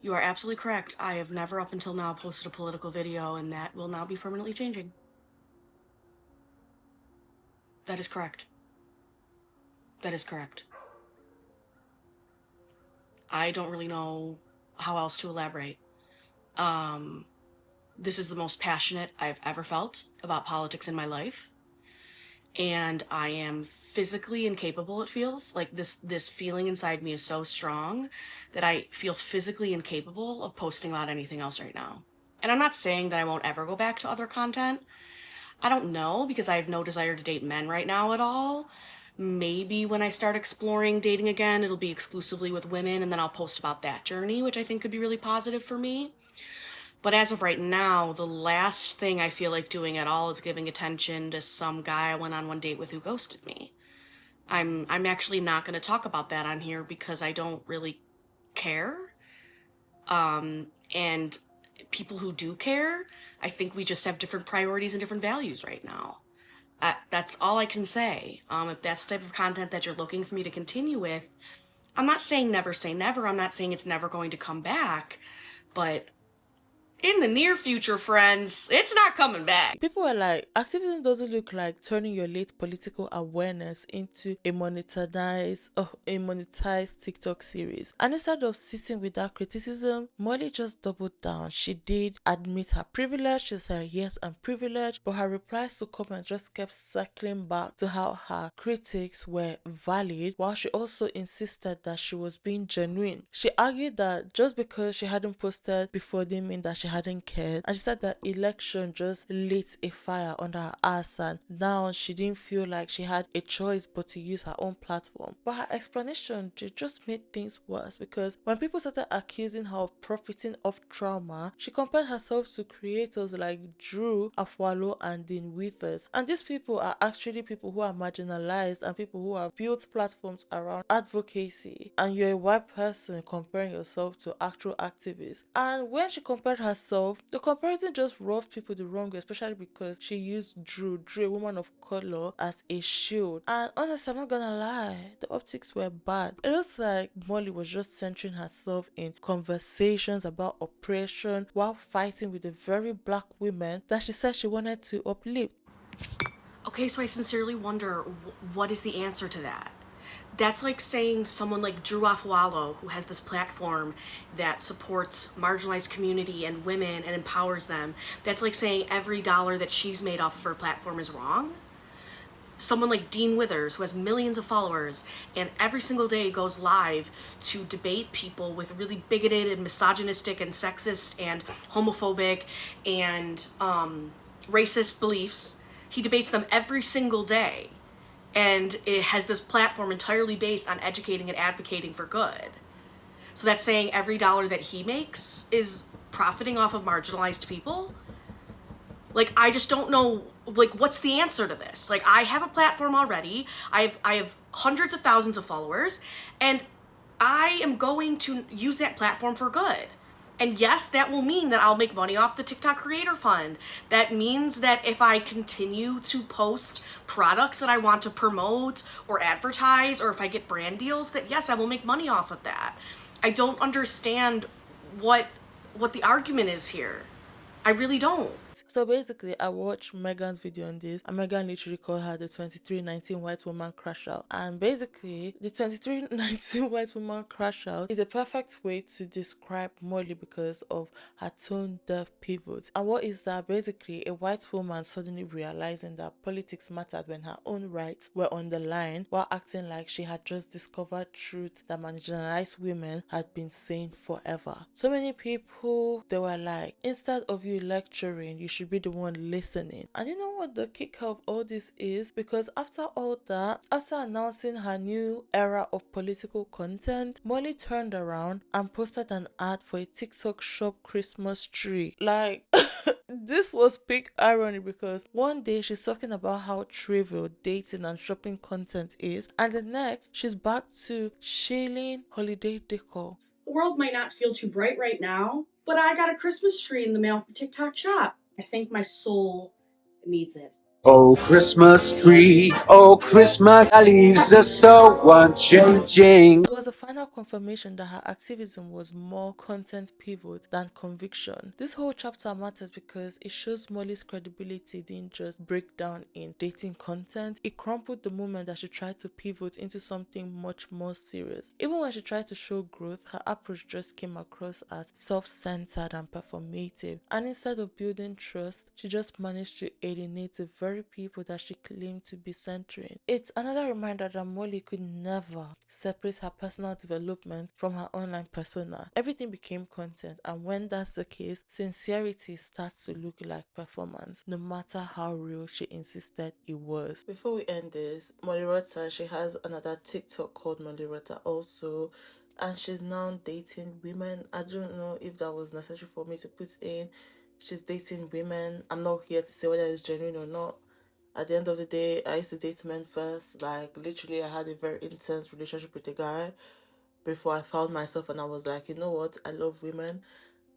You are absolutely correct. I have never up until now posted a political video, and that will now be permanently changing. That is correct. That is correct. I don't really know how else to elaborate. This is the most passionate I've ever felt about politics in my life. And I am physically incapable, it feels. Like this feeling inside me is so strong that I feel physically incapable of posting about anything else right now. And I'm not saying that I won't ever go back to other content. I don't know, because I have no desire to date men right now at all. Maybe when I start exploring dating again, it'll be exclusively with women, and then I'll post about that journey, which I think could be really positive for me. But as of right now, the last thing I feel like doing at all is giving attention to some guy I went on one date with who ghosted me. I'm actually not going to talk about that on here because I don't really care. And people who do care, I think we just have different priorities and different values right now. That's all I can say. If that's the type of content that you're looking for me to continue with, I'm not saying never say never. I'm not saying it's never going to come back, but in the near future, friends, it's not coming back. People were like, activism doesn't look like turning your late political awareness into a monetized TikTok series. And instead of sitting with that criticism, Molly just doubled down. She did admit her privilege. She said, yes, I'm privileged. But her replies to comments just kept circling back to how her critics were valid, while she also insisted that she was being genuine. She argued that just because she hadn't posted before didn't mean that she hadn't cared, and she said that election just lit a fire under her ass, and now she didn't feel like she had a choice but to use her own platform. But her explanation just made things worse, because when people started accusing her of profiting off trauma, she compared herself to creators like Drew, Afwalo, and Dean Withers. And these people are actually people who are marginalized and people who have built platforms around advocacy, and you're a white person comparing yourself to actual activists. And when she compared herself, the comparison just rubbed people the wrong way, especially because she used Drew, a woman of color, as a shield. And honestly, I'm not gonna lie, the optics were bad. It looks like Molly was just centering herself in conversations about oppression while fighting with the very black women that she said she wanted to uplift. Okay, so I sincerely wonder, what is the answer to that? That's like saying someone like Drew Afwalo, who has this platform that supports marginalized community and women and empowers them, that's like saying every dollar that she's made off of her platform is wrong? Someone like Dean Withers, who has millions of followers and every single day goes live to debate people with really bigoted and misogynistic and sexist and homophobic and racist beliefs. He debates them every single day. And it has this platform entirely based on educating and advocating for good. So that's saying every dollar that he makes is profiting off of marginalized people? Like, I just don't know, like, what's the answer to this? Like, I have a platform already. I have hundreds of thousands of followers, and I am going to use that platform for good. And yes, that will mean that I'll make money off the TikTok Creator Fund. That means that if I continue to post products that I want to promote or advertise, or if I get brand deals, that yes, I will make money off of that. I don't understand what the argument is here. I really don't. So basically, I watched Megan's video on this, and Megan literally called her the 2319 white woman crash out. And basically, the 2319 white woman crash out is a perfect way to describe Molly because of her tone deaf pivot. And what is that? Basically, a white woman suddenly realizing that politics mattered when her own rights were on the line, while acting like she had just discovered truth that marginalized women had been saying forever. So many people, they were like, instead of you lecturing, you should be the one listening. And you know what the kicker of all this is? Because after all that, after announcing her new era of political content, Molly turned around and posted an ad for a TikTok shop Christmas tree. Like, this was big irony because one day she's talking about how trivial dating and shopping content is, and the next she's back to shilling holiday decor. The world might not feel too bright right now, but I got a Christmas tree in the mail from TikTok Shop. I think my soul needs it. Oh, Christmas tree, oh, Christmas leaves us so unchanging. It was a final confirmation that her activism was more content pivot than conviction. This whole chapter matters because it shows Molly's credibility didn't just break down in dating content. It crumpled the moment that she tried to pivot into something much more serious. Even when she tried to show growth, her approach just came across as self-centered and performative. And instead of building trust, she just managed to alienate the very people that she claimed to be centering. It's another reminder that Molly could never separate her personal development from her online persona. Everything became content, and when that's the case, sincerity starts to look like performance, no matter how real she insisted it was. Before we end this, Molly Rutter, she has another TikTok called Molly Rutter also, and she's now dating women. I don't know if that was necessary for me to put in. She's dating women. I'm not here to say whether it's genuine or not. At the end of the day, I used to date men first. Like, literally, I had a very intense relationship with a guy before I found myself, and I was like, you know what? I love women,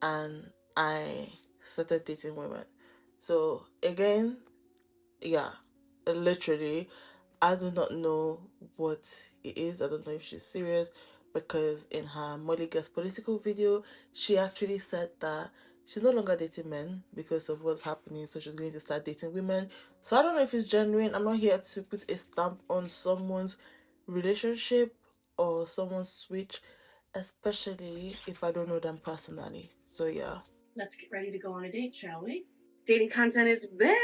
and I started dating women. So, again, yeah, literally, I do not know what it is. I don't know if she's serious, because in her Molly Gets Political video, she actually said that she's no longer dating men because of what's happening, so she's going to start dating women. So I don't know if it's genuine. I'm not here to put a stamp on someone's relationship or someone's switch, especially if I don't know them personally. So yeah. Let's get ready to go on a date, shall we? Dating content is bad.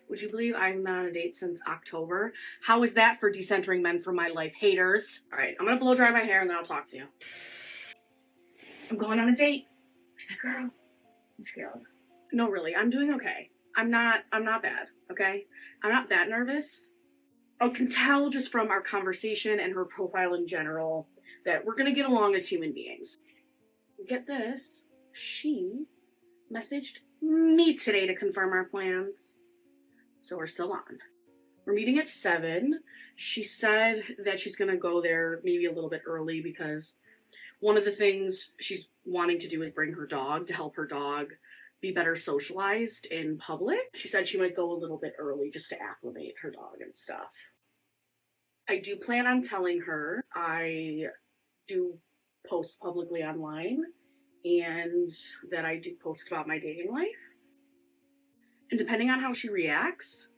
Would you believe I haven't been on a date since October? How is that for decentering men from my life? Haters. All right, I'm gonna blow dry my hair and then I'll talk to you. I'm going on a date with a girl. I'm scared. No, really, I'm doing okay. I'm not bad, okay? I'm not that nervous. I can tell just from our conversation and her profile in general that we're gonna get along as human beings. Get this, she messaged me today to confirm our plans. So we're still on. We're meeting at 7. She said that she's gonna go there maybe a little bit early because one of the things she's wanting to do is bring her dog to help her dog be better socialized in public. She said she might go a little bit early just to acclimate her dog and stuff. I do plan on telling her I do post publicly online and that I do post about my dating life. And depending on how she reacts,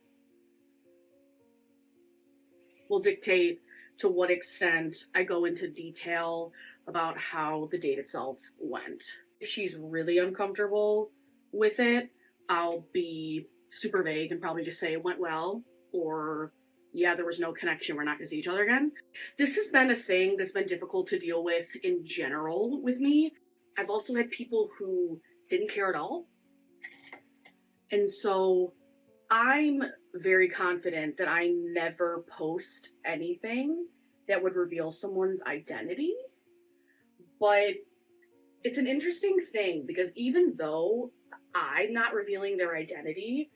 will dictate to what extent I go into detail about how the date itself went. If she's really uncomfortable with it, I'll be super vague and probably just say it went well, or yeah, there was no connection, we're not gonna see each other again. This has been a thing that's been difficult to deal with in general with me. I've also had people who didn't care at all. And so I'm very confident that I never post anything that would reveal someone's identity. But it's an interesting thing because even though I'm not revealing their identity,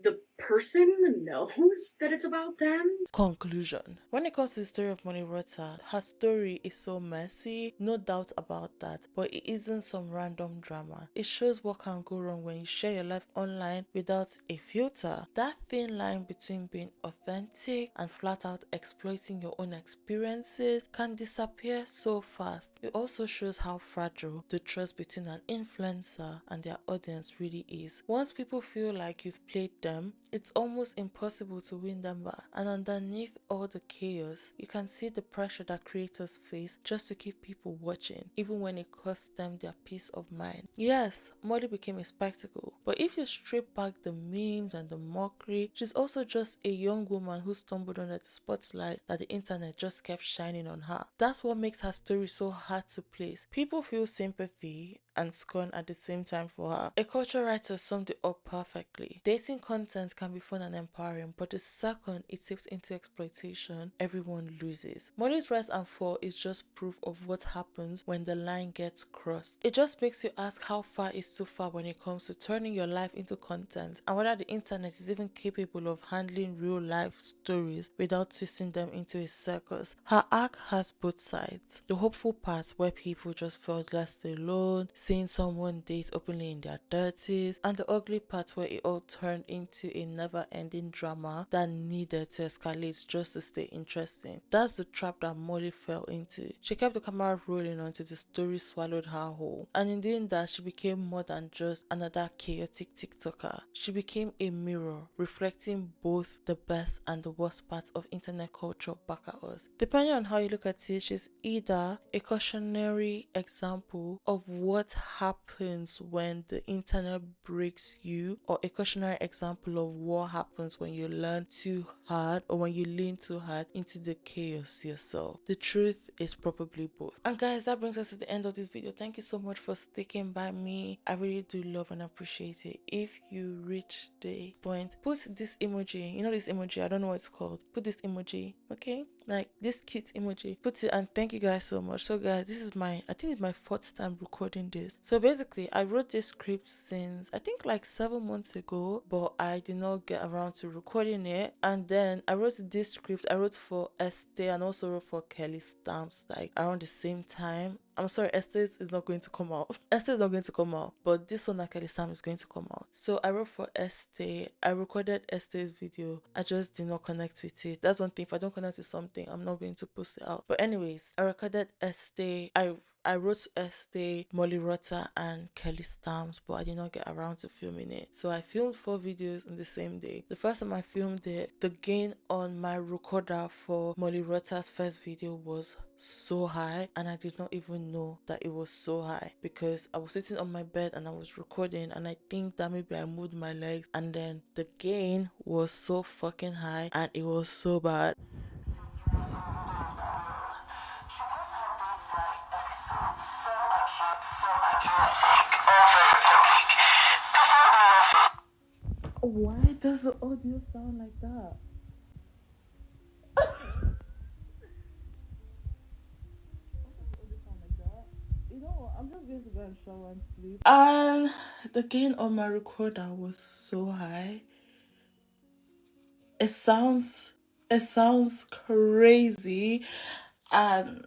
the person knows that it's about them. Conclusion. When it comes to the story of Money Rutter, her story is so messy, no doubt about that, but it isn't some random drama. It shows what can go wrong when you share your life online without a filter. That thin line between being authentic and flat out exploiting your own experiences can disappear so fast. It also shows how fragile the trust between an influencer and their audience really is. Once people feel like you've played them, it's almost impossible to win them back. And underneath all the chaos, you can see the pressure that creators face just to keep people watching, even when it costs them their peace of mind. Yes, Molly became a spectacle, but if you strip back the memes and the mockery, she's also just a young woman who stumbled under the spotlight that the internet just kept shining on her. That's what makes her story so hard to place. People feel sympathy and scorn at the same time for her. A culture writer summed it up perfectly. Dating content can be fun and empowering, but the second it tips into exploitation, everyone loses. Molly's rise and fall is just proof of what happens when the line gets crossed. It just makes you ask how far is too far when it comes to turning your life into content, and whether the internet is even capable of handling real life stories without twisting them into a circus. Her arc has both sides. The hopeful part where people just felt less alone, seeing someone date openly in their 30s, and the ugly part where it all turned into a never-ending drama that needed to escalate just to stay interesting. That's the trap that Molly fell into. She kept the camera rolling until the story swallowed her whole, and in doing that, she became more than just another chaotic TikToker. She became a mirror, reflecting both the best and the worst parts of internet culture back at us. Depending on how you look at it, she's either a cautionary example of what happens when the internet breaks you, or a cautionary example of what happens when you learn too hard or when you lean too hard into the chaos yourself. The truth is probably both. And guys, that brings us to the end of this video. Thank you so much for sticking by me. I really do love and appreciate it. If you reach the point, put this emoji. You know this emoji, I don't know what it's called. Put this emoji, okay? Like this cute emoji. Put it, and thank you guys so much. So guys, this is I think it's my 4th time recording this. So basically, I wrote this script since I think like 7 months ago, but I did not get around to recording it. And then I wrote this script. I wrote for Estee and also wrote for Kelly Stamps like around the same time. I'm sorry, Esther's is not going to come out. Esther is not going to come out, but this one, Kelly Sam, is going to come out. So I wrote for Esther. I recorded Esther's video. I just did not connect with it. That's one thing. If I don't connect with something, I'm not going to post it out. But anyways, I recorded Esther. I wrote Esther, Molly Rutter, and Kelly Stamps, but I did not get around to filming it. So I filmed 4 videos on the same day. The first time I filmed it, the gain on my recorder for Molly Rutter's first video was so high, and I did not even know that it was so high because I was sitting on my bed and I was recording, and I think that maybe I moved my legs, and then the gain was so fucking high and it was so bad. Why does the audio sound like that? You know what? I'm just going to go and shower and sleep. And the gain on my recorder was so high. It sounds crazy, and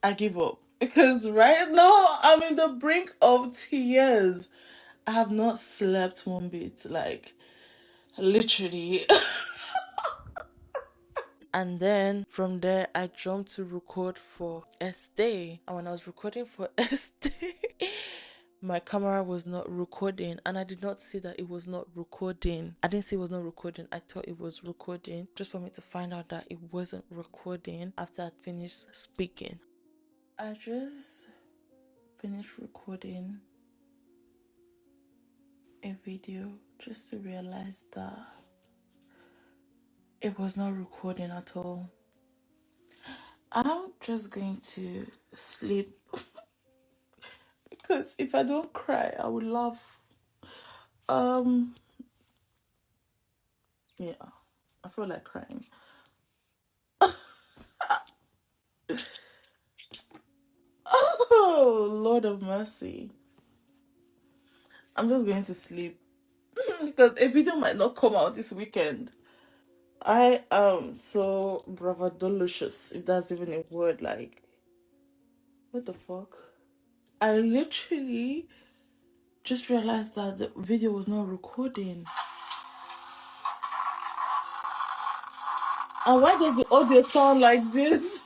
I give up because right now I'm in the brink of tears. I have not slept one bit, like literally. And then from there, I jumped to record for Estee. And when I was recording for Estee, my camera was not recording, and I did not see that it was not recording. I didn't see it was not recording. I thought it was recording, just for me to find out that it wasn't recording after I finished speaking. I just finished recording a video just to realize that it was not recording at all. I'm just going to sleep because if I don't cry, I will laugh. Yeah, I feel like crying. Oh, Lord of mercy. I'm just going to sleep because a video might not come out this weekend. I am so bravadolicious, if that's even a word. Like, what the fuck? I literally just realized that the video was not recording. And why does the audio sound like this?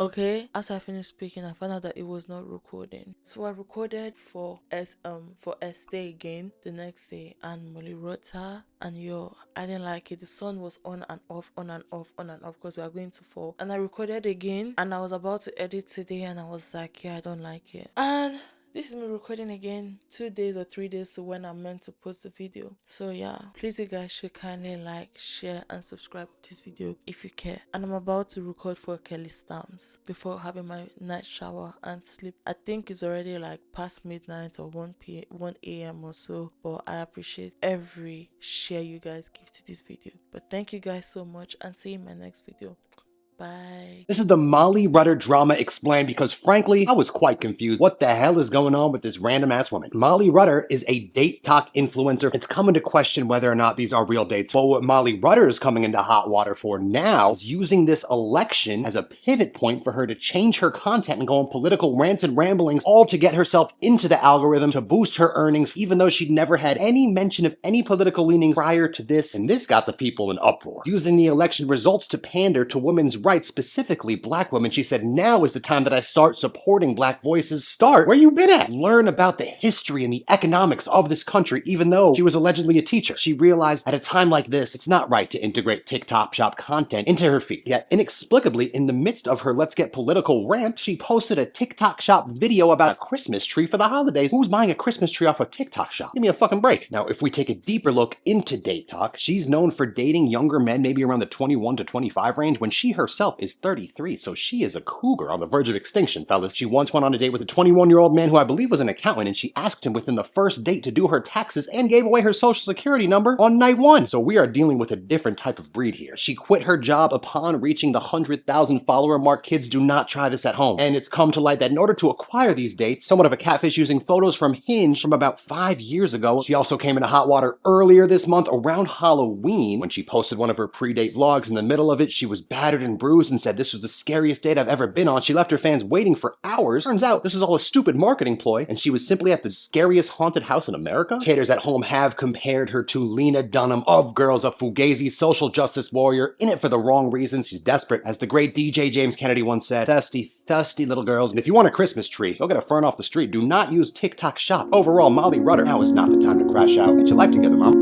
Okay, as I finished speaking, I found out that it was not recording. So I recorded for Estee again the next day, and Molly Rutter, and I didn't like it. The sun was on and off, on and off, on and off, because we are going to fall. And I recorded again, and I was about to edit today, and I was like, yeah, I don't like it. And this is me recording again 2 days or 3 days to when I'm meant to post the video. So yeah, please you guys should kindly like, share and subscribe to this video if you care. And I'm about to record for Kelly Stamps before having my night shower and sleep. I think it's already like past midnight or 1 a.m. or so, but I appreciate every share you guys give to this video. But thank you guys so much, and see you in my next video. Bye. This is the Molly Rutter drama explained because frankly, I was quite confused. What the hell is going on with this random ass woman? Molly Rutter is a date talk influencer. It's coming to question whether or not these are real dates. But what Molly Rutter is coming into hot water for now is using this election as a pivot point for her to change her content and go on political rants and ramblings, all to get herself into the algorithm to boost her earnings, even though she'd never had any mention of any political leanings prior to this. And this got the people in uproar. Using the election results to pander to women's rights, specifically black women, she said, now is the time that I start supporting black voices. Start where you been at. Learn about the history and the economics of this country, even though she was allegedly a teacher. She realized at a time like this, it's not right to integrate TikTok shop content into her feed. Yet inexplicably, in the midst of her let's get political rant, she posted a TikTok shop video about a Christmas tree for the holidays. Who's buying a Christmas tree off a TikTok shop? Give me a fucking break. Now, if we take a deeper look into Date Talk, she's known for dating younger men, maybe around the 21 to 25 range, when she herself is 33, so she is a cougar on the verge of extinction, fellas. She once went on a date with a 21-year-old man who I believe was an accountant, and she asked him within the first date to do her taxes and gave away her social security number on night one. So we are dealing with a different type of breed here. She quit her job upon reaching the 100,000 follower mark. Kids, do not try this at home. And it's come to light that in order to acquire these dates, somewhat of a catfish using photos from Hinge from about 5 years ago. She also came into hot water earlier this month around Halloween when she posted one of her pre-date vlogs. In the middle of it, she was battered and bruised and said, "This was the scariest date I've ever been on." She left her fans waiting for hours. Turns out this was all a stupid marketing ploy, and she was simply at the scariest haunted house in America. Haters at home have compared her to Lena Dunham of Girls, a fugazi social justice warrior in it for the wrong reasons. She's desperate. As the great DJ James Kennedy once said, thirsty, thirsty little girls. And if you want a Christmas tree, go get a fern off the street. Do not use TikTok shop. Overall, Molly Rutter, now is not the time to crash out. Get your life together, mom.